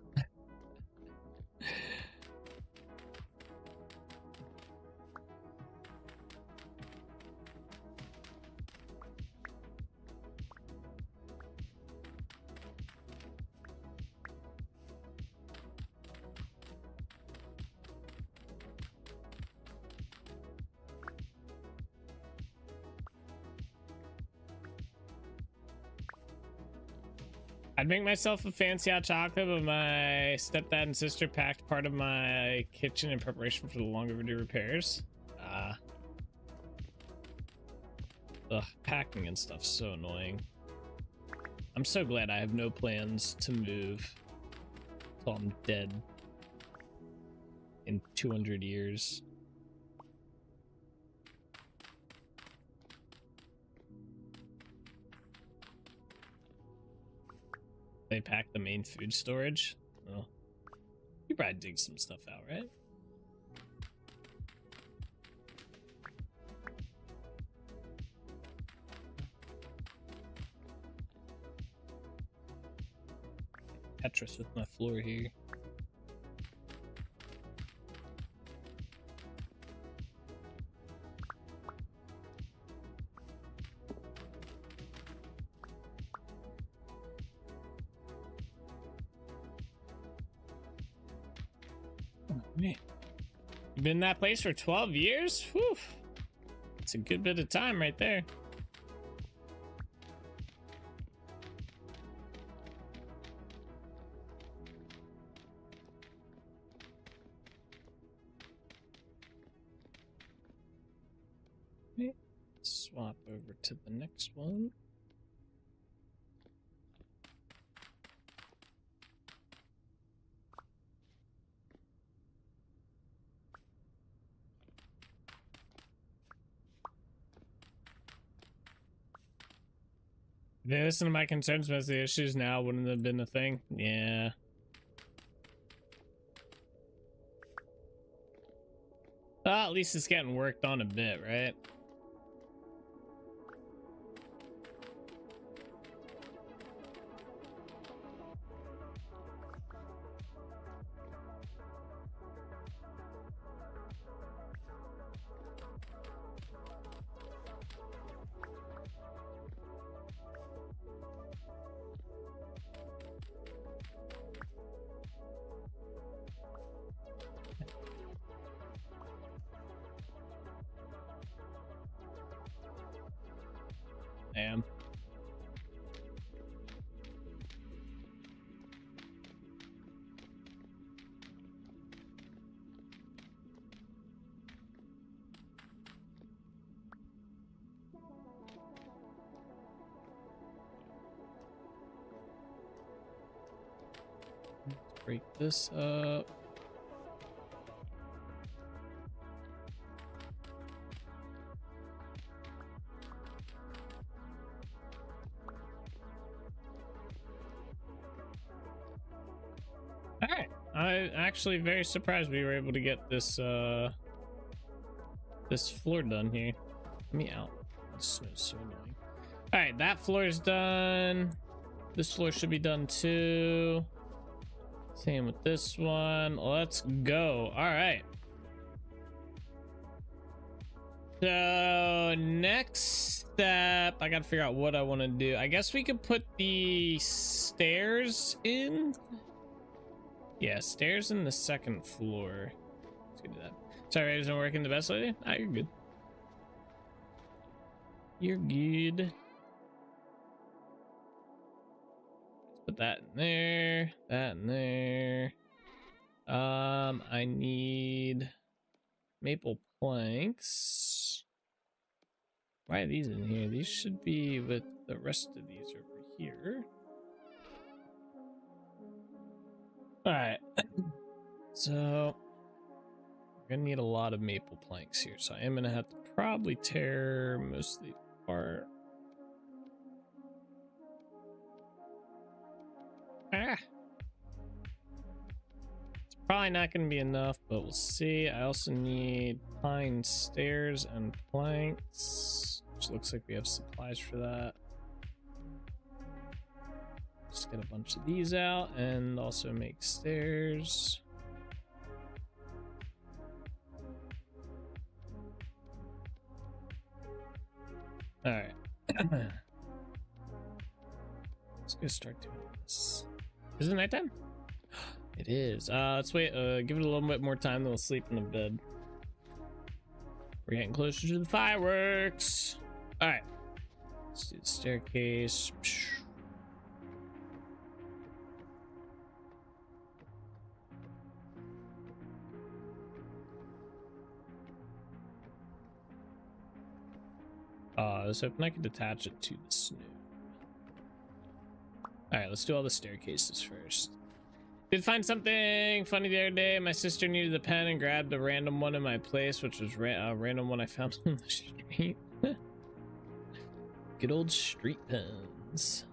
I'd make myself a fancy hot chocolate, but my stepdad and sister packed part of my kitchen in preparation for the long overdue repairs. Ugh, packing and stuff's so annoying. I'm so glad I have no plans to move till I'm dead in 200 years. They pack the main food storage. Oh, you probably dig some stuff out, right? Tetris with my floor here. Man. You've been in that place for 12 years? Whew. It's a good bit of time right there. Okay. Swap over to the next one. If they listen to my concerns about the issues now, wouldn't have been a thing. Yeah. Well, at least it's getting worked on a bit, right? I am. Let's break this up. Alright, I'm actually very surprised we were able to get this this floor done here. Let me out. This snow's so annoying. Alright, that floor is done. This floor should be done too. Same with this one. Let's go. Alright. So next step, I gotta figure out what I want to do. I guess we could put the stairs in. Yeah, stairs in the second floor. Let's do that. Sorry, it isn't working the best lately. Ah, you're good. You're good. Let's put that in there. That in there. I need maple planks. Why are these in here? These should be with the rest of these over here. Alright. So we're gonna need a lot of maple planks here, so I am gonna have to probably tear most of these apart. Ah! It's Probably not going to be enough, but we'll see. I also need pine stairs and planks, which looks like we have supplies for that. Just get a bunch of these out and also make stairs. All right. Let's go start doing this. Is it nighttime? It is. Let's wait. Give it a little bit more time, then we'll sleep in the bed. We're getting closer to the fireworks. All right. Let's do the staircase. I was hoping I could attach it to the snow. All right, let's do all the staircases first. Did find something funny the other day. My sister needed a pen and grabbed a random one in my place, which was a random one I found on the street. Good old street pens.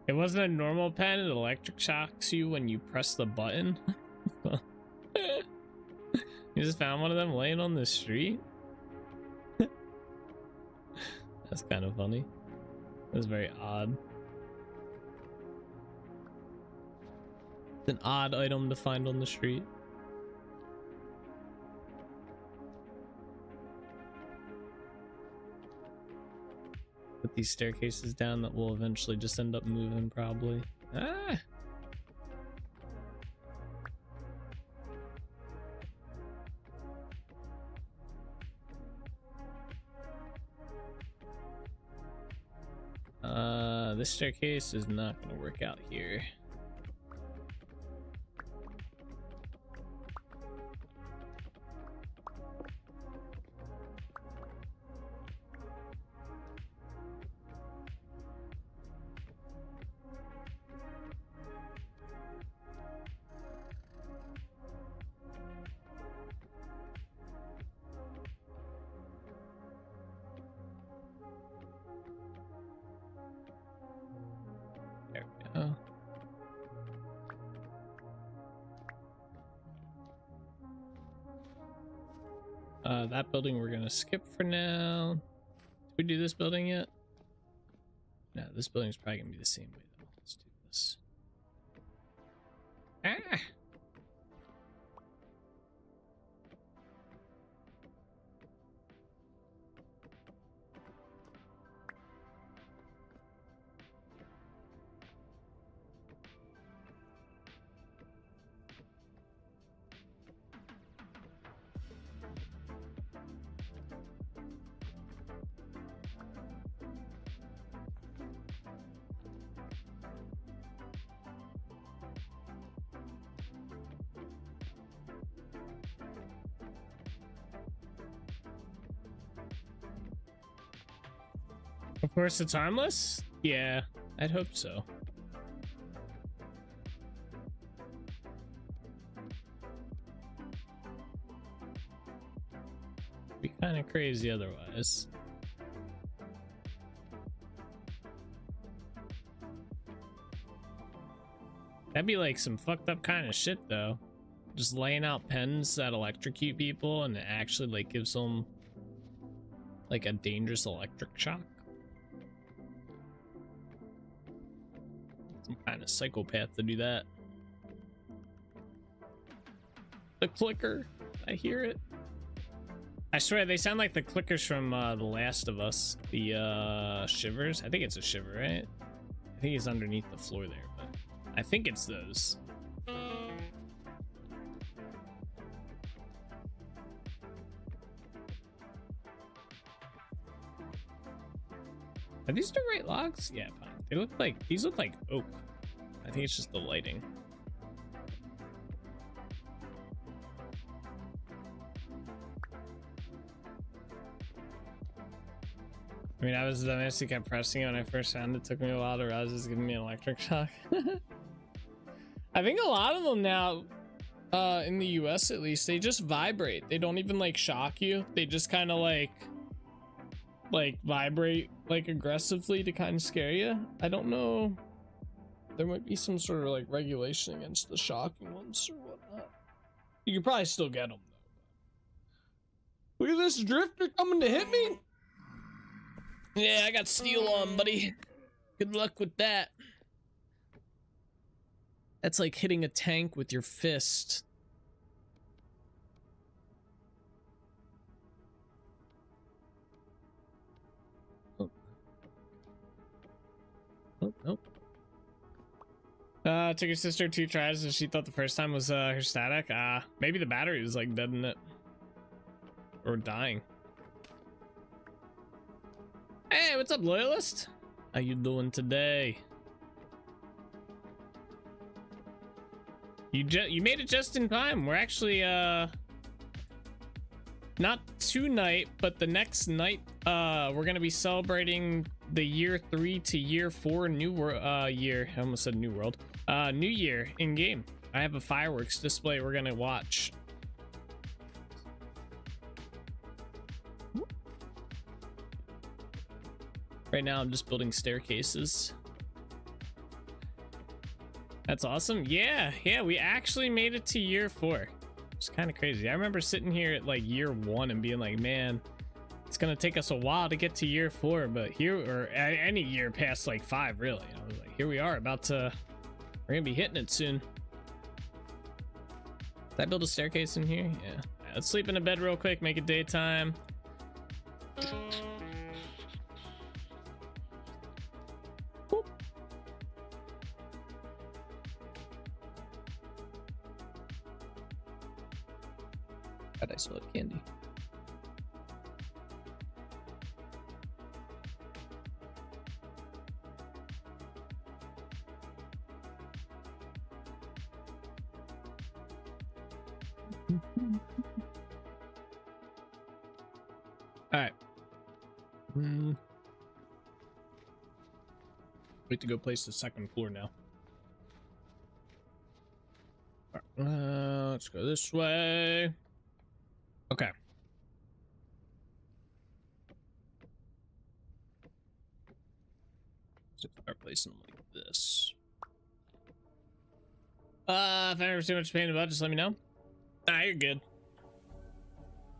It wasn't a normal pen. It electric shocks you when you press the button. You just found one of them laying on the street? That's kind of funny. That's very odd. It's an odd item to find on the street. Put these staircases down that will eventually just end up moving, probably. Ah! This staircase is not going to work out here. That building we're gonna skip for now. Did we do this building yet? No, this building's probably gonna be the same way though. Let's do this. Ah! Of course it's harmless? Yeah, I'd hope so. Be kind of crazy otherwise. That'd be like some fucked up kind of shit though. Just laying out pens that electrocute people and it actually like gives them like a dangerous electric shock. Some kind of psychopath to do that. The clicker, I hear it. I swear they sound like the clickers from The Last of Us. The shivers. I think it's a shiver, right? I think it's underneath the floor there, but I think it's those. Are these the right logs? Yeah, fine. They look like, these look like oak. I think it's just the lighting. I mean, I was honestly kept pressing it when I first found it. It took me a while to realize it was giving me an electric shock. I think a lot of them now, in the US at least, they just vibrate. They don't even like shock you. They just kind of like vibrate like aggressively to kind of scare you. I don't know there might be some sort of like regulation against the shocking ones or whatnot. You could probably still get them though. Look at this drifter coming to hit me. Yeah, I got steel on, buddy. Good luck with that. That's like hitting a tank with your fist. Oh, nope. Took your sister 2 tries and she thought the first time was her static. Maybe the battery was like dead in it. Or dying. Hey, what's up, loyalist? How you doing today? You made it just in time. We're actually not tonight, but the next night we're gonna be celebrating the year 3 to year 4 new year. I almost said new world. New year in game. I have a fireworks display we're gonna watch. Right now I'm just building staircases. That's awesome. Yeah, we actually made it to year 4. It's kind of crazy. I remember sitting here at like year 1 and being like, man, it's gonna take us a while to get to year 4, but here, or any year past like 5, really. I was like, here we are, we're gonna be hitting it soon. Did I build a staircase in here? Yeah. Let's sleep in a bed real quick, make it daytime. God, I still had candy. All right. Wait to go place the second floor now. All right, let's go this way. Okay. Let's start placing them like this. If I ever too much pain about, just let me know. Nah, you're good.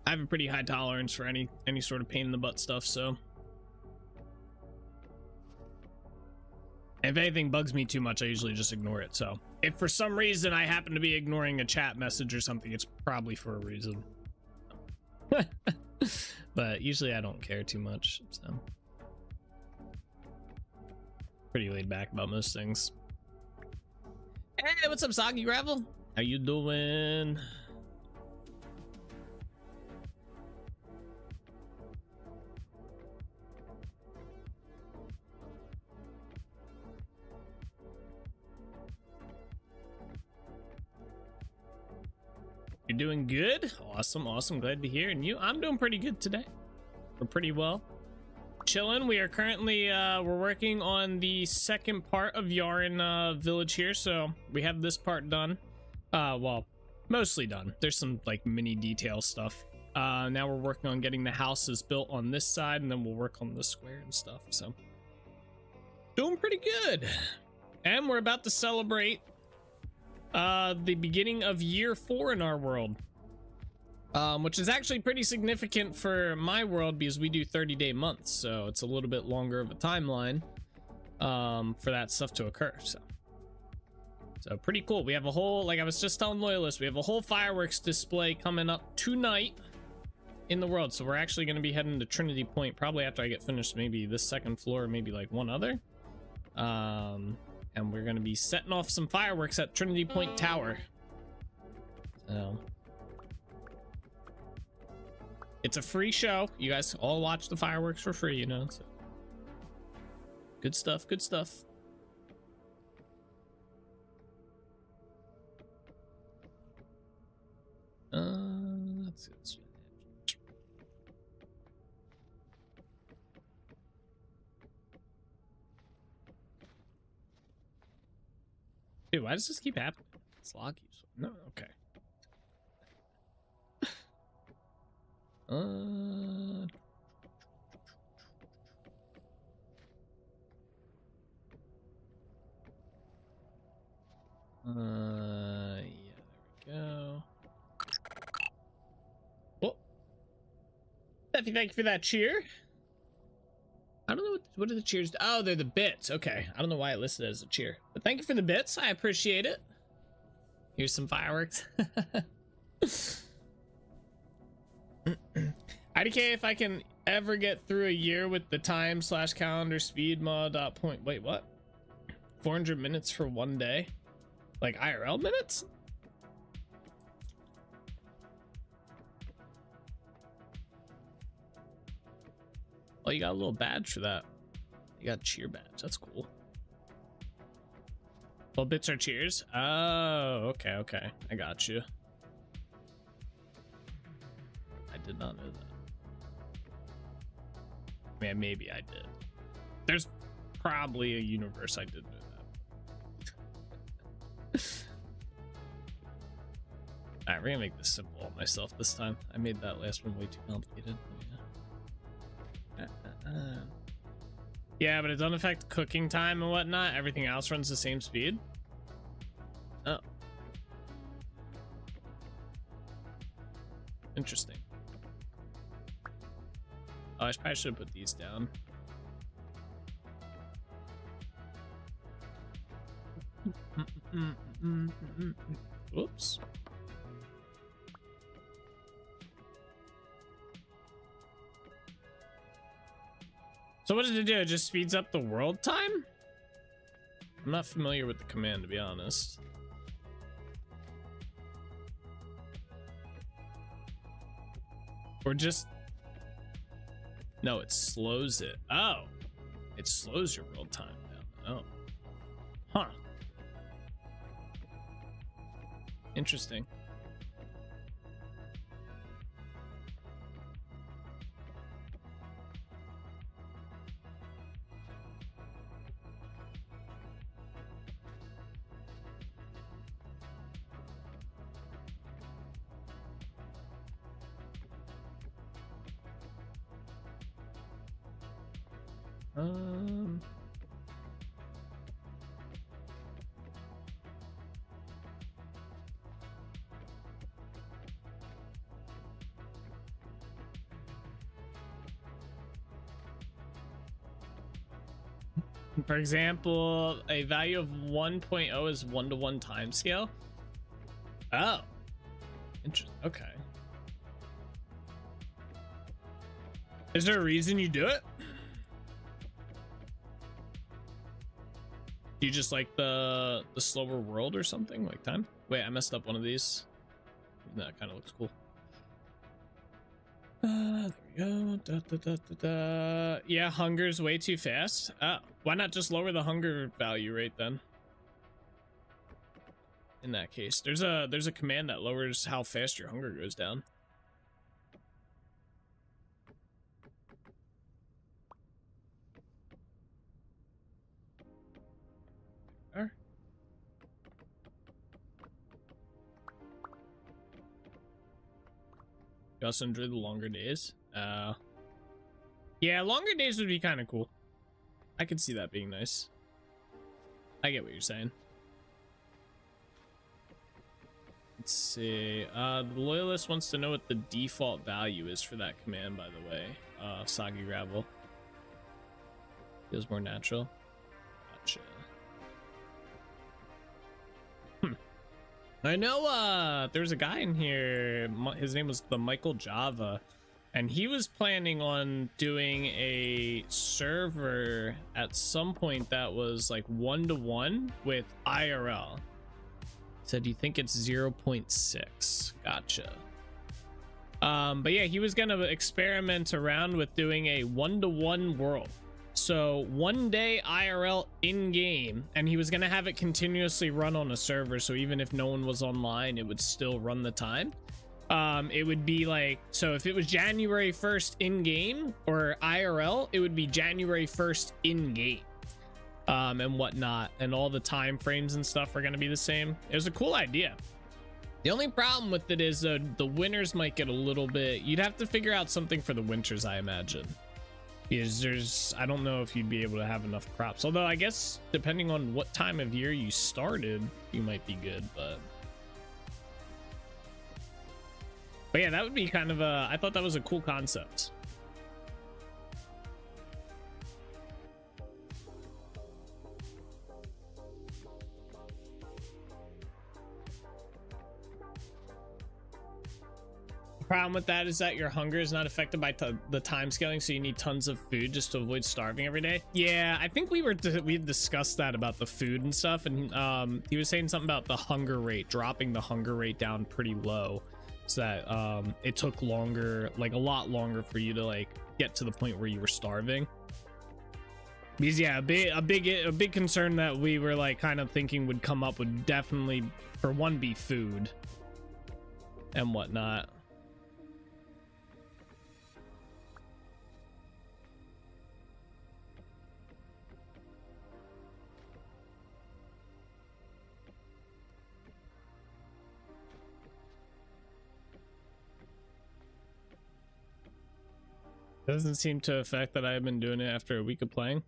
I have a pretty high tolerance for any sort of pain in the butt stuff, so if anything bugs me too much, I usually just ignore it. So if for some reason I happen to be ignoring a chat message or something, it's probably for a reason. But usually I don't care too much, so pretty laid back about most things. Hey, what's up, Soggy Gravel? How you doing? You're doing good? Awesome, glad to hear. And you? I'm doing pretty good today. We're pretty well. Chilling. We are currently we're working on the second part of Yaren village here, so we have this part done. Well, mostly done. There's some like mini detail stuff. Now we're working on getting the houses built on this side, and then we'll work on the square and stuff. So doing pretty good. And we're about to celebrate the beginning of year 4 in our world, which is actually pretty significant for my world because we do 30-day months, so it's a little bit longer of a timeline for that stuff to occur. So pretty cool. We have a whole, like I was just telling loyalists, we have a whole fireworks display coming up tonight in the world. So we're actually going to be heading to Trinity Point probably after I get finished, maybe this second floor, maybe like one other. And we're going to be setting off some fireworks at Trinity Point Tower. So it's a free show. You guys all watch the fireworks for free, you know. So good stuff, good stuff. Let's see this one. Dude, why does this keep happening? It's loggy. No, okay. Steffi, thank you for that cheer. I don't know what are the cheers. Oh, they're the bits. Okay, I don't know why it listed as a cheer, but thank you for the bits. I appreciate it. Here's some fireworks. IDK, if I can ever get through a year with the time/calendar speed mod point. Wait, what? 400 minutes for one day? Like IRL minutes? Oh, you got a little badge for that. You got a cheer badge. That's cool. Well, bits are cheers. Oh, okay, okay. I got you. I did not know that. Man, maybe I did. There's probably a universe I did know that. Alright, we're gonna make this simple on myself this time. I made that last one way too complicated. Yeah, but it doesn't affect cooking time and whatnot. Everything else runs the same speed. Oh. Interesting. Oh, I probably should have put these down. Whoops. So what does it do? It just speeds up the world time? I'm not familiar with the command, to be honest. Or just... No, it slows it. Oh. It slows your world time down. Oh. Huh. Interesting. For example, a value of 1.0 is 1-to-1 time scale. Oh, interesting. Okay. Is there a reason you do it? Do you just like the slower world or something, like time? Wait, I messed up one of these. That kind of looks cool. There we go. Yeah, hunger's way too fast. Why not just lower the hunger value rate then? In that case, there's a command that lowers how fast your hunger goes down. There. You also enjoy the longer days. Yeah, longer days would be kind of cool. I could see that being nice. I get what you're saying. Let's see. The loyalist wants to know what the default value is for that command, by the way. Soggy gravel. Feels more natural. Gotcha. I know there's a guy in here, his name was the Michael Java, and he was planning on doing a server at some point that was like 1-to-1 with IRL. Said you think it's 0.6. Gotcha. But yeah, he was gonna experiment around with doing a 1-to-1 world. So 1 day IRL in game, and he was gonna have it continuously run on a server, so even if no one was online, it would still run the time. It would be like, so if it was January 1st in game or IRL, it would be January 1st in game, and whatnot, and all the time frames and stuff are gonna be the same. It was a cool idea. The only problem with it is the winters might get a little bit, you'd have to figure out something for the winters, I imagine. Because I don't know if you'd be able to have enough crops. Although I guess depending on what time of year you started, you might be good, but yeah, that would be kind of a, I thought that was a cool concept. Problem with that is that your hunger is not affected by the time scaling, so you need tons of food just to avoid starving every day. Yeah, I think we discussed that about the food and stuff, and he was saying something about the hunger rate, dropping the hunger rate down pretty low, so that it took longer, like a lot longer, for you to like get to the point where you were starving. Because yeah, a big concern that we were like kind of thinking would come up would definitely, for one, be food and whatnot. Doesn't seem to affect that I've been doing it after a week of playing.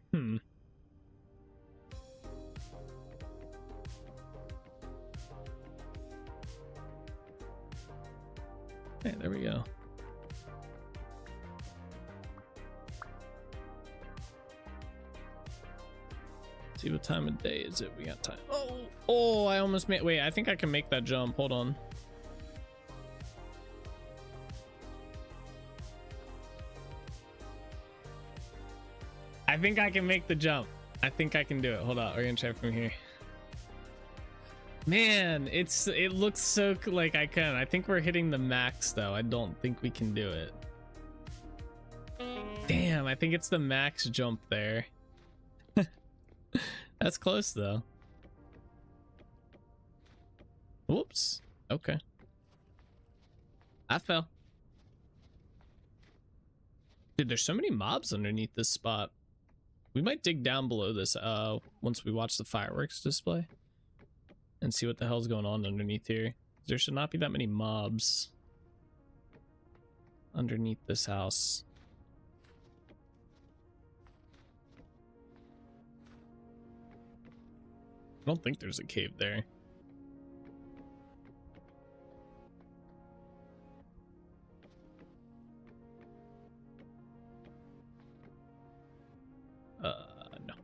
Hey, there we go. See what time of day is it? We got time. Oh, I almost made. Wait, I think I can make that jump. Hold on. I think I can make the jump. I think I can do it. Hold on, we're gonna try from here. Man, it looks so like I can. I think we're hitting the max though. I don't think we can do it. Damn, I think it's the max jump there. That's close though. Whoops. Okay. I fell. Dude, there's so many mobs underneath this spot. We might dig down below this once we watch the fireworks display and see what the hell's going on underneath here. There should not be that many mobs underneath this house. I don't think there's a cave there. No.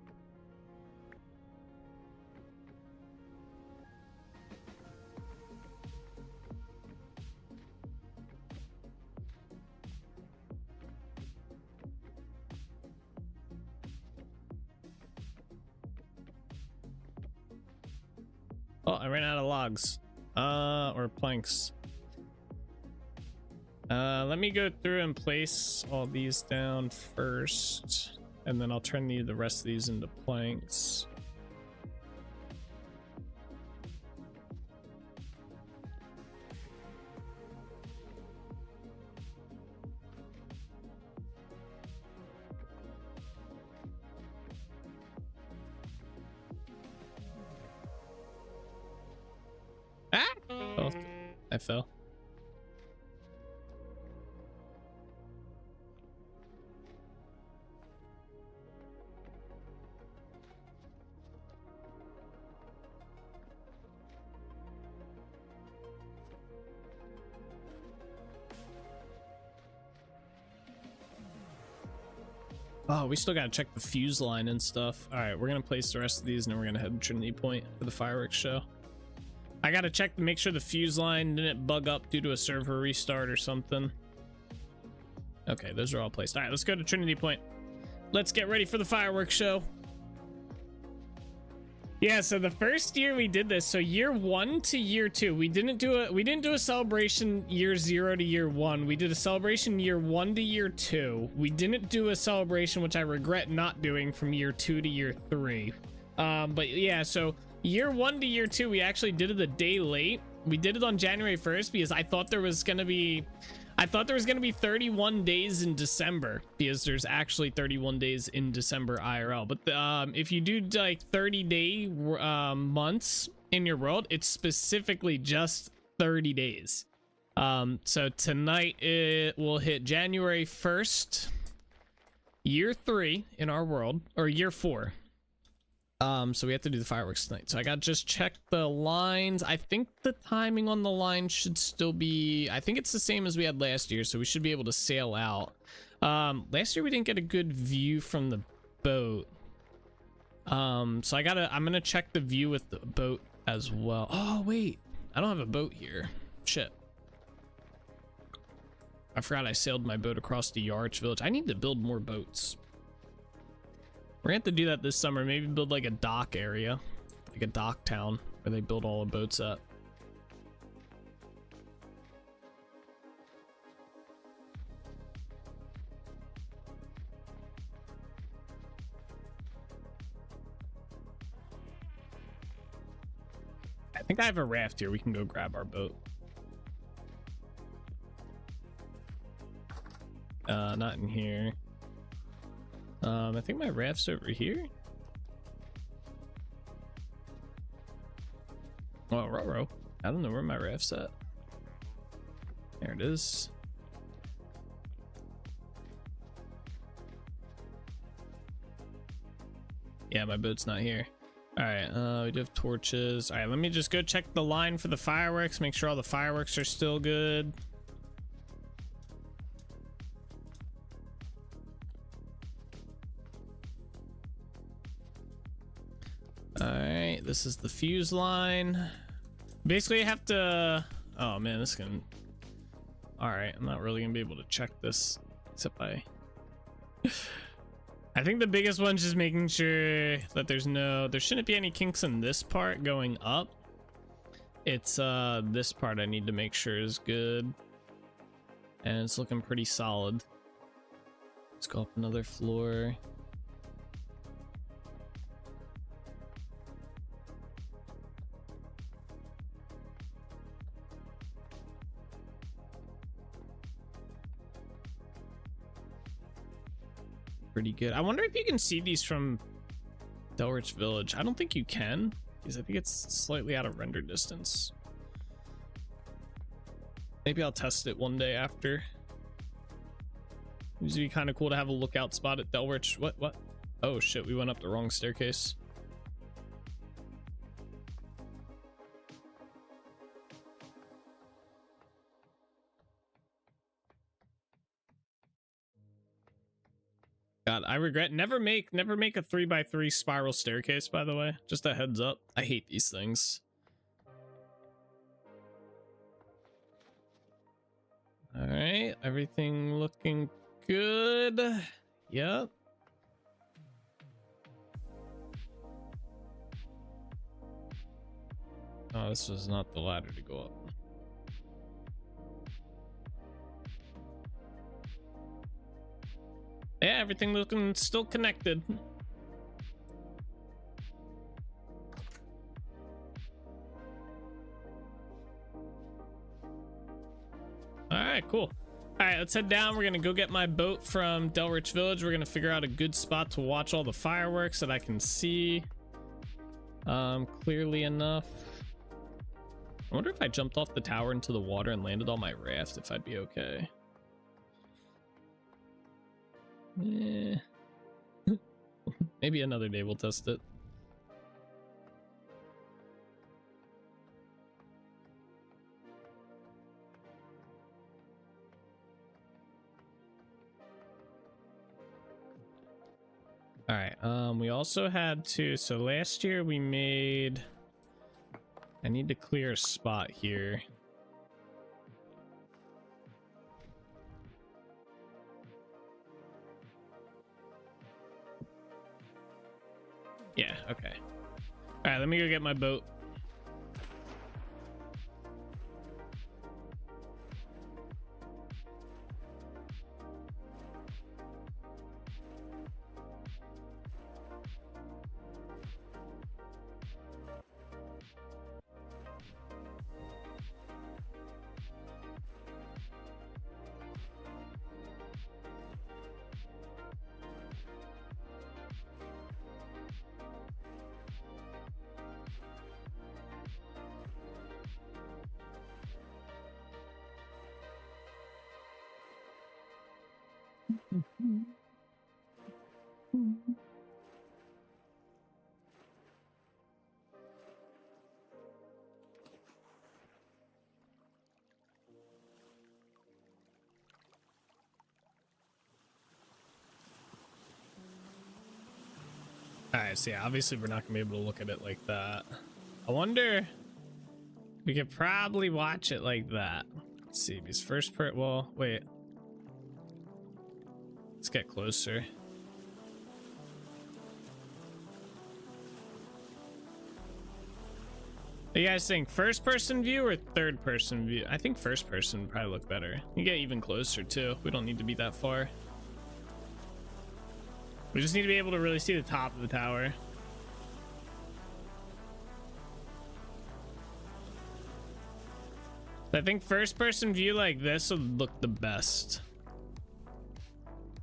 Oh, I ran out of logs. Or planks. Let me go through and place all these down first. And then I'll turn the rest of these into planks. Ah! Oh, I fell. Oh, we still gotta check the fuse line and stuff. All right, we're gonna place the rest of these and then we're gonna head to Trinity Point for the fireworks show. I gotta check to make sure the fuse line didn't bug up due to a server restart or something. Okay, those are all placed. All right, let's go to Trinity Point. Let's get ready for the fireworks show. Yeah, so the first year we did this, so year 1 to year 2, we didn't do a celebration year 0 to year 1. We did a celebration year 1 to year 2. We didn't do a celebration, which I regret not doing, from year 2 to year 3. But yeah, so year 1 to year 2, we actually did it a day late. We did it on January 1st because I thought there was gonna be 31 days in December, because there's actually 31 days in December IRL. But if you do like 30-day months in your world, it's specifically just 30 days. So tonight it will hit January 1st, year 3 in our world, or year 4. So we have to do the fireworks tonight. So I gotta just check the lines. I think the timing on the line should still be, I think it's the same as we had last year, so we should be able to sail out. Last year we didn't get a good view from the boat. So I'm gonna check the view with the boat as well. Oh wait, I don't have a boat here. Shit. I forgot I sailed my boat across the Yarch village. I need to build more boats. We're gonna have to do that this summer. Maybe build like a dock area, like a dock town where they build all the boats up. I think I have a raft here. We can go grab our boat. Not in here. I think my raft's over here. Oh, row. I don't know where my raft's at. There it is. Yeah, my boat's not here. All right, we do have torches. All right, let me just go check the line for the fireworks, make sure all the fireworks are still good. All right, this is the fuse line. Basically, you have to... Oh man, this can... All right, I'm not really gonna be able to check this, except by... I think the biggest one's just making sure that there shouldn't be any kinks in this part going up. It's this part I need to make sure is good. And it's looking pretty solid. Let's go up another floor. Pretty good. I wonder if you can see these from Delrich Village. I don't think you can, because I think it's slightly out of render distance. Maybe I'll test it one day after. It would be kind of cool to have a lookout spot at Delrich. What? Oh shit, we went up the wrong staircase. God, I regret never make a 3x3 spiral staircase, by the way. Just a heads up. I hate these things. All right, everything looking good. Yep. Oh, this was not the ladder to go up. Yeah, everything looking still connected. All right, cool. All right, let's head down. We're gonna go get my boat from Delrich Village. We're gonna figure out a good spot to watch all the fireworks that I can see clearly enough. I wonder if I jumped off the tower into the water and landed on my raft, if I'd be okay. Yeah. Maybe another day we'll test it. All right, we also had to, so last year we made, I need to clear a spot here. Yeah, okay. All right, let me go get my boat. Alright, so yeah, obviously we're not gonna be able to look at it like that. I wonder, we could probably watch it like that. Let's see, because well, wait. Let's get closer. What do you guys think? First person view or third person view? I think first person would probably look better. You get even closer too. We don't need to be that far. We just need to be able to really see the top of the tower. I think first person view like this would look the best.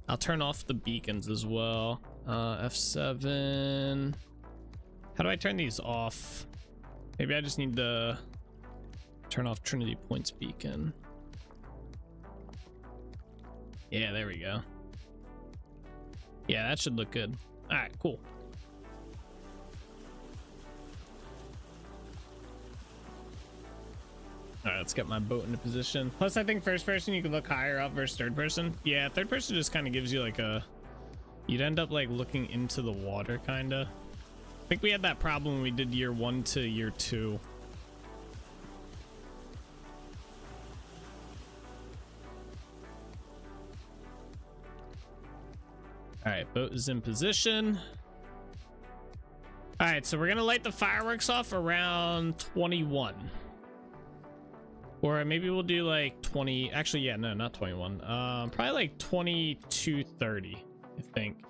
I'll turn off the beacons as well. F7. How do I turn these off? Maybe I just need to turn off Trinity Point's beacon. Yeah, there we go. Yeah, that should look good. All right, cool. All right, let's get my boat into position. Plus, I think first person you can look higher up versus third person. Yeah, third person just kind of gives you like a... You'd end up like looking into the water, kind of. I think we had that problem when we did year 1 to year 2. All right, boat is in position. All right, so we're gonna light the fireworks off around 21. Or maybe we'll do like 20. Actually, yeah, no, not 21. Probably like 22:30, I think,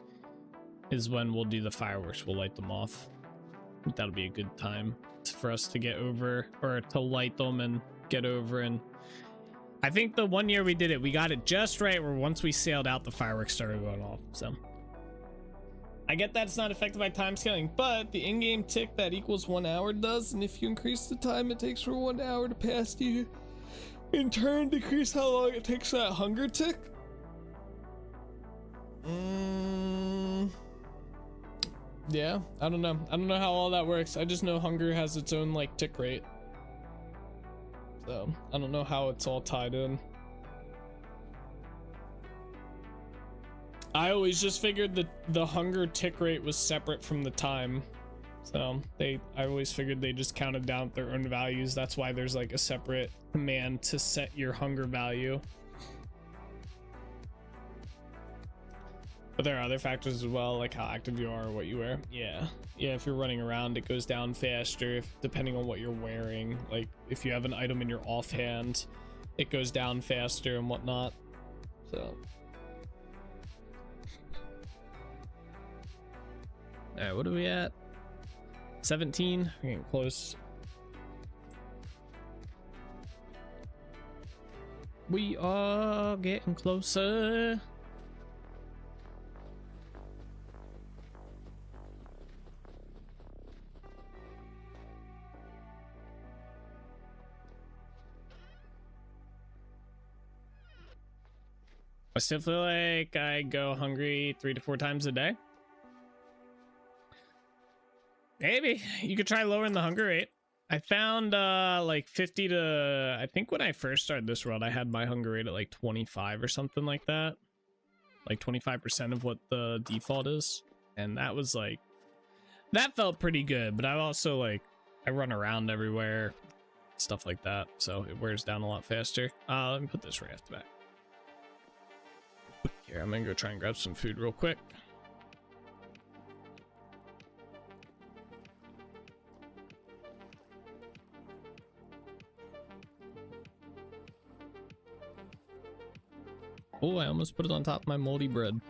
is when we'll do the fireworks. We'll light them off. I think that'll be a good time for us to get over, or to light them and get over. And I think the one year we did it, we got it just right where once we sailed out, the fireworks started going off. So I get that's not affected by time scaling, but the in-game tick that equals 1 hour does. And if you increase the time it takes for 1 hour to pass, you in turn decrease how long it takes for that hunger tick. Yeah, I don't know. I don't know how all that works. I just know hunger has its own like tick rate. So I don't know how it's all tied in. I always just figured that the hunger tick rate was separate from the time. So I always figured they just counted down their own values. That's why there's like a separate command to set your hunger value. But there are other factors as well, like how active you are or what you wear. Yeah, if you're running around, it goes down faster depending on what you're wearing. Like if you have an item in your offhand, it goes down faster and whatnot. So all right, what are we at? 17. We're getting close. We are getting closer. I still feel like I go hungry 3 to 4 times a day. Maybe you could try lowering the hunger rate. I found like 50 to, I think when I first started this world, I had my hunger rate at like 25 or something like that. Like 25% of what the default is. And that was like, that felt pretty good. But I also like, I run around everywhere, stuff like that. So it wears down a lot faster. Let me put this raft back. Here, I'm gonna go try and grab some food real quick. Oh, I almost put it on top of my moldy bread.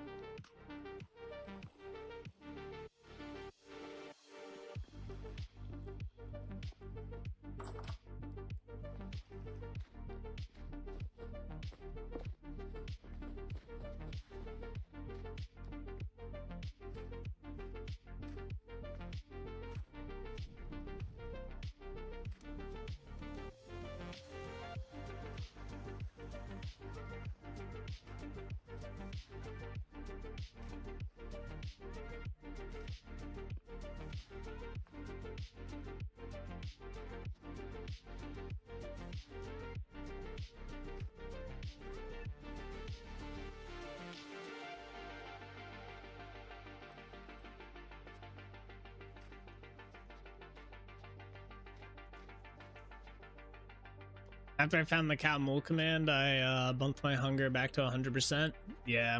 After I found the cow mole command, I bumped my hunger back to 100%. Yeah,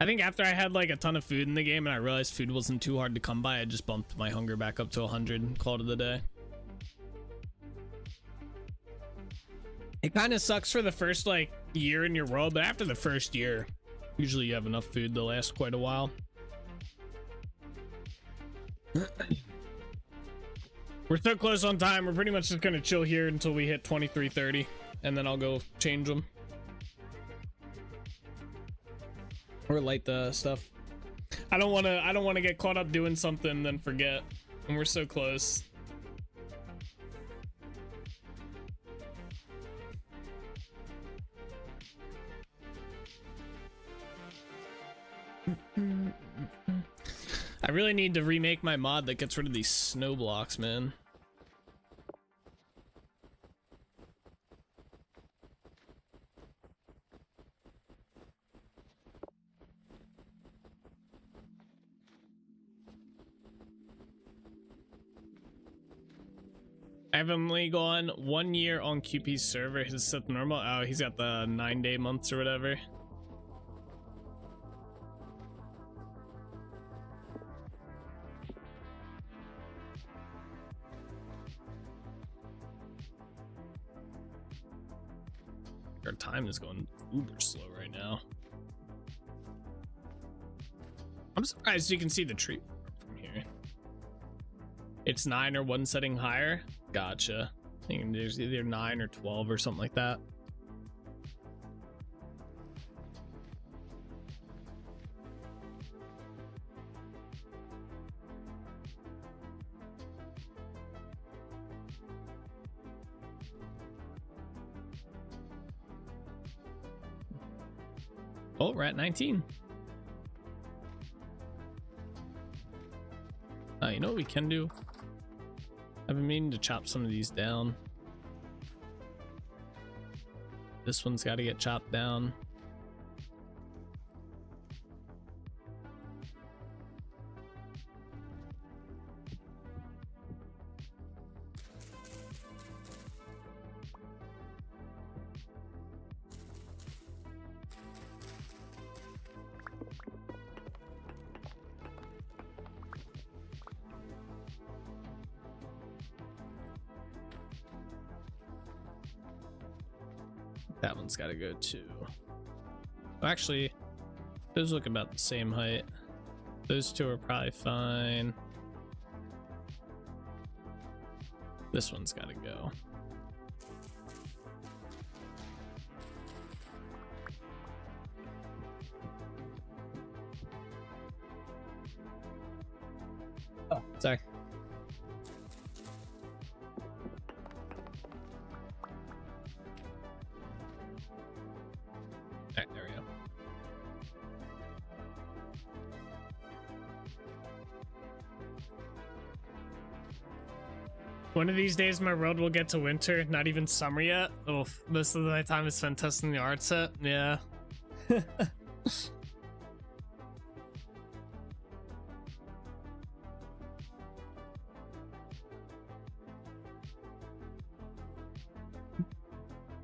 I think after I had like a ton of food in the game and I realized food wasn't too hard to come by, I just bumped my hunger back up to 100 and called it a day. It kind of sucks for the first like year in your world, but after the first year, usually you have enough food to last quite a while. We're so close on time. We're pretty much just gonna chill here until we hit 23:30, and then I'll go change them or light the stuff. I don't want to get caught up doing something and then forget, and we're so close. I really need to remake my mod that gets rid of these snow blocks, man. I've only gone 1 year on QP's server. His set normal. Oh, he's got the 9-day months or whatever. Our time is going uber slow right now. I'm surprised you can see the tree from here. It's 9 or 1 setting higher. Gotcha. I think there's either 9 or 12 or something like that. Oh, we're at 19. You know what we can do? I've been meaning to chop some of these down. This one's got to get chopped down. That one's got to go too. Actually, those look about the same height. Those two are probably fine. This one's got to go. Oh, sorry. Alright, there we go. One of these days my world will get to winter, not even summer yet. Oh, most of my time is spent testing the art set. Yeah.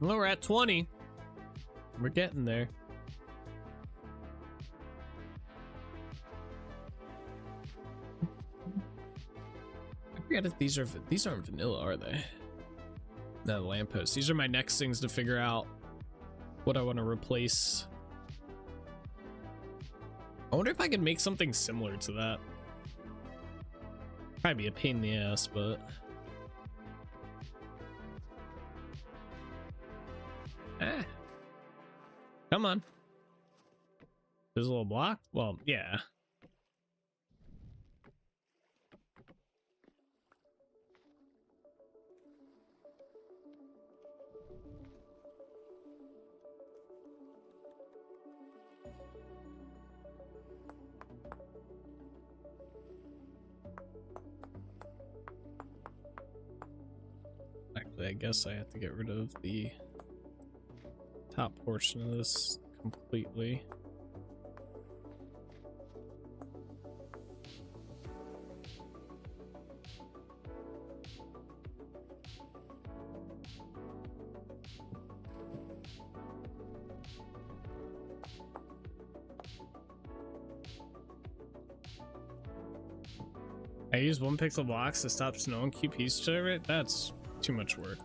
Well, we're at 20. We're getting there. I forget if these aren't vanilla, are they? No, lampposts. These are my next things to figure out what I want to replace. I wonder if I could make something similar to that. Probably be a pain in the ass, but come on. There's a little block? Well, yeah. Actually, I guess I have to get rid of the top portion of this completely. I use 1 pixel blocks to stop snow and QP server. That's too much work.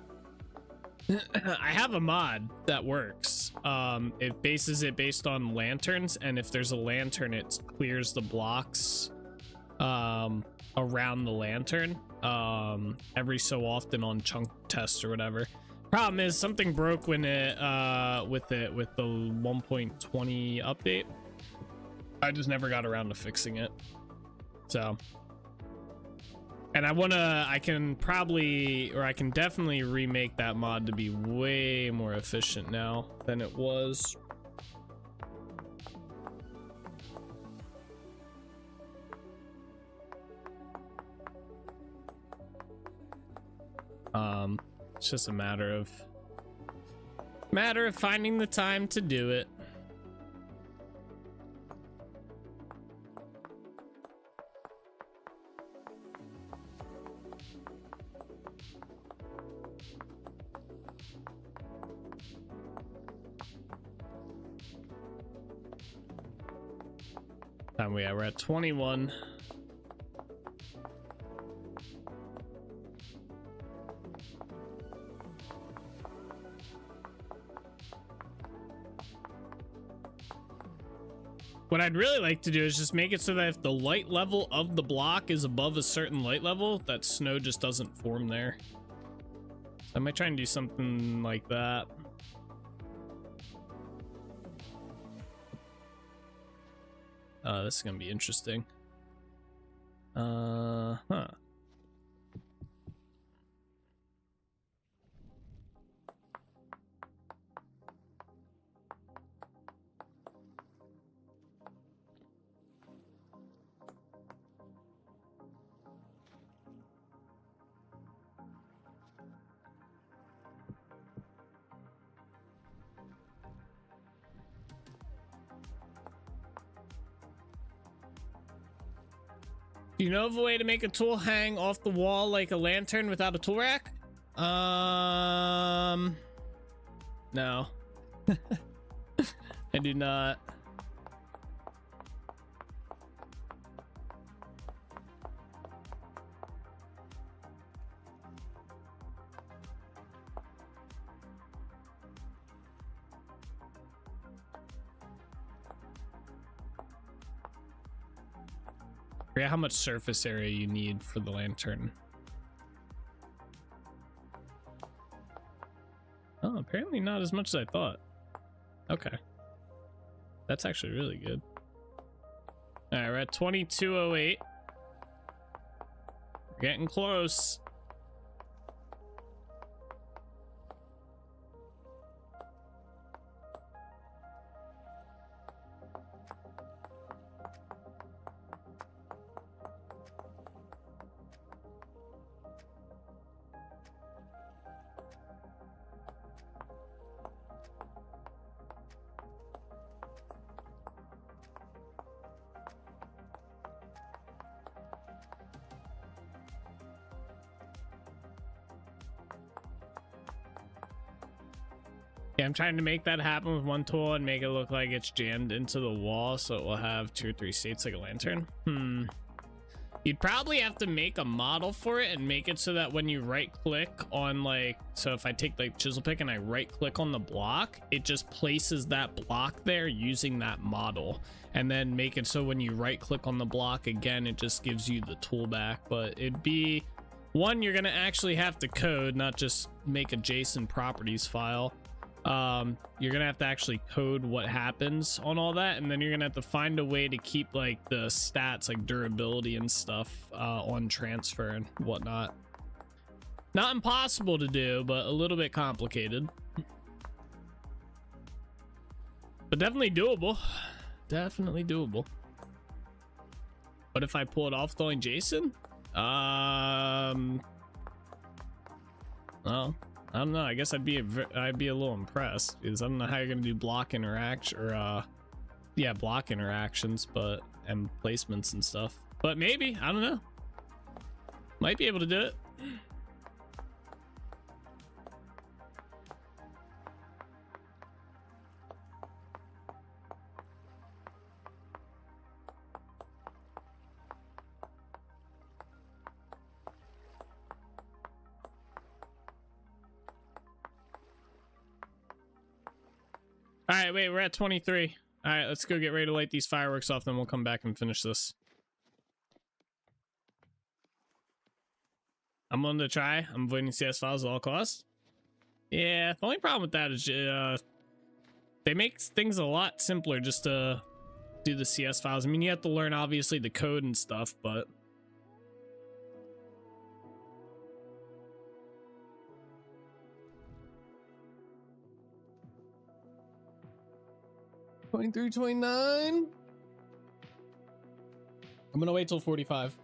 I have a mod that works. It bases it based on lanterns, and if there's a lantern, it clears the blocks around the lantern every so often on chunk tests or whatever. Problem is something broke when it with the 1.20 update. I just never got around to fixing it. So, and I can definitely remake that mod to be way more efficient now than it was. It's just a matter of finding the time to do it. We're at 21. What I'd really like to do is just make it so that if the light level of the block is above a certain light level, that snow just doesn't form there. I might try and do something like that. This is gonna be interesting. Huh. Do you know of a way to make a tool hang off the wall like a lantern without a tool rack? No. I do not. forget how much surface area you need for the lantern. Oh, apparently not as much as I thought. Okay. That's actually really good. Alright, we're at 2208. We're getting close. Yeah, I'm trying to make that happen with one tool and make it look like it's jammed into the wall so it will have 2 or 3 states like a lantern. You'd probably have to make a model for it and make it so that when you right click on, like, so if I take like chisel pick and I right click on the block, it just places that block there using that model, and then make it so when you right click on the block again, it just gives you the tool back. But it'd be one, you're gonna actually have to code, not just make a JSON properties file. You're gonna have to actually code what happens on all that, and then you're gonna have to find a way to keep like the stats like durability and stuff on transfer and whatnot. Not impossible to do, but a little bit complicated, but definitely doable. Definitely doable. But if I pull it off throwing Jason, well, I don't know. I guess I'd be a little impressed, because I don't know how you're gonna do block interaction or yeah, block interactions, but and placements and stuff. But maybe, I don't know. Might be able to do it. All right, wait, we're at 23. All right, let's go get ready to light these fireworks off, then we'll come back and finish this. I'm going to try. I'm avoiding CS files at all costs. Yeah, the only problem with that is they make things a lot simpler just to do the CS files. I mean, you have to learn, obviously, the code and stuff, but... $23, $29. I'm gonna wait till 45.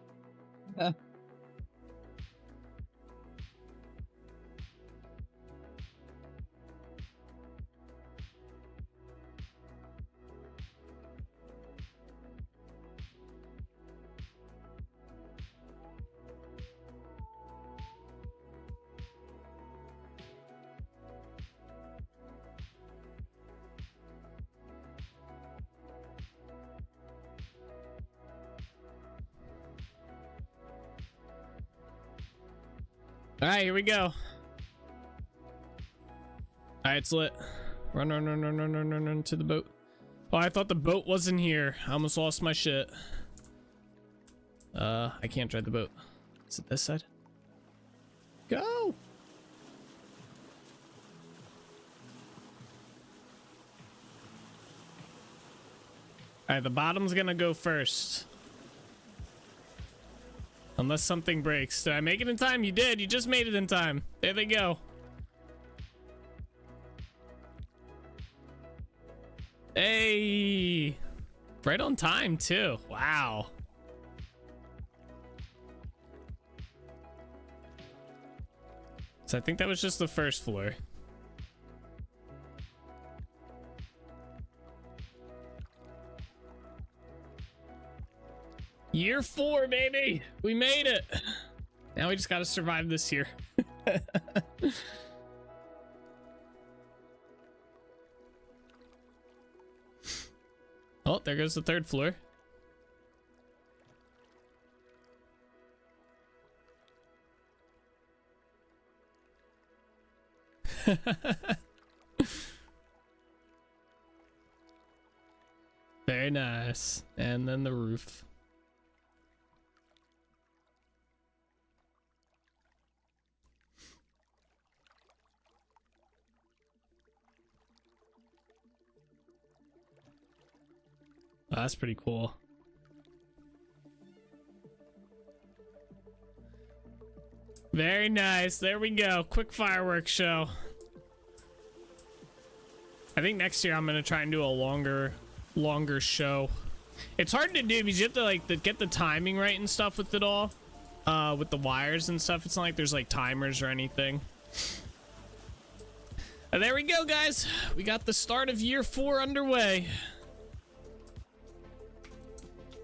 All right, here we go. All right, it's lit. Run, run, run, run, run, run, run, run to the boat. Oh, I thought the boat wasn't here. I almost lost my shit. I can't drive the boat. Is it this side? Go! All right, the bottom's gonna go first. Unless something breaks. Did I make it in time? You did. You just made it in time. There they go. Hey! Right on time, too. Wow. So I think that was just the first floor. Year 4, baby! We made it! Now we just gotta survive this year. Oh, there goes the third floor. Very nice. And then the roof. Oh, that's pretty cool. Very nice. There we go. Quick fireworks show. I think next year I'm gonna try and do a longer show. It's hard to do because you have to like get the timing right and stuff with it all, with the wires and stuff. It's not like there's like timers or anything. There we go, guys. We got the start of year 4 underway.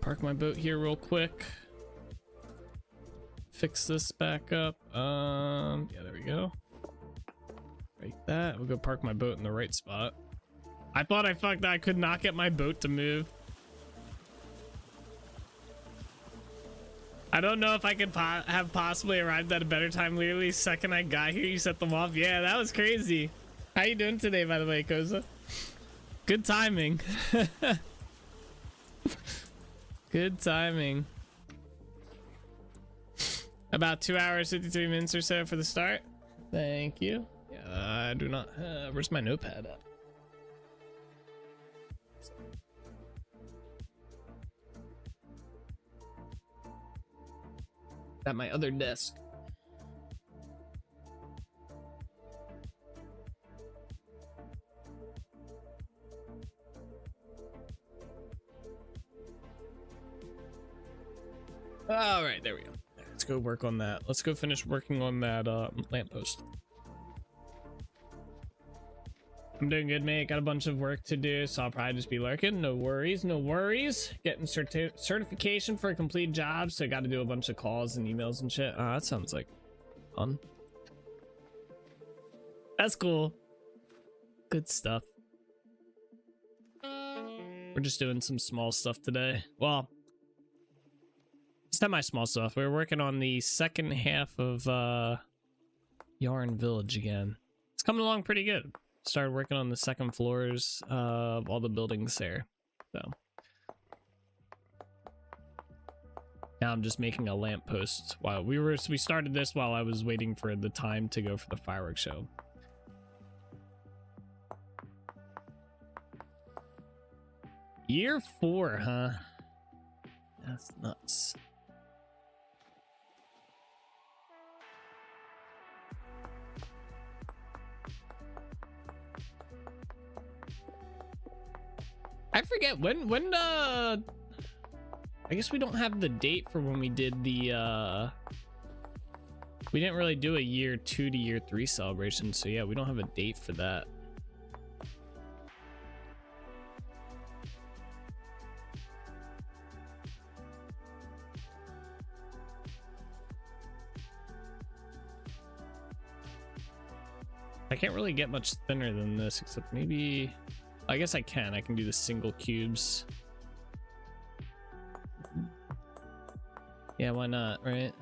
Park my boat here real quick. Fix this back up. Yeah, there we go. Like that. We'll go park my boat in the right spot. I thought I fucked that. I could not get my boat to move. I don't know if I could have possibly arrived at a better time. Literally, second I got here, you set them off. Yeah, that was crazy. How you doing today, by the way, Koza? Good timing. Good timing. About 2 hours, 53 minutes or so for the start. Thank you. Yeah, I do not. Where's my notepad at? At my other desk. All right, there we go. Let's go work on that. Let's go finish working on that lamppost. I'm doing good, mate. Got a bunch of work to do, so I'll probably just be lurking. No worries, no worries. Getting certification for a complete job, so I got to do a bunch of calls and emails and shit. Oh, that sounds like fun. That's cool. Good stuff. We're just doing some small stuff today. Well, semi-small stuff. We're working on the second half of Yarn Village again. It's coming along pretty good. Started working on the second floors of all the buildings there. So now I'm just making a lamppost while we started this while I was waiting for the time to go for the fireworks show. Year 4, huh? That's nuts. I forget when I guess we don't have the date for when we did the we didn't really do a year 2 to year 3 celebration, so yeah, we don't have a date for that. I can't really get much thinner than this, except maybe, I guess I can do the single cubes. Yeah, why not, right?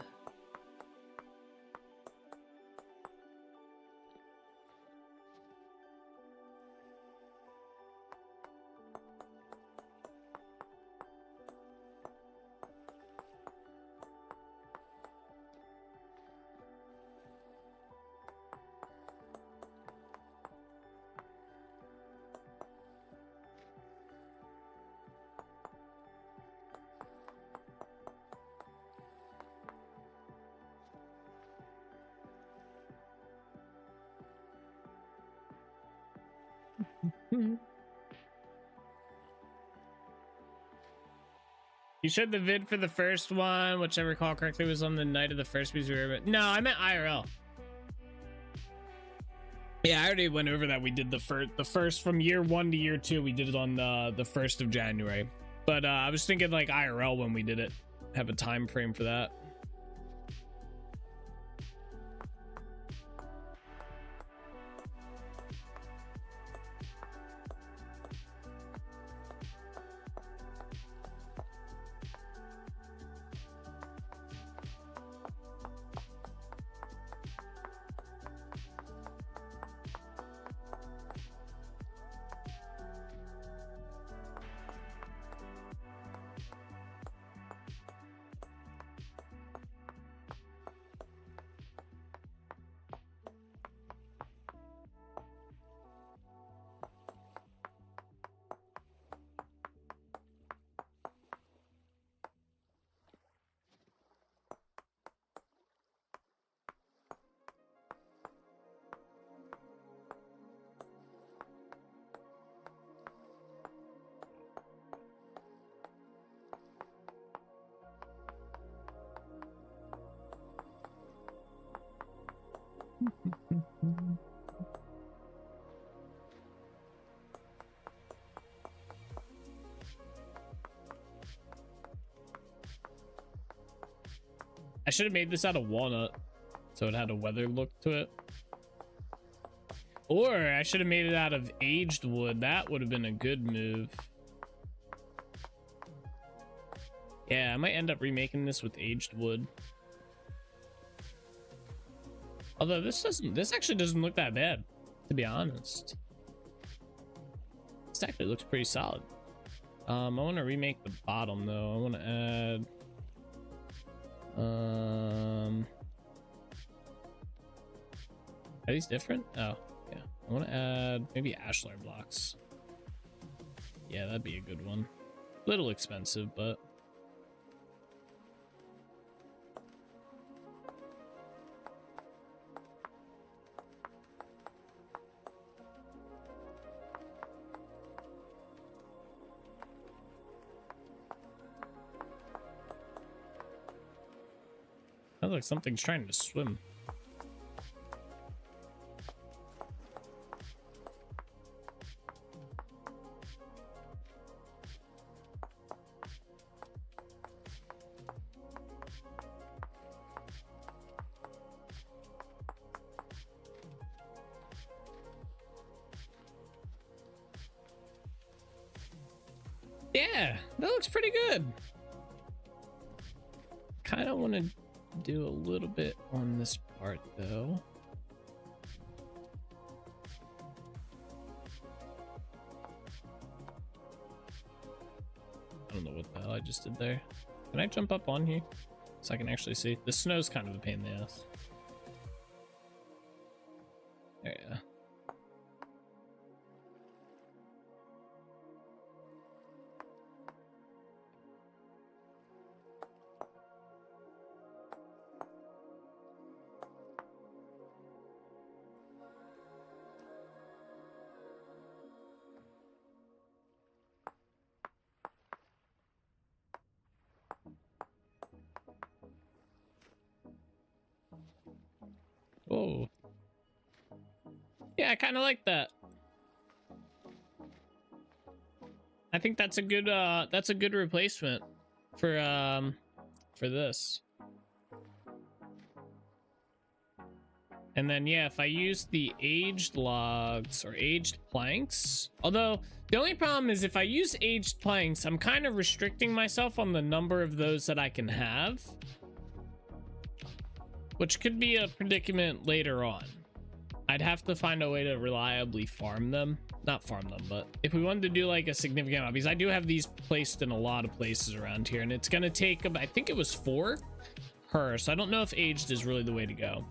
You showed the vid for the first one, which I recall correctly was on the night of the first music. But no, I meant IRL. Yeah, I already went over that. We did the first from year 1 to year 2. We did it on the 1st of January. But I was thinking like IRL when we did it. Have a time frame for that. I should have made this out of walnut, so it had a weathered look to it. Or I should have made it out of aged wood. That would have been a good move. Yeah, I might end up remaking this with aged wood. Although this actually doesn't look that bad, to be honest. This actually looks pretty solid. I want to remake the bottom though. I want to add are these different? Oh yeah, I want to add maybe ashlar blocks. Yeah, that'd be a good one. Little expensive, but sounds like something's trying to swim. Yeah, that looks pretty good. Kind of want to do a little bit on this part though. just did there. Can I jump up on here so I can actually see? The snow's kind of a pain in the ass. There you go. Oh, yeah, I kind of like that. I think that's a good replacement for this. And then yeah, if I use the aged logs or aged planks, although the only problem is if I use aged planks, I'm kind of restricting myself on the number of those that I can have, which could be a predicament later on. I'd have to find a way to reliably farm them. Not farm them, but if we wanted to do like a significant amount, because I do have these placed in a lot of places around here, and it's gonna take, I think it was 4 per, so I don't know if aged is really the way to go.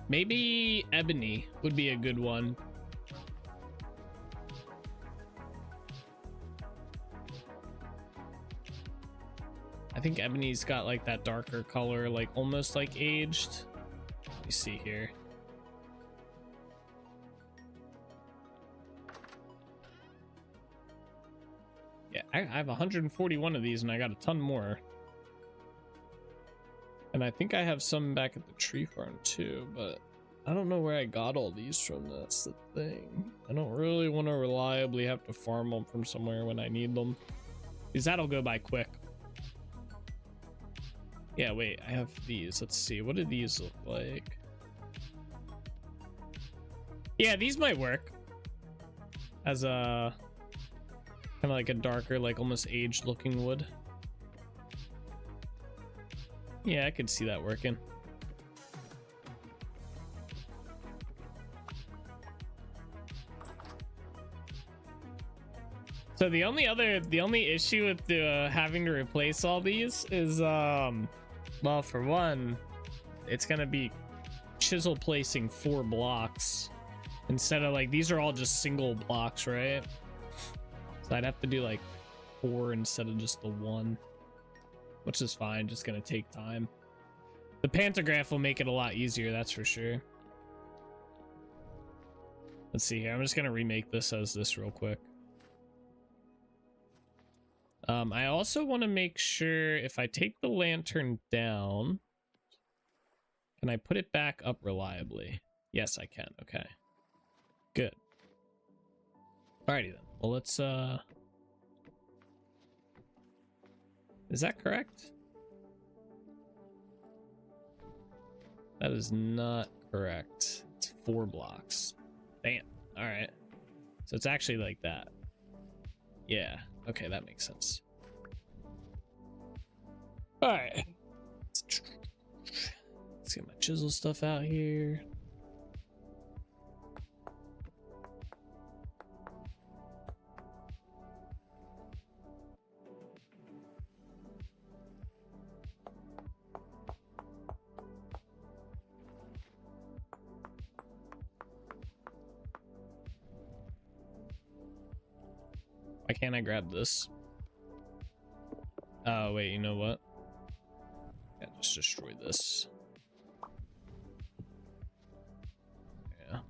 Maybe ebony would be a good one. I think ebony's got like that darker color, like almost like aged. Let me see here. Yeah, I have 141 of these and I got a ton more. And I think I have some back at the tree farm too, but I don't know where I got all these from. That's the thing. I don't really want to reliably have to farm them from somewhere when I need them, because that'll go by quick. Yeah, wait, I have these. Let's see. What do these look like? Yeah, these might work as a kind of like a darker, like almost aged looking wood. Yeah, I could see that working. So the only issue with the having to replace all these is well, for one, it's gonna be chisel placing 4 blocks instead of like, these are all just single blocks, right? So I'd have to do like 4 instead of just the 1, which is fine, just gonna take time. The pantograph will make it a lot easier, that's for sure. Let's see here, I'm just gonna remake this as this real quick. I also want to make sure if I take the lantern down, can I put it back up reliably? Yes, I can. Okay, good. Alrighty then. Well, let's is that correct? That is not correct. It's 4 blocks. Damn. All right. So it's actually like that. Yeah. Okay, that makes sense. All right. Let's get my chisel stuff out here. Why can't I grab this? Oh, wait, you know what? Yeah, just destroy this. Yeah.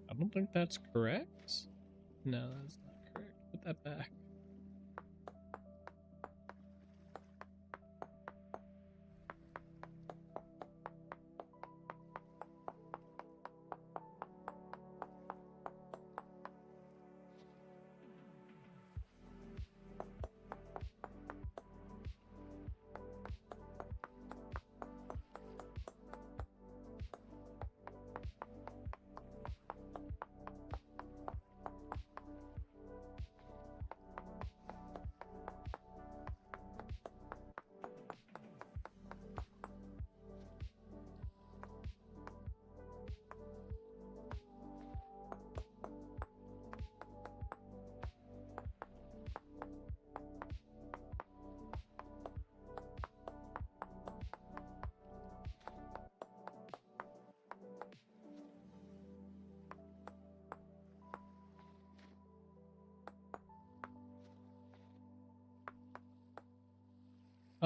I don't think that's correct. No, that's not correct. Put that back.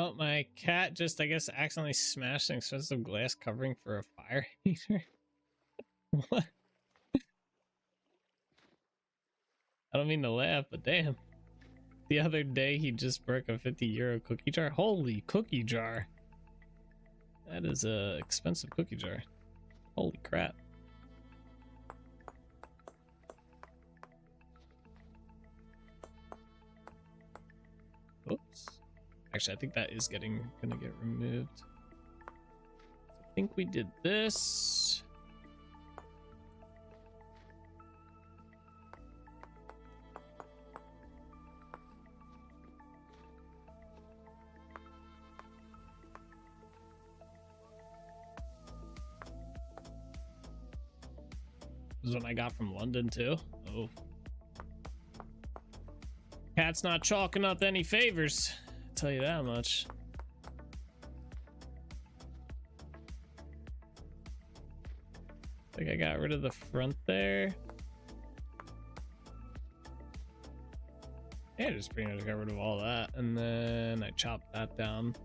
Oh, my cat just, I guess, accidentally smashed an expensive glass covering for a fire heater. What? I don't mean to laugh, but damn. The other day he just broke a 50 € cookie jar. Holy cookie jar. That is a expensive cookie jar. Holy crap. Oops. Actually, I think that is gonna get removed. I think we did this. This is one I got from London too. Oh. Cat's not chalking up any favors. I'll tell you that much. I think I got rid of the front there. Yeah, just pretty much got rid of all that. And then I chopped that down.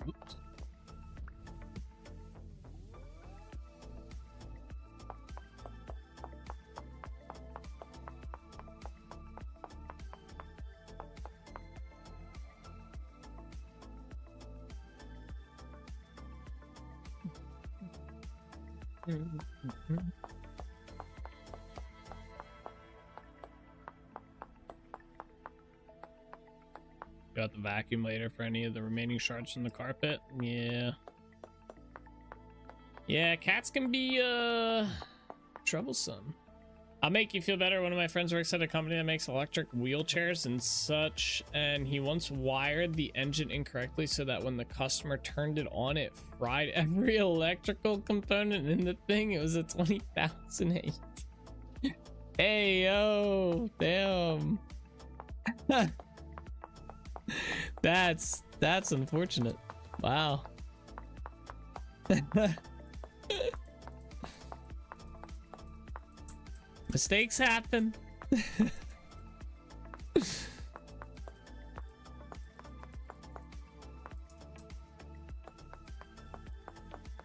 Oops. Got the vacuum later for any of the remaining shards from the carpet. Yeah. Yeah, cats can be troublesome. I'll make you feel better. One of my friends works at a company that makes electric wheelchairs and such, and he once wired the engine incorrectly so that when the customer turned it on, it fried every electrical component in the thing. It was a 2008. Hey, yo, damn. That's unfortunate. Wow. Mistakes happen.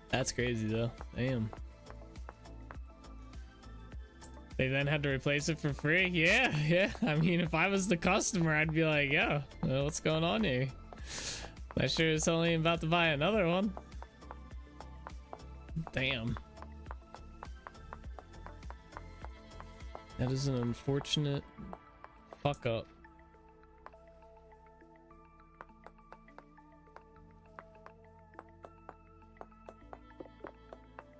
That's crazy though. Damn. They then had to replace it for free. Yeah. I mean, if I was the customer, I'd be like, yo, what's going on here? I sure it's only about to buy another one. Damn. That is an unfortunate fuck up.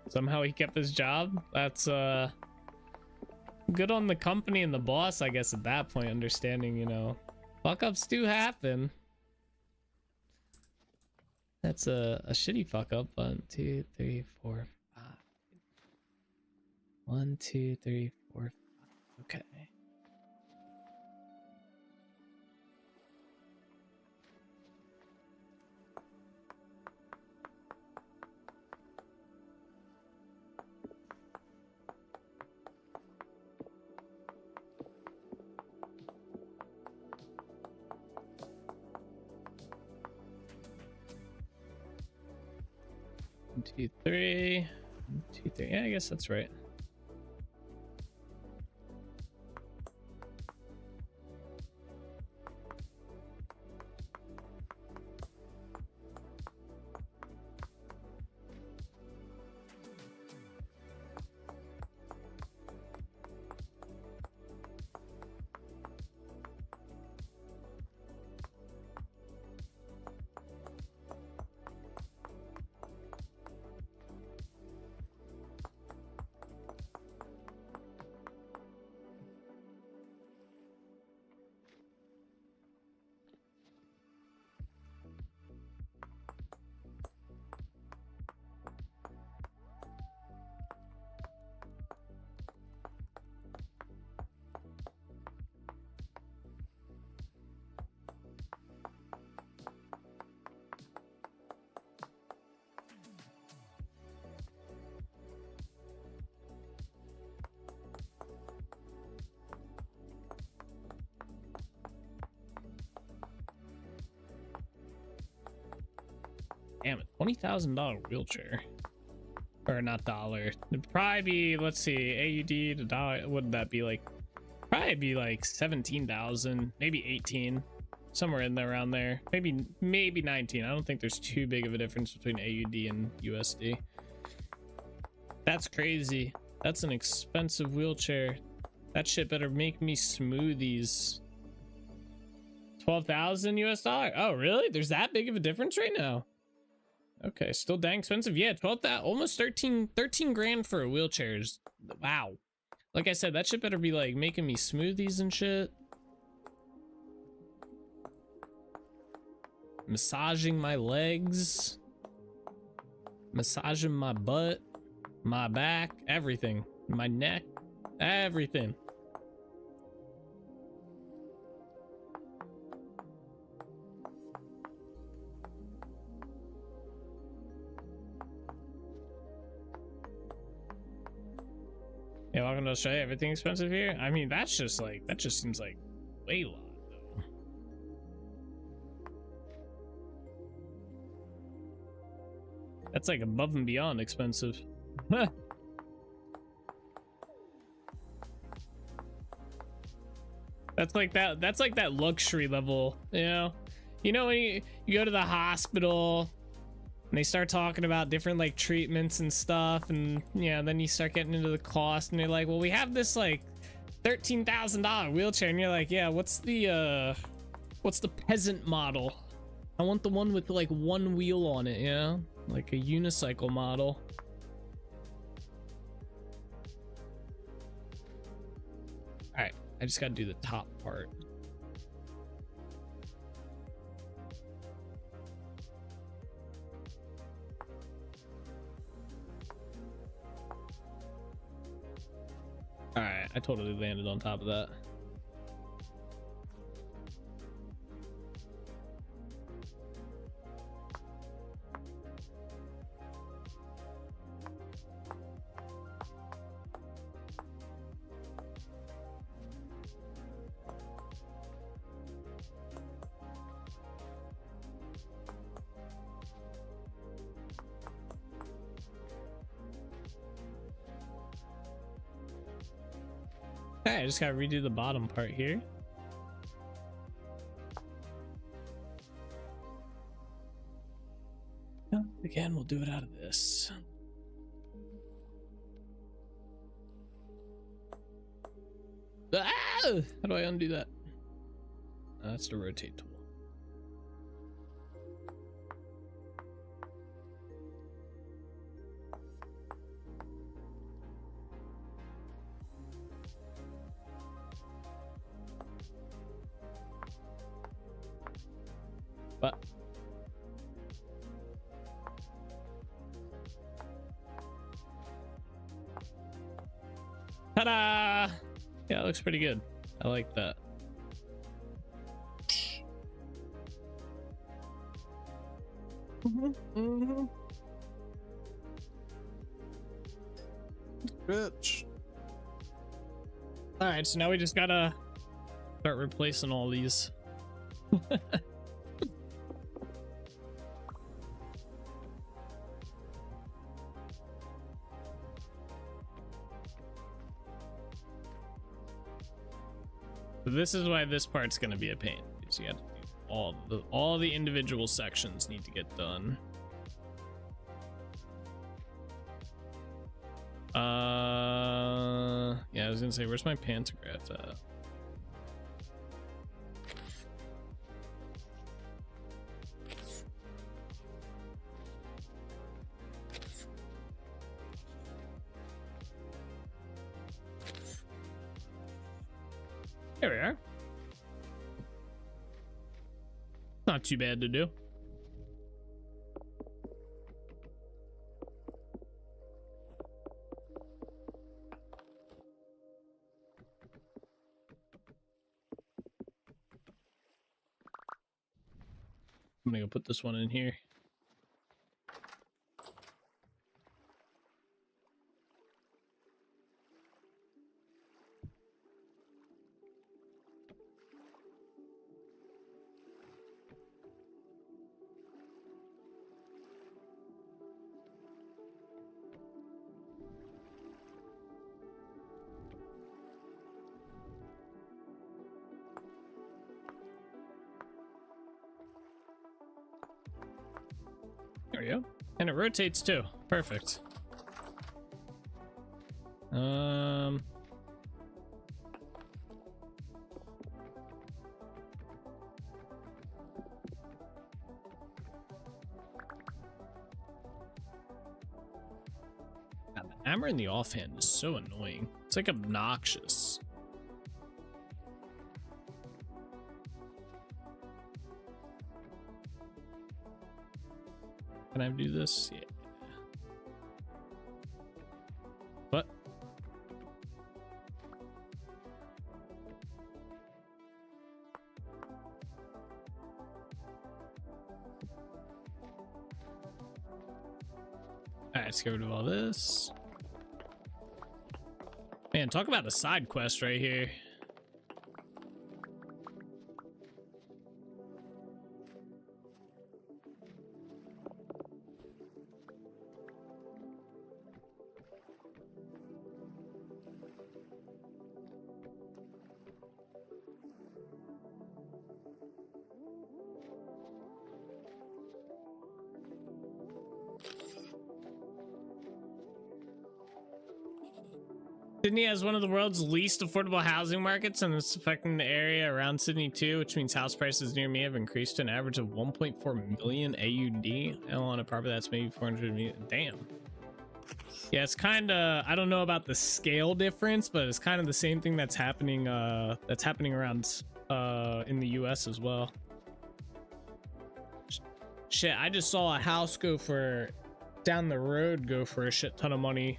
Somehow he kept his job. That's good on the company and the boss, I guess, at that point, understanding, you know, fuck ups do happen. That's a shitty fuck up. 1, 2, 3, 4, 5. 1, 2, 3, 4, 5. Okay. One, 2, 3. 1, 2, 3. Yeah, I guess that's right. $20,000 wheelchair. Or not dollar. It'd probably be, let's see, AUD to dollar. What would that be like? Probably be like 17,000, maybe 18, somewhere in there around there. Maybe 19. I don't think there's too big of a difference between AUD and USD. That's crazy. That's an expensive wheelchair. That shit better make me smoothies. 12,000 US dollar. Oh, really? There's that big of a difference right now? Okay, still dang expensive. Yeah, 12,000, almost 13 grand for a wheelchair. Wow. Like I said, that shit better be like making me smoothies and shit. Massaging my legs. Massaging my butt. My back. Everything. My neck. Everything. Yeah, welcome to Australia. Everything expensive here? I mean, that's just like, that just seems like way lot though. That's like above and beyond expensive. That's like that luxury level, you know? You know when you go to the hospital and they start talking about different like treatments and stuff, and yeah, then you start getting into the cost, and they're like, well, we have this like $13,000 wheelchair, and you're like, yeah, what's the peasant model? I want the one with like one wheel on it, you know, like a unicycle model. All right, I just got to do the top part. All right, I totally landed on top of that. Okay, I just gotta redo the bottom part here. Again, we'll do it out of this. Ah! How do I undo that? That's the rotate tool. But ta-da! Yeah, it looks pretty good. I like that. Bitch. All right, so now we just gotta start replacing all these. So this is why this part's gonna be a pain. So you got to do all the individual sections need to get done. Yeah, I was gonna say, where's my pantograph at? There we are. Not too bad to do. I'm gonna go put this one in here. we go. And it rotates too. Perfect. The hammer in the offhand is so annoying. It's like obnoxious. Can I do this? Yeah. What? Alright, let's get rid of all this. Man, talk about a side quest right here. Sydney has one of the world's least affordable housing markets, and it's affecting the area around Sydney too, which means house prices near me have increased to an average of 1.4 million AUD. And on a property that's maybe 400 million. Damn. Yeah, it's kind of, I don't know about the scale difference, but it's kind of the same thing that's happening around in the US as well. Shit, I just saw a house go for down the road go for a shit ton of money.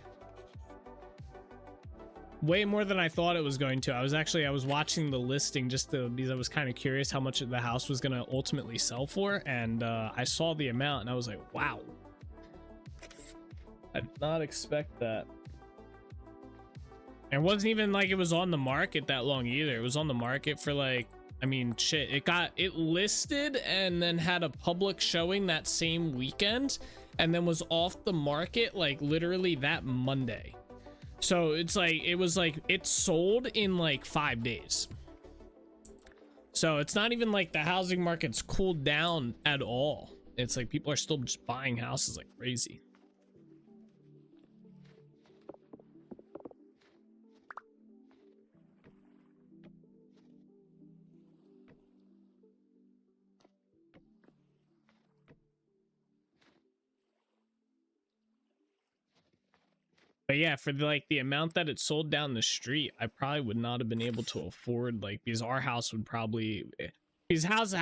Way more than I thought it was going to. I was watching the listing because I was kind of curious how much the house was going to ultimately sell for, and I saw the amount and I was like, wow. I did not expect that. And it wasn't even like it was on the market that long either. It was on the market for like, I mean, shit, it listed and then had a public showing that same weekend and then was off the market like literally that Monday. So it's like, it sold in like 5 days. So it's not even like the housing market's cooled down at all. It's like people are still just buying houses like crazy. But yeah, for the amount that it sold down the street, I probably would not have been able to afford, like, because our house would probably, because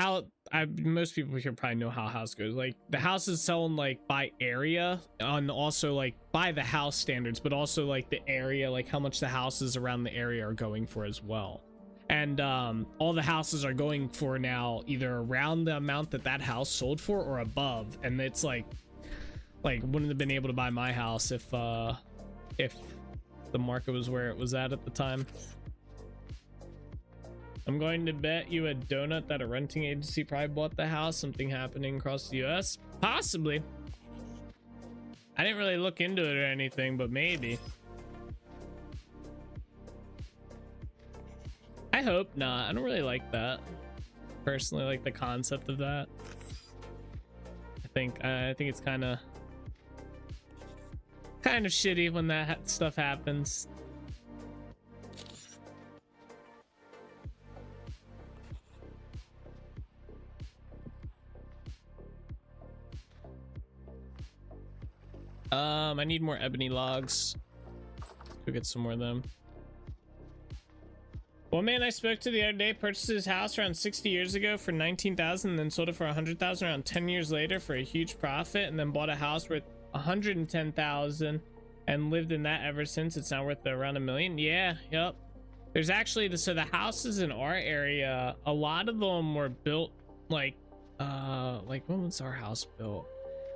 most people here probably know how a house goes. Like, the house is selling like by area and also like by the house standards, but also like the area, like how much the houses around the area are going for as well. And all the houses are going for now either around the amount that house sold for or above. And it's like wouldn't have been able to buy my house if the market was where it was at the time. I'm going to bet you a donut that a renting agency probably bought the house. Something happening across the US? Possibly. I didn't really look into it or anything, but maybe. I hope not. I don't really like that. Personally, like the concept of that. I think it's kind of shitty when that stuff happens. I need more ebony logs. Go get some more of them. One man I spoke to the other day purchased his house around 60 years ago for 19,000, and then sold it for 100,000 around 10 years later for a huge profit, and then bought a house worth 110,000 and lived in that ever since. It's now worth around $1 million. Yeah, yep. There's actually so the houses in our area, a lot of them were built like when was our house built?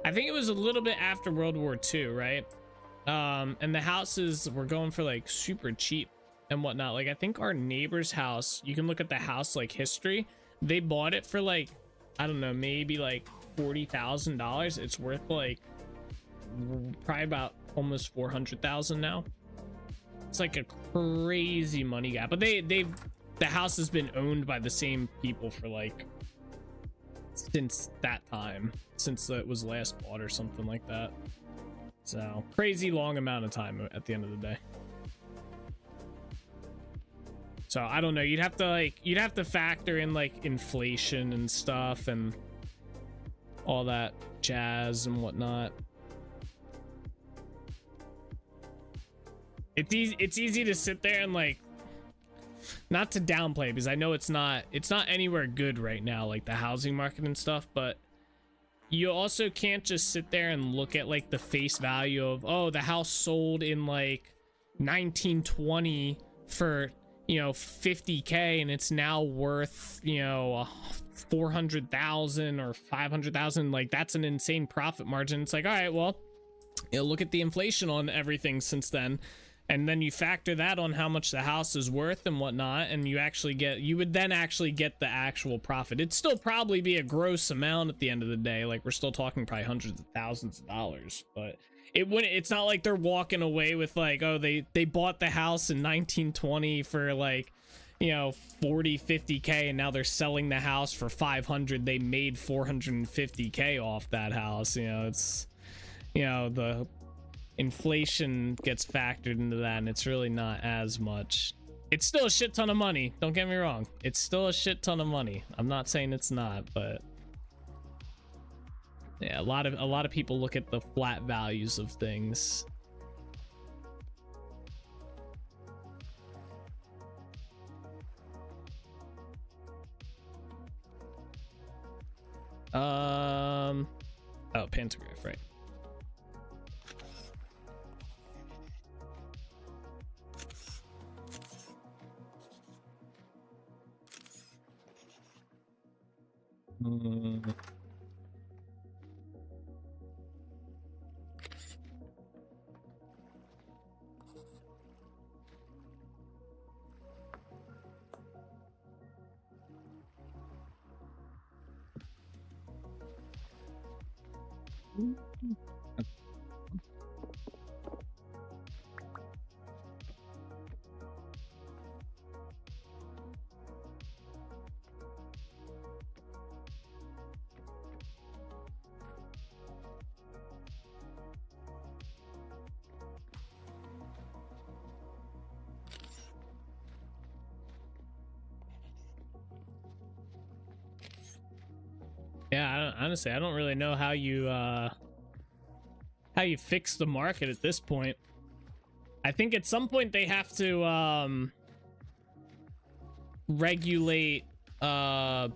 I think it was a little bit after World War II, right? And the houses were going for like super cheap and whatnot. Like I think our neighbor's house, you can look at the house like history. They bought it for like, I don't know, maybe like $40,000. It's worth like probably about almost 400,000 now. It's like a crazy money gap. But the house has been owned by the same people for like since that time, since it was last bought or something like that. So crazy long amount of time at the end of the day. So I don't know, you'd have to factor in like inflation and stuff and all that jazz and whatnot. It's easy to sit there and like, not to downplay, because I know it's not anywhere good right now, like the housing market and stuff, but you also can't just sit there and look at like the face value of, oh, the house sold in like 1920 for, you know, 50K and it's now worth, you know, 400,000 or 500,000. Like that's an insane profit margin. It's like, all right, well, you know, look at the inflation on everything since then, and then you factor that on how much the house is worth and whatnot, and you would then actually get the actual profit. It'd still probably be a gross amount at the end of the day. Like we're still talking probably hundreds of thousands of dollars, but it's not like they're walking away with like, oh, they bought the house in 1920 for like, you know, 40-50K, and now they're selling the house for 500. They made 450K off that house. You know, it's, you know, the inflation gets factored into that, and it's really not as much. It's still a shit ton of money, don't get me wrong. It's still a shit ton of money. I'm not saying it's not, but yeah, a lot of people look at the flat values of things. Oh, pantograph, right. Yeah, honestly, I don't really know how you fix the market at this point. I think at some point they have to regulate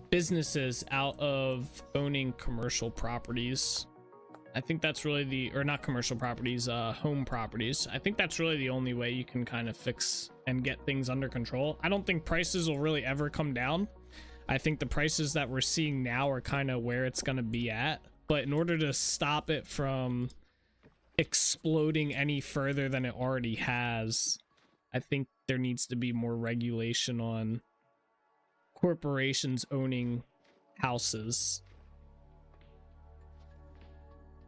businesses out of owning commercial properties. I think that's really or not commercial properties, home properties. I think that's really the only way you can kind of fix and get things under control. I don't think prices will really ever come down. I think the prices that we're seeing now are kind of where it's going to be at. But in order to stop it from exploding any further than it already has, I think there needs to be more regulation on corporations owning houses.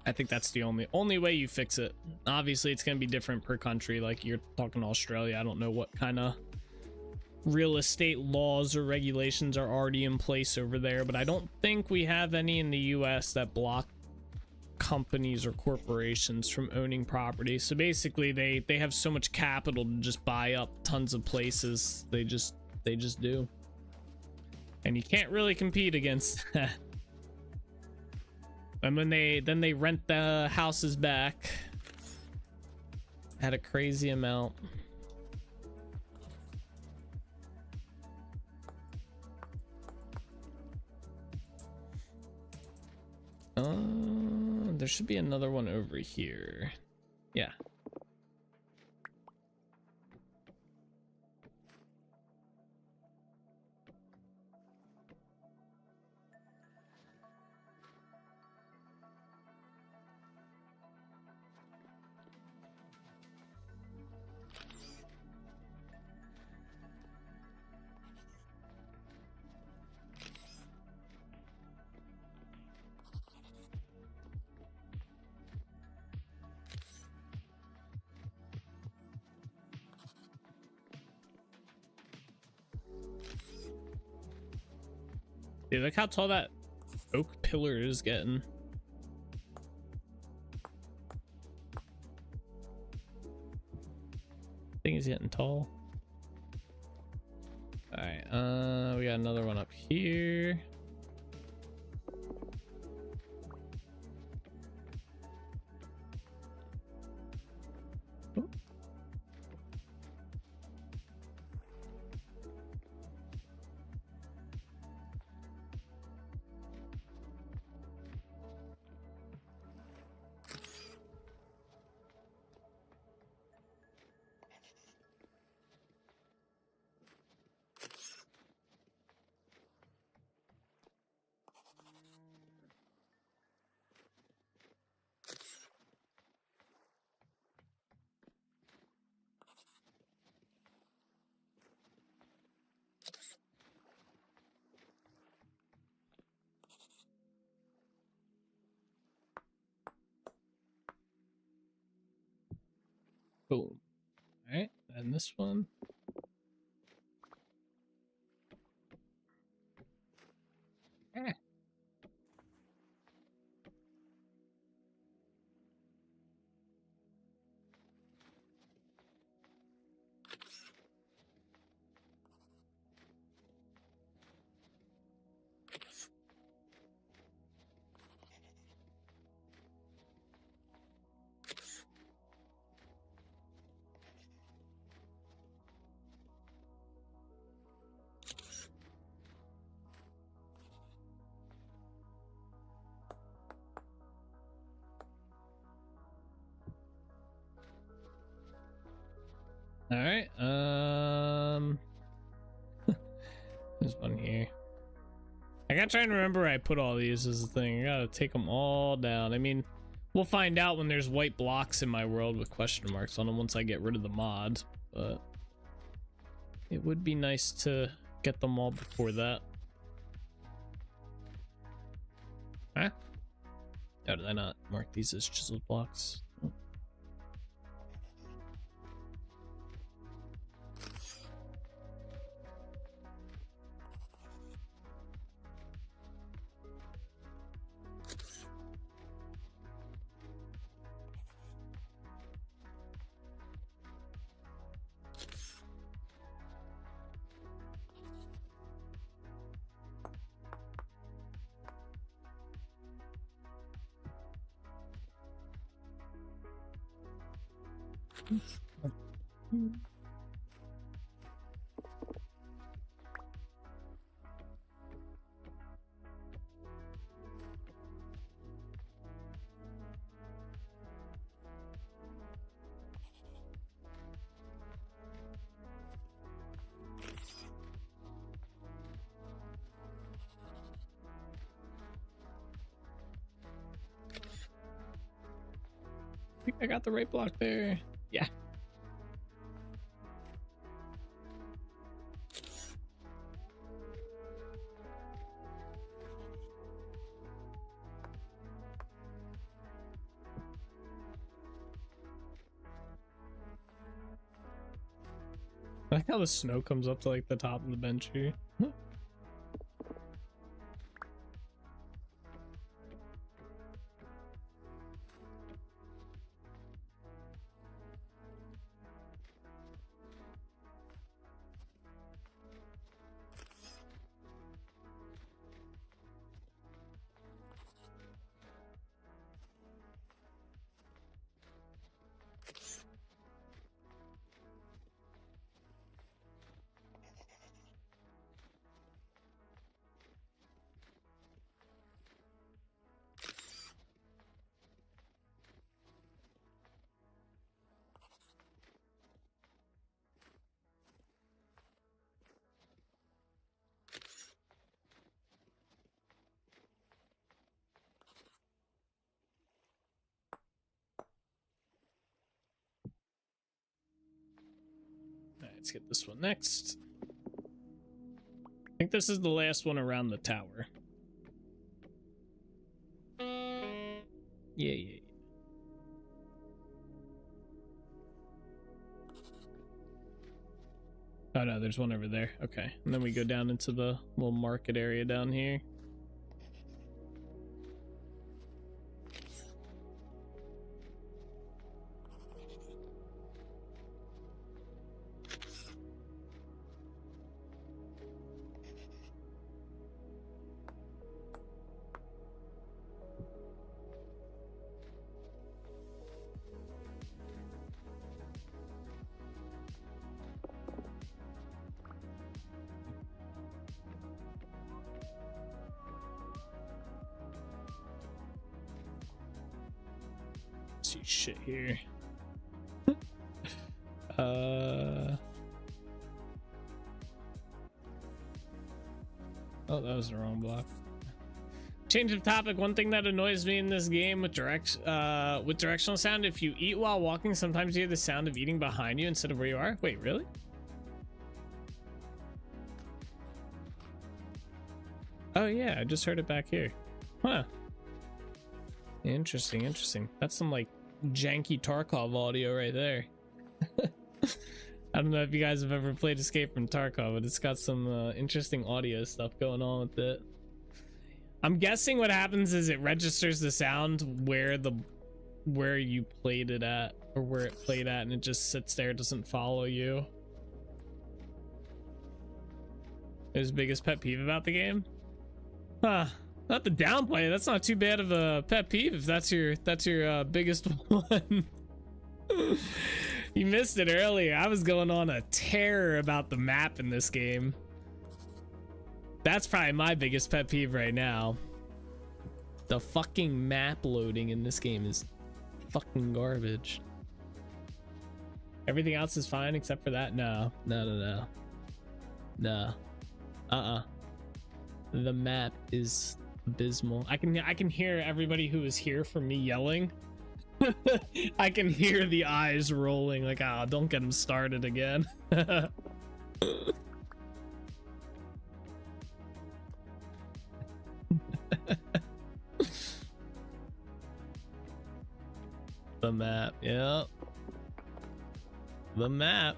I think that's the only way you fix it. Obviously, it's going to be different per country. Like you're talking Australia, I don't know what kind of real estate laws or regulations are already in place over there, but I don't think we have any in the US that block companies or corporations from owning property. So basically they have so much capital to just buy up tons of places. They just do, and you can't really compete against that. And when they rent the houses back at a crazy amount. There should be another one over here. Yeah. Dude, look how tall that oak pillar is getting. Thing is getting tall. All right, we got another one up here. Boom. All right, and this one. Eh. All right. There's one here. I gotta try and remember where I put all these is the thing. I gotta take them all down. I mean, we'll find out when there's white blocks in my world with question marks on them once I get rid of the mod, but it would be nice to get them all before that. Huh? How did I not mark these as chiseled blocks? Oh. I think I got the right block there. Yeah. I like how the snow comes up to like the top of the bench here. Let's get this one next. I think this is the last one around the tower. Yeah. Oh no, there's one over there. Okay, and then we go down into the little market area down here. see shit here. Oh, that was the wrong block. Change of topic. One thing that annoys me in this game with directional sound, if you eat while walking, sometimes you hear the sound of eating behind you instead of where you are. Wait, really? Oh yeah, I just heard it back here. Huh. Interesting, interesting. That's some like janky Tarkov audio right there. I don't know if you guys have ever played Escape from Tarkov, but it's got some interesting audio stuff going on with it. I'm guessing what happens is it registers the sound where you played it at, or where it played at, and it just sits there, doesn't follow you. His biggest pet peeve about the game? Huh. Not the downplay. That's not too bad of a pet peeve if that's your biggest one. You missed it earlier. I was going on a tear about the map in this game. That's probably my biggest pet peeve right now. The fucking map loading in this game is fucking garbage. Everything else is fine except for that. No. The map is abysmal. I can hear everybody who is here from me yelling. I can hear the eyes rolling like, ah, don't get him started again. The map, yeah. The map.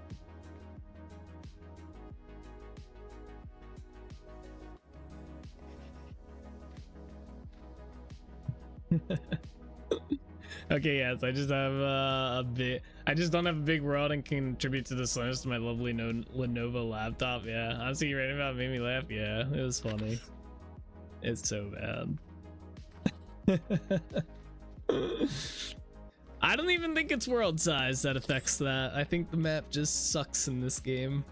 Okay, yes, I just have I just don't have a big world and contribute to the slowness to my lovely Lenovo laptop. Yeah, honestly, you read about it, made me laugh. Yeah, it was funny. It's so bad. I don't even think it's world size that affects that. I think the map just sucks in this game.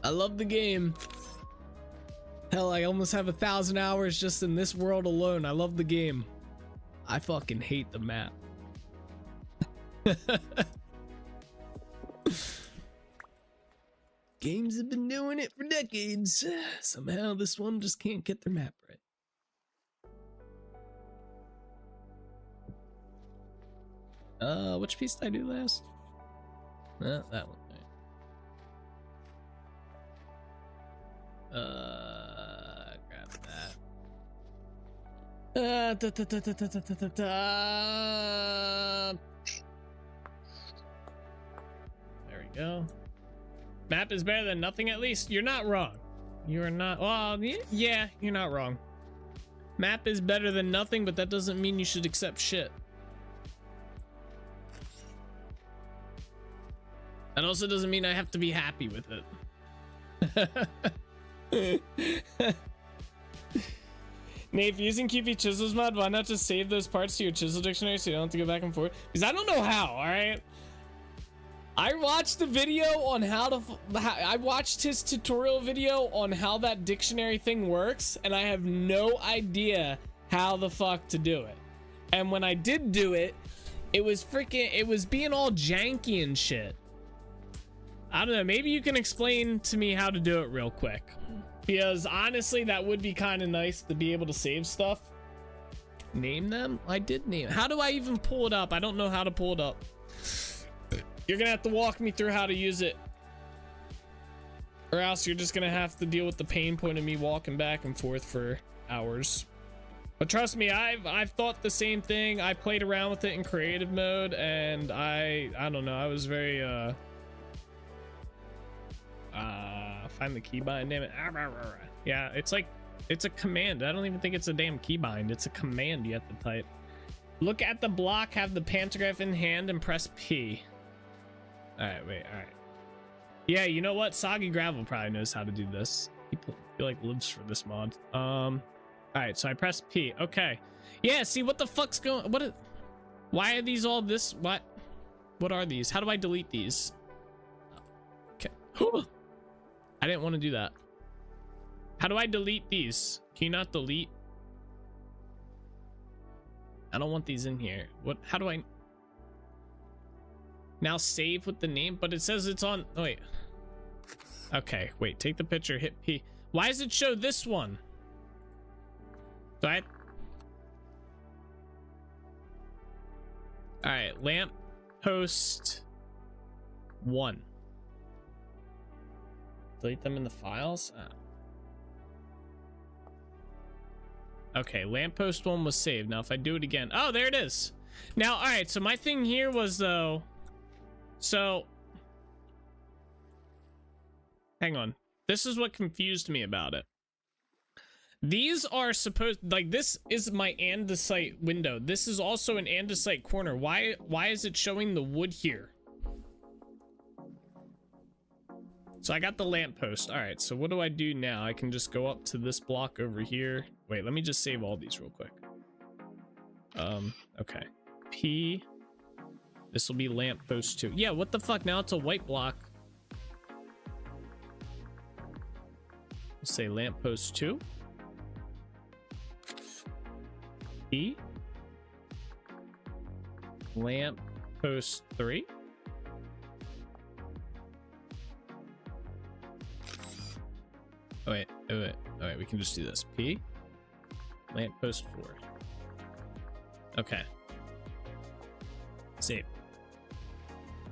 I love the game. Hell, I almost have 1,000 hours just in this world alone. I love the game. I fucking hate the map. Games have been doing it for decades. Somehow this one just can't get their map right. Which piece did I do last? That one. Grab that. There we go. Map is better than nothing, at least. You're not wrong. You're not. Well, yeah, you're not wrong. Map is better than nothing, but that doesn't mean you should accept shit. That also doesn't mean I have to be happy with it. Nate, if you're using QP Chisels mod, why not just save those parts to your chisel dictionary so you don't have to go back and forth? Because I don't know how, alright? I watched the video on I watched his tutorial video on how that dictionary thing works, and I have no idea how the fuck to do it. And when I did do it, it was being all janky and shit. I don't know, maybe you can explain to me how to do it real quick. Because honestly, that would be kind of nice to be able to save stuff. Name them? I did name. How do I even pull it up? I don't know how to pull it up. You're gonna have to walk me through how to use it. Or else you're just gonna have to deal with the pain point of me walking back and forth for hours. But trust me, I've thought the same thing. I played around with it in creative mode, and I don't know, I was very find the keybind, damn it. Yeah, it's a command. I don't even think it's a damn keybind. It's a command you have to type. Look at the block, have the pantograph in hand, and press P. Alright, wait, alright. Yeah, you know what? Soggy Gravel probably knows how to do this. He like lives for this mod. Alright, so I press P. Okay. Yeah, see what the fuck's going, why are these all this? What are these? How do I delete these? Okay. I didn't want to do that. How do I delete these? Can you not delete? I don't want these in here. What? How do I now save with the name? But it says it's on. Oh, wait. Okay, wait. Take the picture. Hit P. Why does it show this one? Do I? All right, lamp post 1. Delete them in the files. Okay, lamppost 1 was saved. Now if I do it again, oh, there it is. Now, all right, so my thing here was though, so hang on, this is what confused me about it. These are supposed, like, this is my andesite window. This is also an andesite corner. Why is it showing the wood here? So I got the lamppost. All right, so what do I do now? I can just go up to this block over here. Wait, let me just save all these real quick. Okay. P. This will be lamppost 2. Yeah, what the fuck? Now it's a white block. We'll say lamppost 2. P. Lamppost 3. Oh wait, we can just do this. P. Lamppost 4. Okay. Save.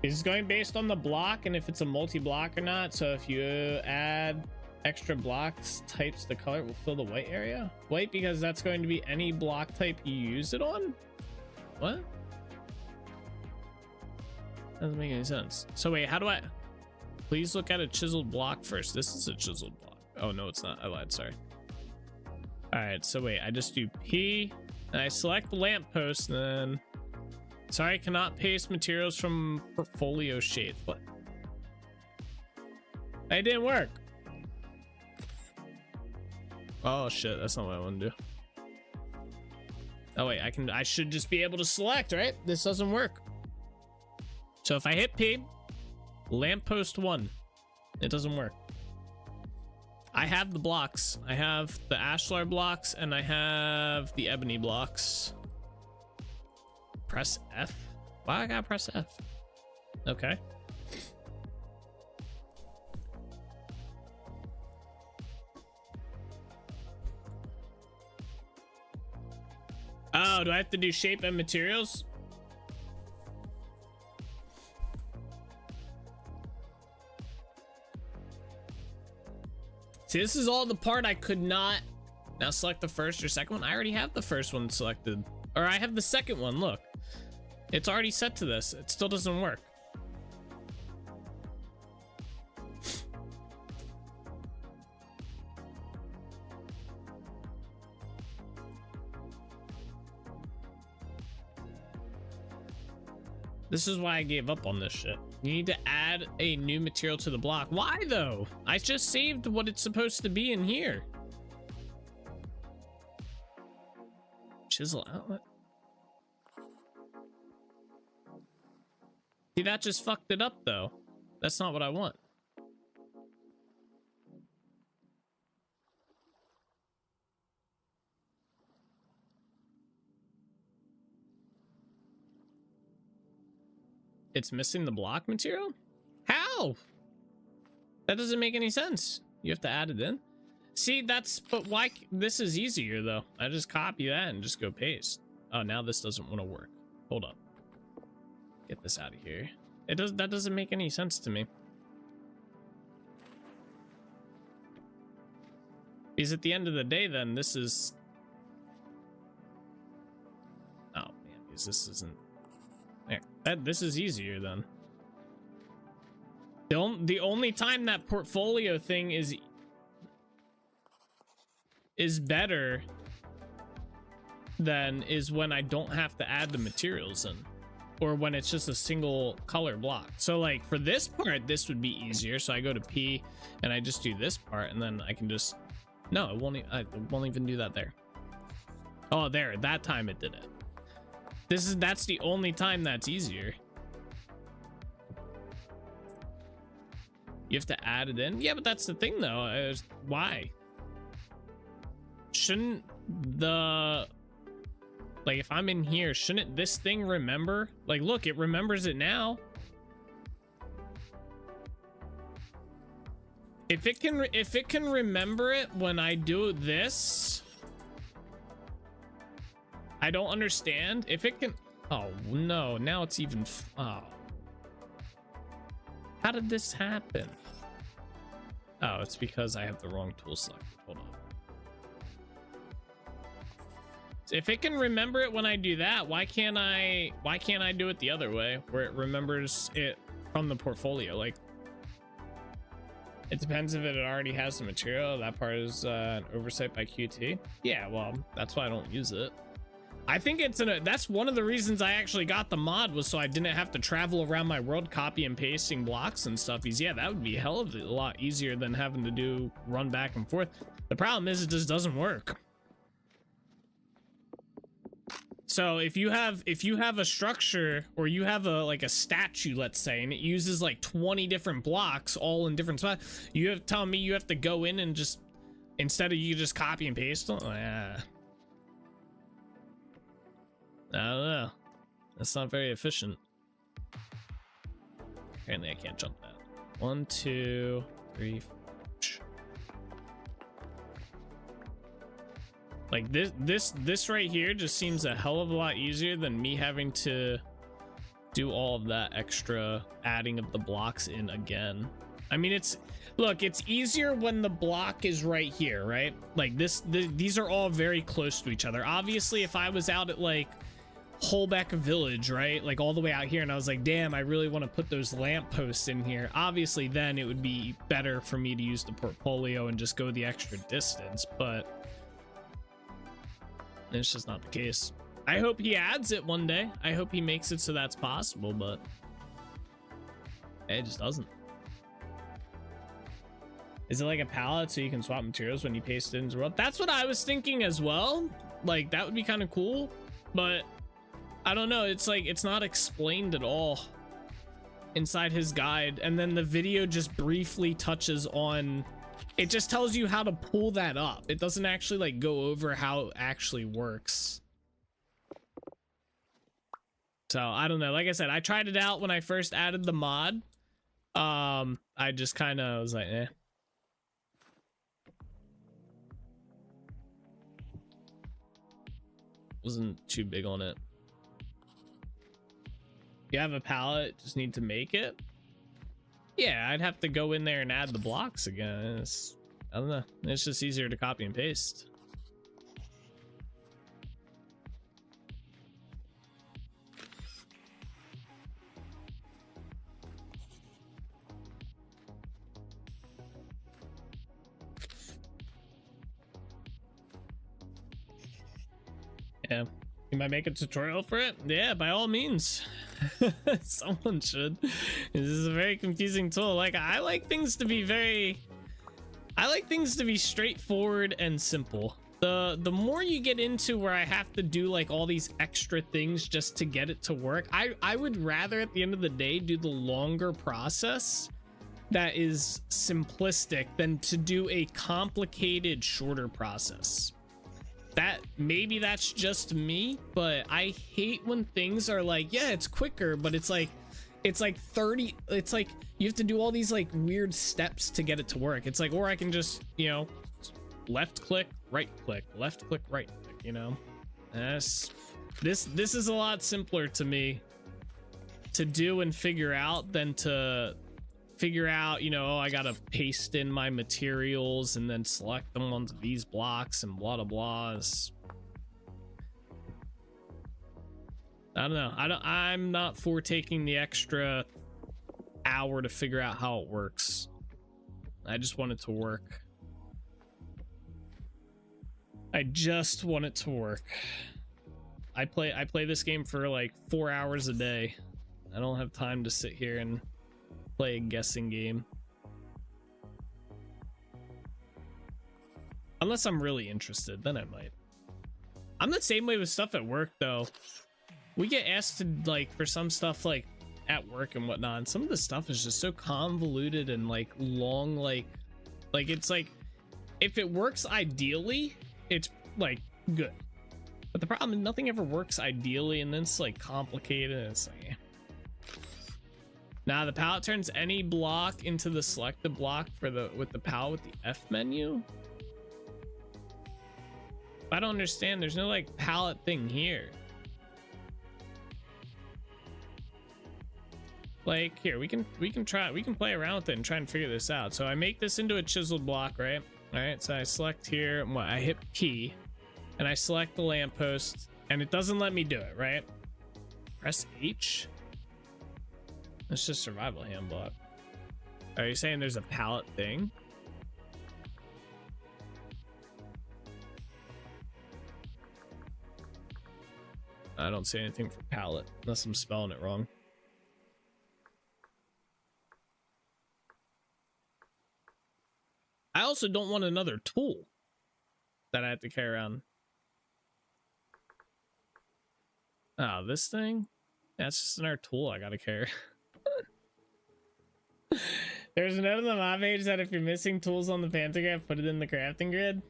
It's going based on the block and if it's a multi-block or not. So if you add extra blocks types, the color will fill the white area. White because that's going to be any block type you use it on. What? Doesn't make any sense. So wait, how do I? Please look at a chiseled block first. This is a chiseled block. Oh no, it's not. I lied. Sorry. All right. So wait, I just do P and I select the lamppost. And then, sorry, cannot paste materials from portfolio shade. What? It didn't work. Oh shit, that's not what I want to do. Oh wait, I should just be able to select, right? This doesn't work. So if I hit P, lamppost 1, it doesn't work. I have the blocks. I have the ashlar blocks and I have the ebony blocks. Press F? Why I gotta press F? Okay. Oh, do I have to do shape and materials? See, this is all the part I could not now select the first or second one. I already have the first one selected, or I have the second one. Look, it's already set to this. It still doesn't work. This is why I gave up on this shit. You need to add a new material to the block. Why though? I just saved what it's supposed to be in here. Chisel outlet. See, that just fucked it up though. That's not what I want. It's missing the block material? How? That doesn't make any sense. You have to add it in. See, but why? This is easier though. I just copy that and just go paste. Oh, now this doesn't want to work. Hold up. Get this out of here. That doesn't make any sense to me. Because at the end of the day, then this is. Oh man, because this isn't. There. This is easier then. The only time that portfolio thing is better than is when I don't have to add the materials in, or when it's just a single color block. So like for this part, this would be easier. So I go to P and I just do this part, and then I can just no, it won't even do that there. Oh, there. That time it did it. That's the only time that's easier. You have to add it in. Yeah, but that's the thing though. Why? Shouldn't the Like if I'm in here, shouldn't this thing remember? Like look, it remembers it now. If it can remember it when I do this, I don't understand. If it can, oh no, now it's even, oh. How did this happen? Oh, it's because I have the wrong tool selected. Hold on. If it can remember it when I do that, why can't I do it the other way where it remembers it from the portfolio? Like, it depends if it already has the material. That part is an oversight by QT. Yeah, well, that's why I don't use it. I think that's one of the reasons I actually got the mod, was so I didn't have to travel around my world copy and pasting blocks and stuff. Yeah, that would be a hell of a lot easier than having to run back and forth. The problem is it just doesn't work. So if you have a structure, or you have a statue, let's say, and it uses like 20 different blocks all in different spots, you have telling me you have to go in and just, instead of you just copy and paste them? Yeah. I don't know. That's not very efficient. Apparently I can't jump that. 1, 2, 3, 4. Like this right here just seems a hell of a lot easier than me having to do all of that extra adding of the blocks in again. I mean, look, it's easier when the block is right here, right? Like these are all very close to each other. Obviously, if I was out at like Holbeck Village, right, like all the way out here, and I was like, damn, I really want to put those lampposts in here, obviously then it would be better for me to use the portfolio and just go the extra distance, but it's just not the case. I hope he adds it one day. I hope he makes it so that's possible, but it just doesn't. Is it like a palette so you can swap materials when you paste it into world? That's what I was thinking as well. Like that would be kind of cool, but I don't know. It's like, it's not explained at all inside his guide. And then the video just briefly touches on, it just tells you how to pull that up. It doesn't actually like go over how it actually works. So I don't know. Like I said, I tried it out when I first added the mod. I just kind of was like, eh. Wasn't too big on it. You have a palette, just need to make it. Yeah, I'd have to go in there and add the blocks again. I don't know. It's just easier to copy and paste. Yeah. You might make a tutorial for it? Yeah, by all means. Someone should. This is a very confusing tool. Like, I like things to be straightforward and simple. The more you get into where I have to do like all these extra things just to get it to work, I would rather at the end of the day do the longer process that is simplistic than to do a complicated shorter process. That maybe that's just me, but I hate when things are like, yeah, it's quicker, but it's like 30, it's like you have to do all these like weird steps to get it to work. It's like, or I can just, you know, left click, right click, left click, right click, you know. This is a lot simpler to me to do and figure out than to figure out, you know, oh, I gotta paste in my materials and then select them onto these blocks and blah blah blahs. I don't know. I'm not for taking the extra hour to figure out how it works. I just want it to work. I just want it to work. I play this game for like 4 hours a day. I don't have time to sit here and play a guessing game. Unless I'm really interested, then I might. I'm the same way with stuff at work though. We get asked to like for some stuff like at work and whatnot, and some of the stuff is just so convoluted and like long, like it's like if it works ideally, it's like good. But the problem is nothing ever works ideally, and then it's like complicated. And it's like, Now the palette turns any block into the selected block for the with the palette with the F menu. I don't understand. There's no like palette thing here. Like here, we can play around with it and try and figure this out. So I make this into a chiseled block, right? All right. So I select here. I hit P, and I select the lamppost, and it doesn't let me do it. Right? Press H. It's just survival hand block. Are you saying there's a palette thing? I don't see anything for palette unless I'm spelling it wrong. I also don't want another tool that I have to carry around. Oh, this thing? That's just another tool I gotta carry. There's a note on the mod page that if you're missing tools on the pantograph, put it in the crafting grid.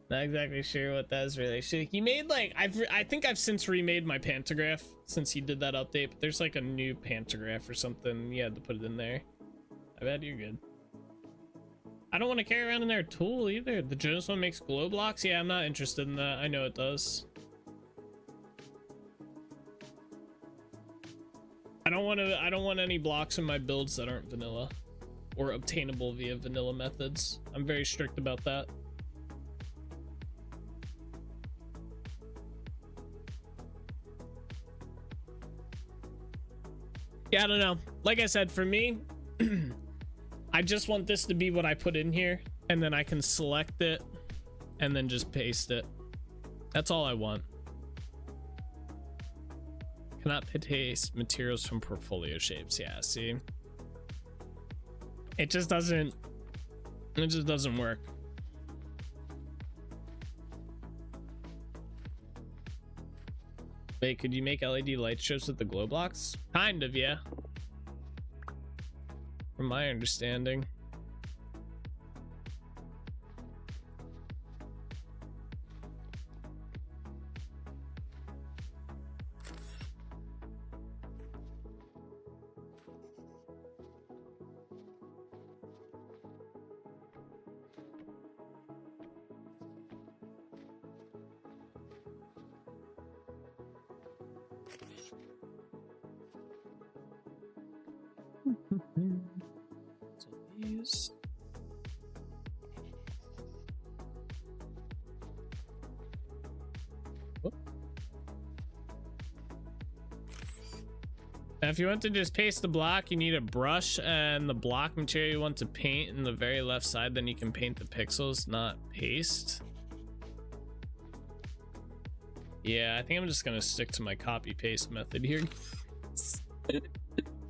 Not exactly sure what that's really. He made like I think I've since remade my pantograph since he did that update, but there's like a new pantograph or something. You had to put it in there. I bet you're good. I don't want to carry around in their tool either. The Jonas one makes glow blocks. Yeah, I'm not interested in that. I know it does. I don't want any blocks in my builds that aren't vanilla or obtainable via vanilla methods. I'm very strict about that. Yeah, I don't know. Like I said, for me, I just want this to be what I put in here, and then I can select it and then just paste it. That's all I want. Cannot paste materials from portfolio shapes. Yeah, see? It just doesn't work. Wait, could you make LED light strips with the glow blocks? Kind of, yeah. From my understanding. So these. Whoop. Now, if you want to just paste the block, you need a brush and the block material you want to paint in the very left side. Then you can paint the pixels, not paste. Yeah, I think I'm just gonna stick to my copy paste method here.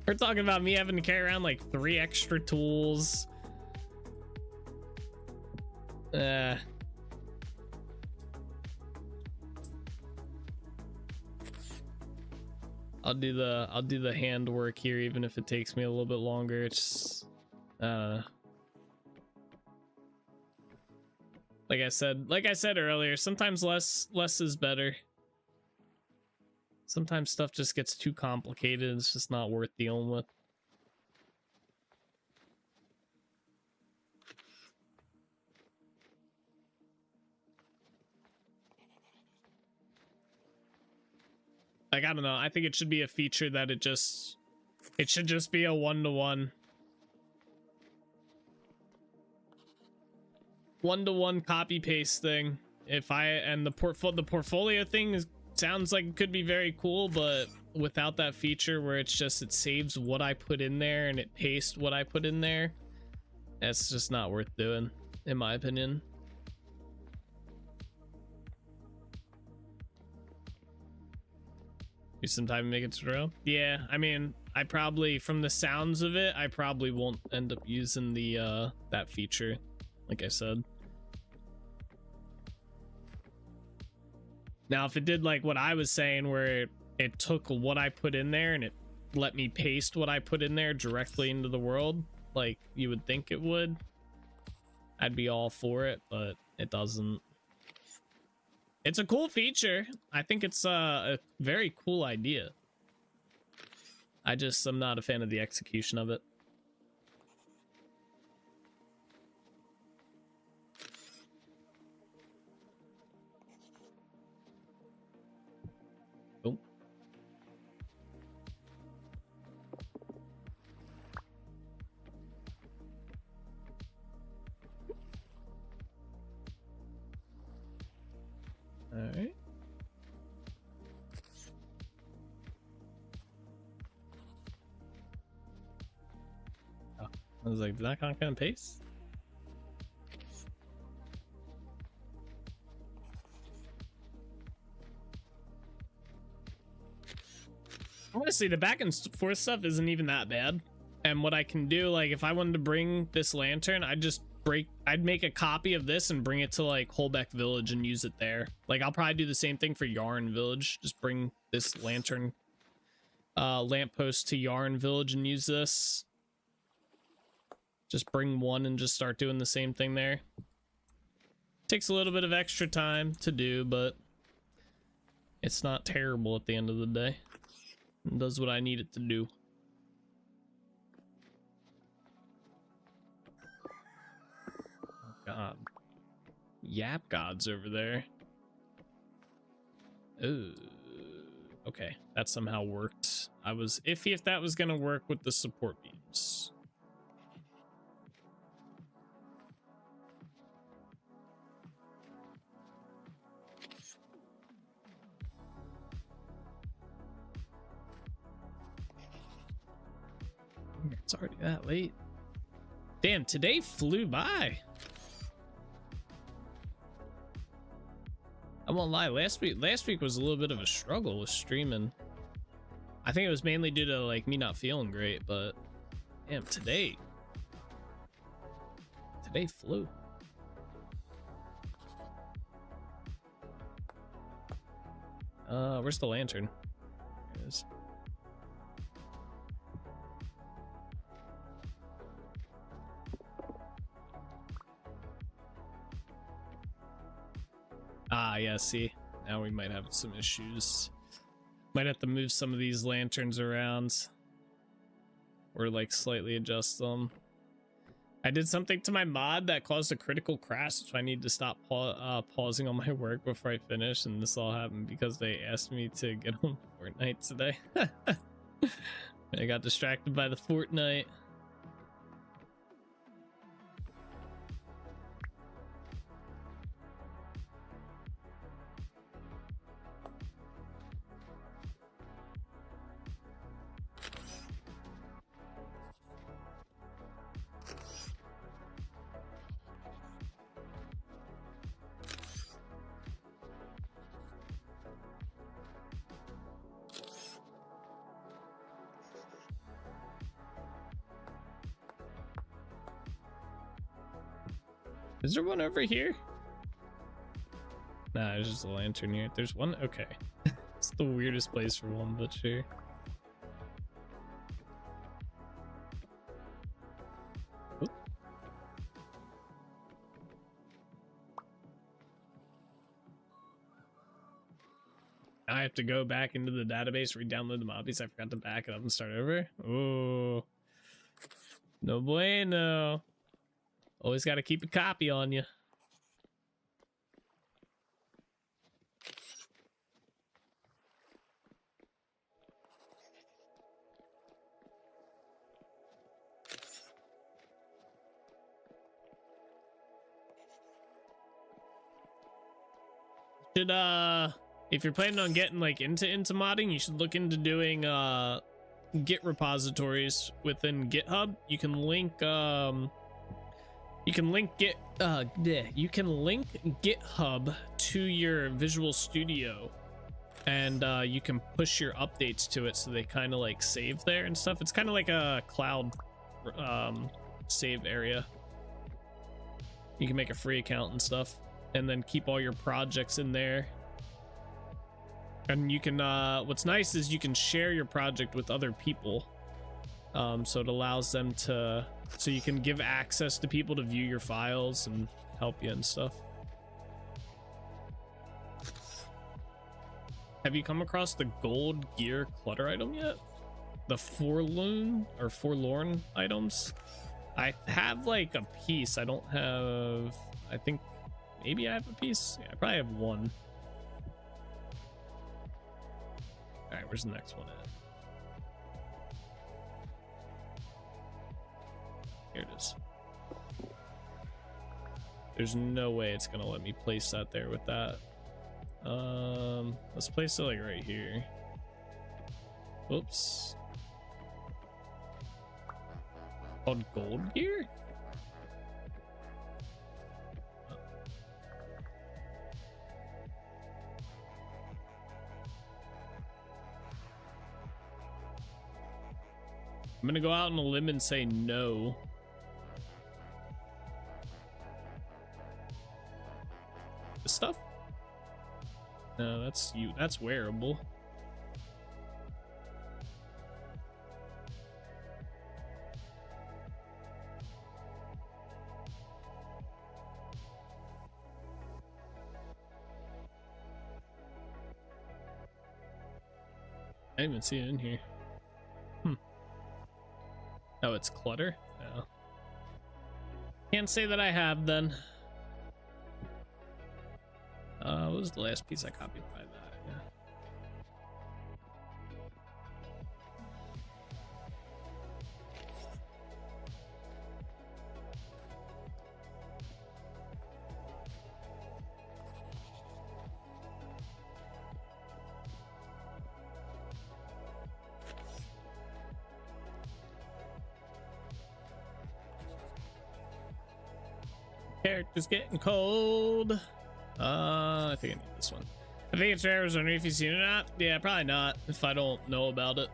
We're talking about me having to carry around like 3 extra tools. I'll do the hand work here, even if it takes me a little bit longer. It's like I said earlier, sometimes less is better. Sometimes stuff just gets too complicated. It's just not worth dealing with. Like, I don't know. I think it should be a feature that it should just be a one-to-one. One-to-one copy paste thing. And the portfolio thing sounds like it could be very cool, but without that feature where it saves what I put in there and it pastes what I put in there, that's just not worth doing, in my opinion. Use some time to make it tutorial. Yeah, I mean, I probably, from the sounds of it, I probably won't end up using the that feature, like I said. Now, if it did like what I was saying, where it took what I put in there and it let me paste what I put in there directly into the world, like you would think it would, I'd be all for it, but it doesn't. It's a cool feature. I think it's a very cool idea. I just am not a fan of the execution of it. Oh. All right. Oh, I was like, did that kind of pace? Honestly, the back and forth stuff isn't even that bad. And what I can do, like, if I wanted to bring this lantern, I'd make a copy of this and bring it to like Holbeck Village and use it there. Like, I'll probably do the same thing for Yarn Village. Just bring this lantern lamppost to Yarn Village and use this. Just bring one and just start doing the same thing there. Takes a little bit of extra time to do, but it's not terrible at the end of the day. It does what I need it to do. God. Yap God's over there. Ooh. Okay, that somehow worked. I was iffy if that was gonna work with the support beams. It's already that late. Damn, today flew by. I won't lie, last week was a little bit of a struggle with streaming. I think it was mainly due to like me not feeling great, but damn, today flew. Where's the lantern? There it is. Ah, yeah, see, now we might have some issues. Might have to move some of these lanterns around or like slightly adjust them. I did something to my mod that caused a critical crash, so I need to stop pausing on my work before I finish, and this all happened because they asked me to get on Fortnite today. I got distracted by the Fortnite. Is there one over here? Nah, there's just a lantern here. There's one? Okay. It's the weirdest place for one, but sure. Oop. I have to go back into the database, re-download the mobbies. I forgot to back it up and start over. Oh. No bueno. Always got to keep a copy on you. Should if you're planning on getting like into modding, you should look into doing Git repositories within GitHub. You can link GitHub to your Visual Studio, and you can push your updates to it so they kind of like save there and stuff. It's kind of like a cloud save area. You can make a free account and stuff, and then keep all your projects in there. And you can what's nice is you can share your project with other people, so it allows them to, so you can give access to people to view your files and help you and stuff. Have you come across the gold gear clutter item yet? The forlorn items? I have like a piece. I don't have, I think maybe I have a piece. Yeah, I probably have one. All right, where's the next one at? Here it is. There's no way it's gonna let me place that there with that. Let's place it like right here. Oops. Called gold gear? I'm gonna go out on a limb and say no. This stuff? No, that's you. That's wearable. I didn't even see it in here. Oh, it's clutter? No. Can't say that I have then. What was the last piece I copied by that? Yeah. Character's getting cold. I think I need this one. I think it's rare. I was wondering if you've seen it or not. Yeah, probably not if I don't know about it.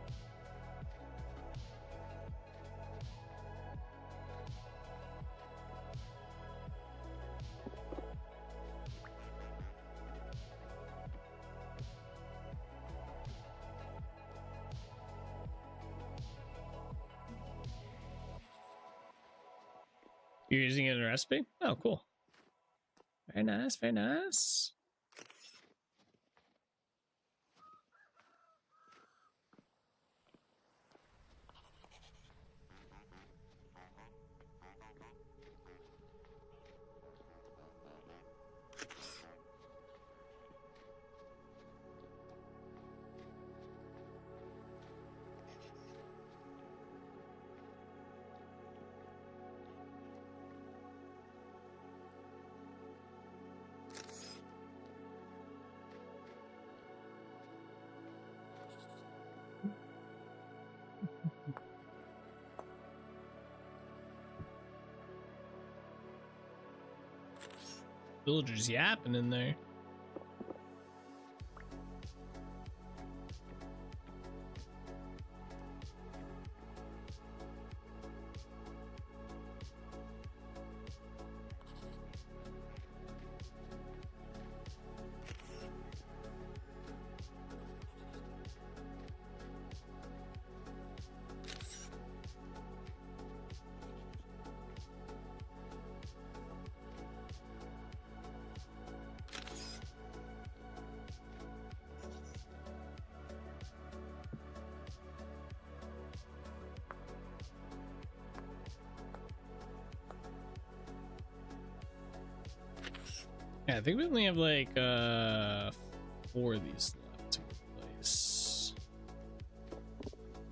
You're using it in a recipe? Oh, cool. Very nice, very nice. Villagers yapping in there. Yeah, I think we only have like 4 of these left to replace.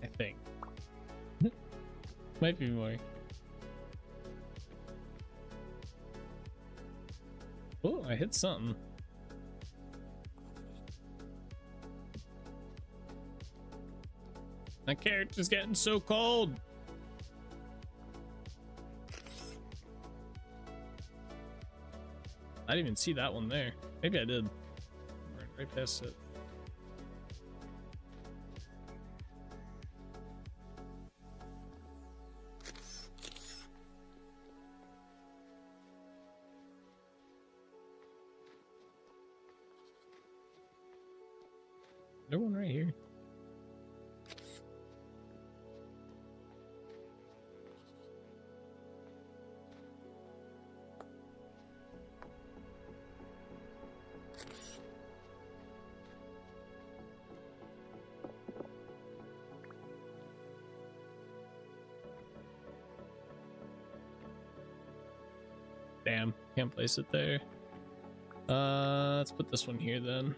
I think. Might be more. Oh, I hit something. My character's getting so cold. I didn't even see that one there. Maybe I did. Right past it. There's one right here. Damn, can't place it there. Let's put this one here then.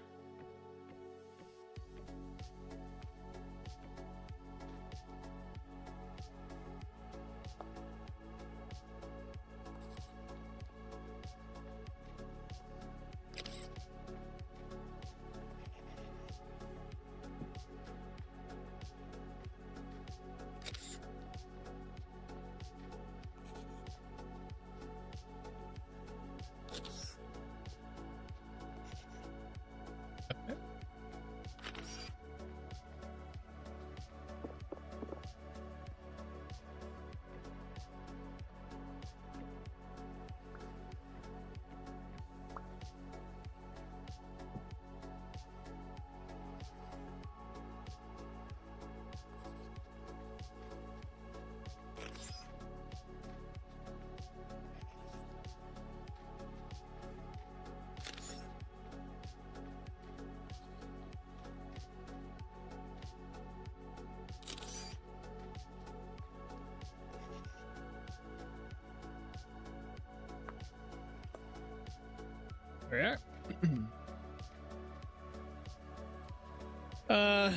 There we are.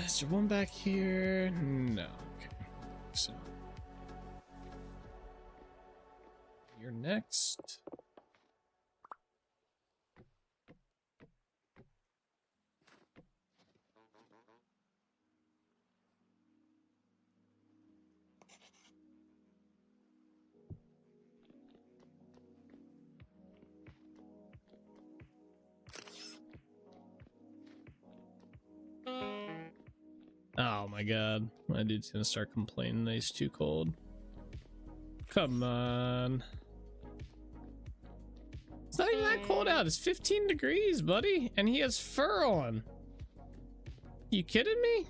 Is there one back here? No. Okay. So you're next. Oh my god, my dude's gonna start complaining that he's too cold. Come on. It's not even that cold out. It's 15 degrees, buddy. And he has fur on. You kidding me?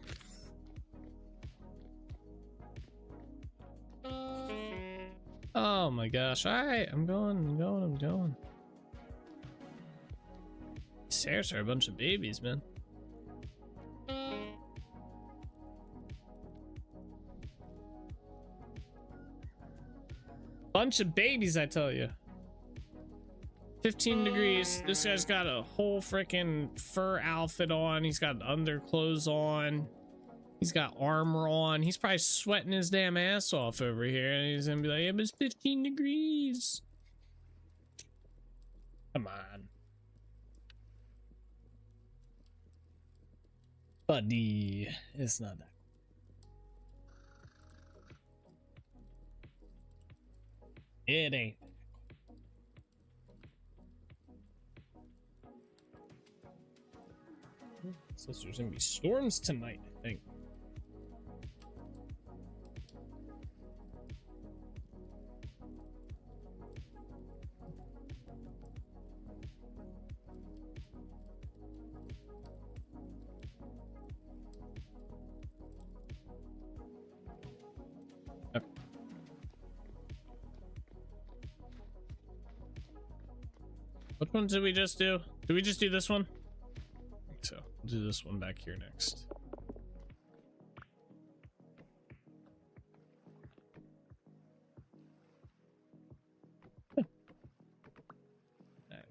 Oh my gosh. Alright, I'm going. These stairs are a bunch of babies, man. Bunch of babies, I tell you. 15 degrees. This guy's got a whole freaking fur outfit on. He's got underclothes on. He's got armor on. He's probably sweating his damn ass off over here. And he's gonna be like, it was 15 degrees. Come on. Buddy. It's not that. It ain't. Says there's gonna be storms tonight, I think. Okay. Which one did we just do? Did we just do this one? I think so. We'll do this one back here next. Alright,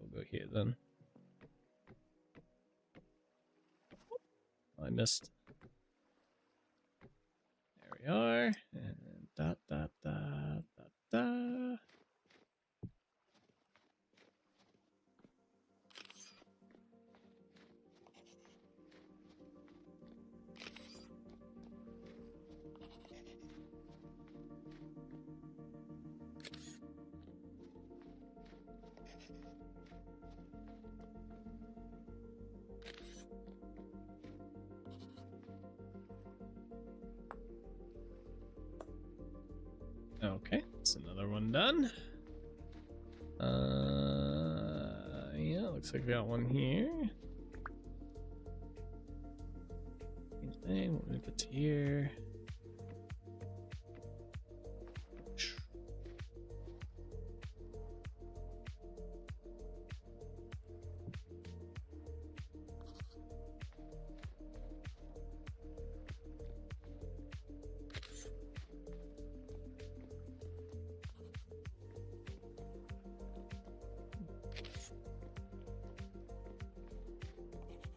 we'll go here then. I missed. There we are. And da da da da da. Okay, that's another one done. Yeah, looks like we got one here. Same thing, we'll move it to here.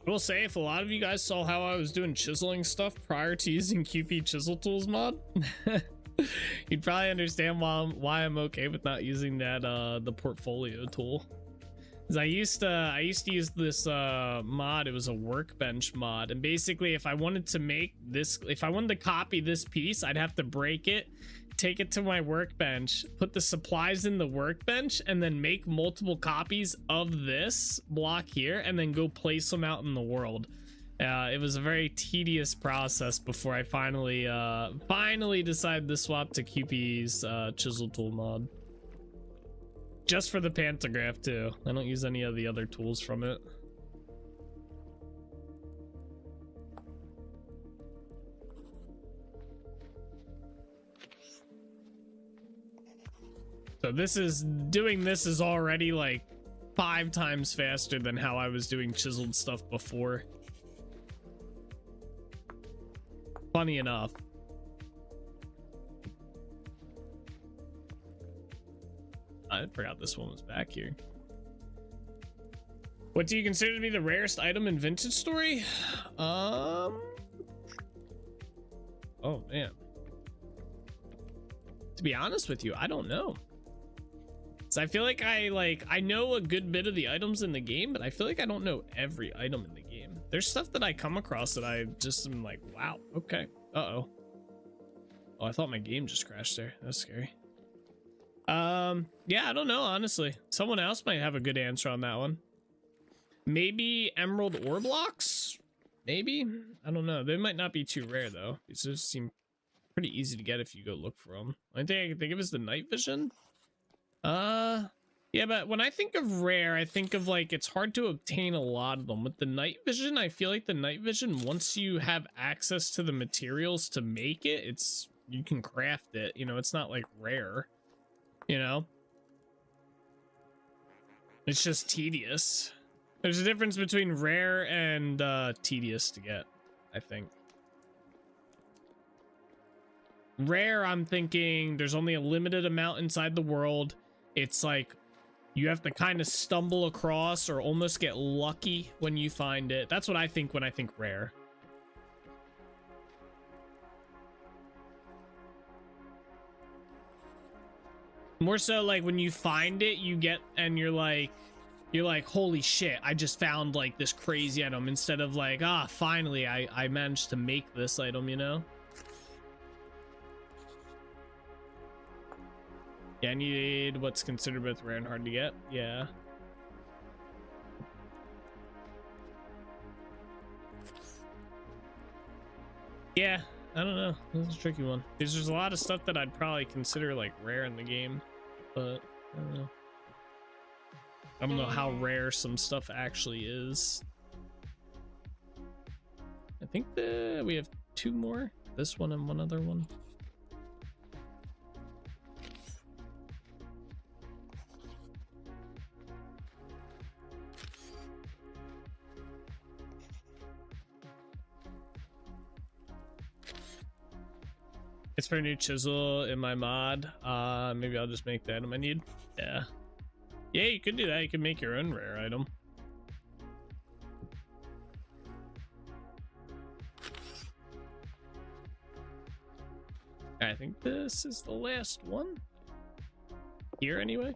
I will say, if a lot of you guys saw how I was doing chiseling stuff prior to using QP Chisel Tools mod, you'd probably understand why I'm okay with not using that the portfolio tool. Because I used to use this mod. It was a workbench mod, and basically, if I wanted to make this, if I wanted to copy this piece, I'd have to break it, take it to my workbench, put the supplies in the workbench, and then make multiple copies of this block here, and then go place them out in the world. It was a very tedious process before I finally decided to swap to QP's chisel tool mod. Just for the pantograph too. I don't use any of the other tools from it. So doing this is already like 5 times faster than how I was doing chiseled stuff before. Funny enough. I forgot this one was back here. What do you consider to be the rarest item in Vintage Story? Oh man. To be honest with you, I don't know. So I feel like I know a good bit of the items in the game, but I feel like I don't know every item in the game. There's stuff that I come across that I just am like, wow, okay. Uh-oh. Oh, I thought my game just crashed there. That's scary. Yeah, I don't know, honestly. Someone else might have a good answer on that one. Maybe emerald ore blocks? Maybe? I don't know. They might not be too rare, though. These just seem pretty easy to get if you go look for them. I think I can think of is the night vision. Yeah, but when I think of rare, I think of like it's hard to obtain a lot of them. With the night vision, I feel like the night vision, once you have access to the materials to make it, you can craft it. You know, it's not like rare. You know? It's just tedious. There's a difference between rare and tedious to get, I think. Rare, I'm thinking there's only a limited amount inside the world. It's like you have to kind of stumble across or almost get lucky when you find it. That's what I think when I think rare. More so like when you find it, you get and you're like, holy shit, I just found like this crazy item, instead of like, finally I managed to make this item, you know? Yeah, I need what's considered both rare and hard to get. Yeah. Yeah, I don't know. This is a tricky one. Because there's a lot of stuff that I'd probably consider like rare in the game, but I don't know. I don't know how rare some stuff actually is. I think we have 2 more. This one and one other one. It's for a new chisel in my mod. Maybe I'll just make the item I need. Yeah. Yeah, you could do that. You could make your own rare item. I think this is the last one. Here, anyway.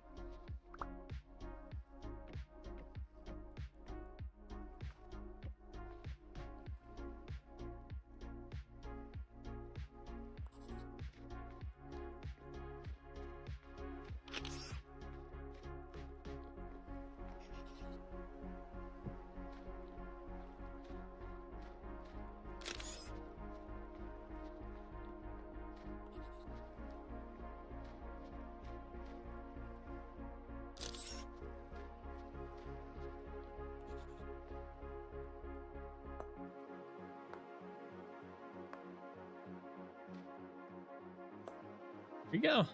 Here we go. All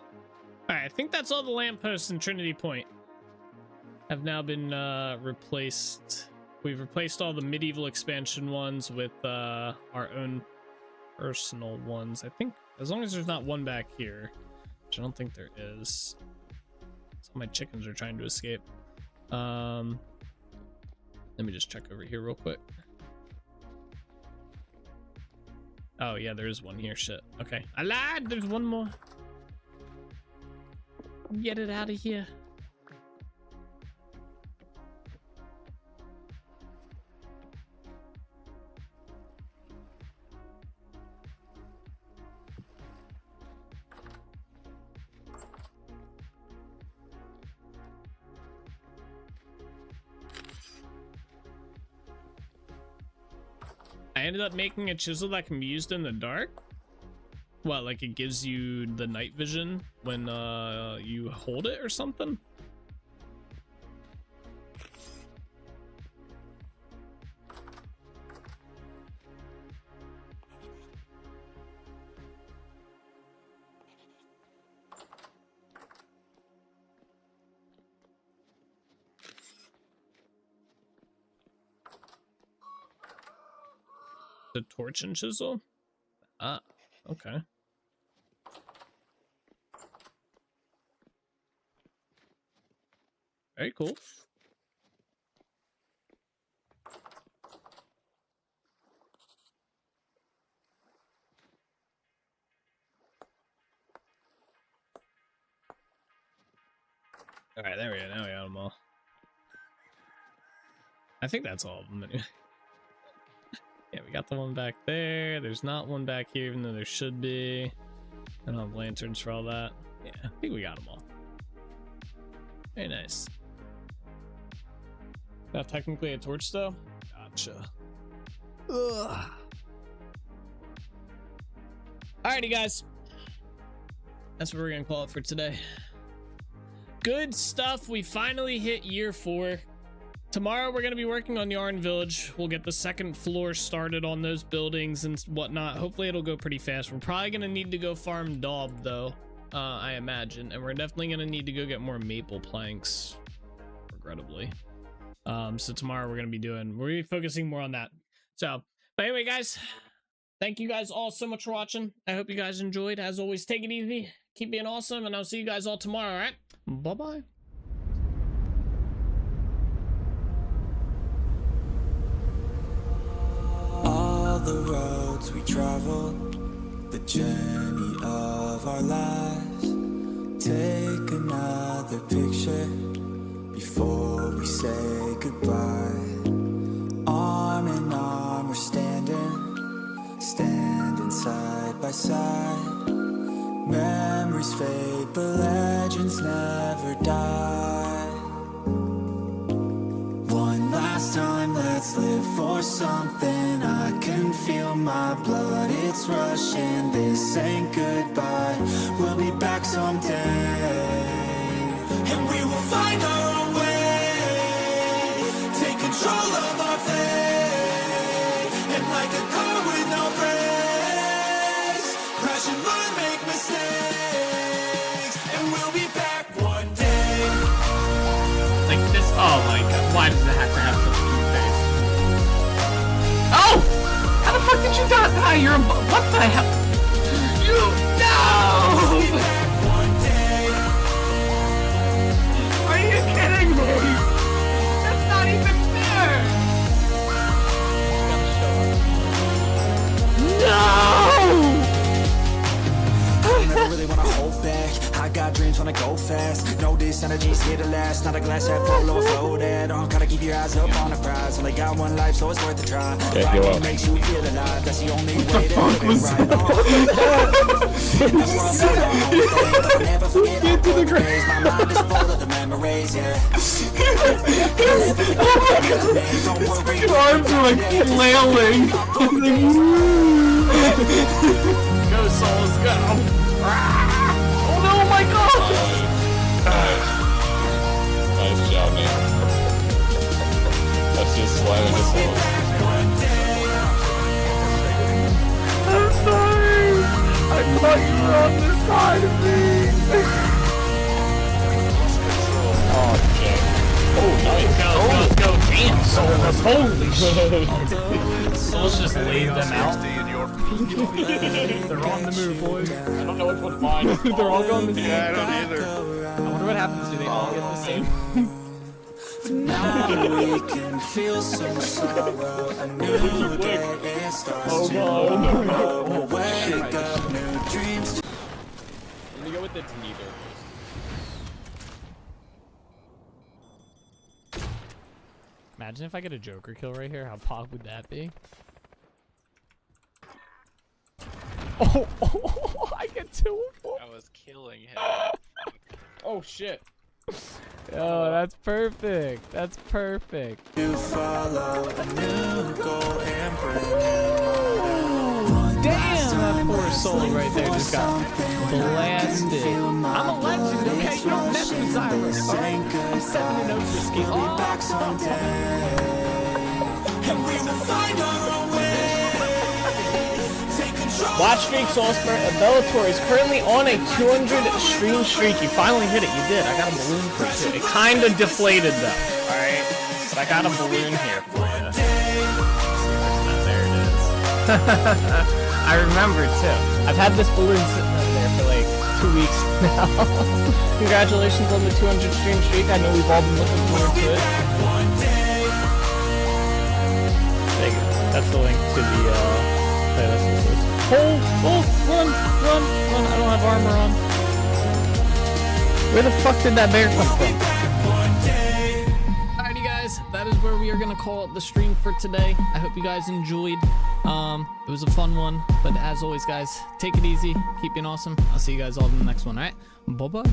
right, I think that's all the lampposts in Trinity Point have now been replaced. We've replaced all the medieval expansion ones with our own personal ones. I think as long as there's not one back here, which I don't think there is. Some of my chickens are trying to escape. Let me just check over here real quick. Oh yeah, there is one here. Shit. Okay, I lied. There's one more. Get it out of here. I ended up making a chisel that can be used in the dark. What, like it gives you the night vision when you hold it or something? The torch and chisel? Ah, okay. Very cool. All right, there we go. Now we got them all. I think that's all of them anyway. Yeah, we got the one back there. There's not one back here, even though there should be. I don't have lanterns for all that. Yeah, I think we got them all. Very nice. Not technically a torch, though? Gotcha. Ugh. Alrighty, guys. That's what we're gonna call it for today. Good stuff. We finally hit year 4. Tomorrow we're going to be working on Yarn Village. We'll get the second floor started on those buildings and whatnot. Hopefully it'll go pretty fast. We're probably going to need to go farm Daub though, I imagine. And we're definitely going to need to go get more maple planks, regrettably. So tomorrow we're going to be focusing more on that. So, but anyway, guys, thank you guys all so much for watching. I hope you guys enjoyed. As always, take it easy. Keep being awesome. And I'll see you guys all tomorrow, all right? Bye-bye. The roads we travel, the journey of our lives. Take another picture before we say goodbye. Arm in arm we're standing side by side. Memories fade but legends never die. One last time, let's live for something. I can feel my blood, it's rushing. This ain't goodbye, we'll be back someday. And we will find our own way. Take control of our fate. And like a car with no brakes, crash and learn, make mistakes. And we'll be back one day. Like this, oh my god, why does it have to have such a cute face? Oh! How the fuck did you die? You're a, what the hell? You, no! Are you kidding me? That's not even fair! No! I never really wanna hold back. I got dreams, wanna go fast. Know this energy's here to last. Not a glass half full, overflow that. Gotta keep your eyes up on the prize. Only got one life, so it's worth a try. Fighting makes you feel alive. That's the only way to live it right. I'll never forget all the days. My mind is full of the memories, yeah. Your arms are like flailing. Go, souls, go. Oh no, my god! Nice job, man. That's just slamming this one. I'm sorry! I thought you were on this side of me! Oh, Jack. Oh, nice. Let's go, damn, souls! Holy shit! Souls just laid them out. They're on the move, boys. I don't know which one's mine. They're all going the same. Yeah, I don't either. I wonder what happens. Do they all get the same? Tonight we can feel some sorrow. A new day, it starts tomorrow. We'll wake up, new dreams. Let me go with the neither. Imagine if I get a Joker kill right here. How pog would that be? Oh, I get 2 of 4. I was killing him. Oh shit. Oh, that's perfect. That's perfect. You follow a new goal and bring Damn, that poor soul right there just got blasted. I'm a legend, okay? You don't mess with Xylus, alright? I'm 7-0 for ski. back someday. And we will find our own way. Take control. Watch Streaks Allstar. Bellator is currently on a 200 stream streak. You finally hit it. You did. I got a balloon for you too. It kind of deflated though. All right, but I got a balloon here for you. There it is. I remember too. I've had this balloon sitting up there for like 2 weeks now. Congratulations on the 200 stream streak. I know we've all been looking forward to it. There you go. That's the link to the playlist. Run! I don't have armor on. Where the fuck did that bear come from? Alrighty guys, that is where we are gonna call it the stream for today. I hope you guys enjoyed. It was a fun one, but as always guys, take it easy, keep being awesome. I'll see you guys all in the next one, alright? Bye-bye.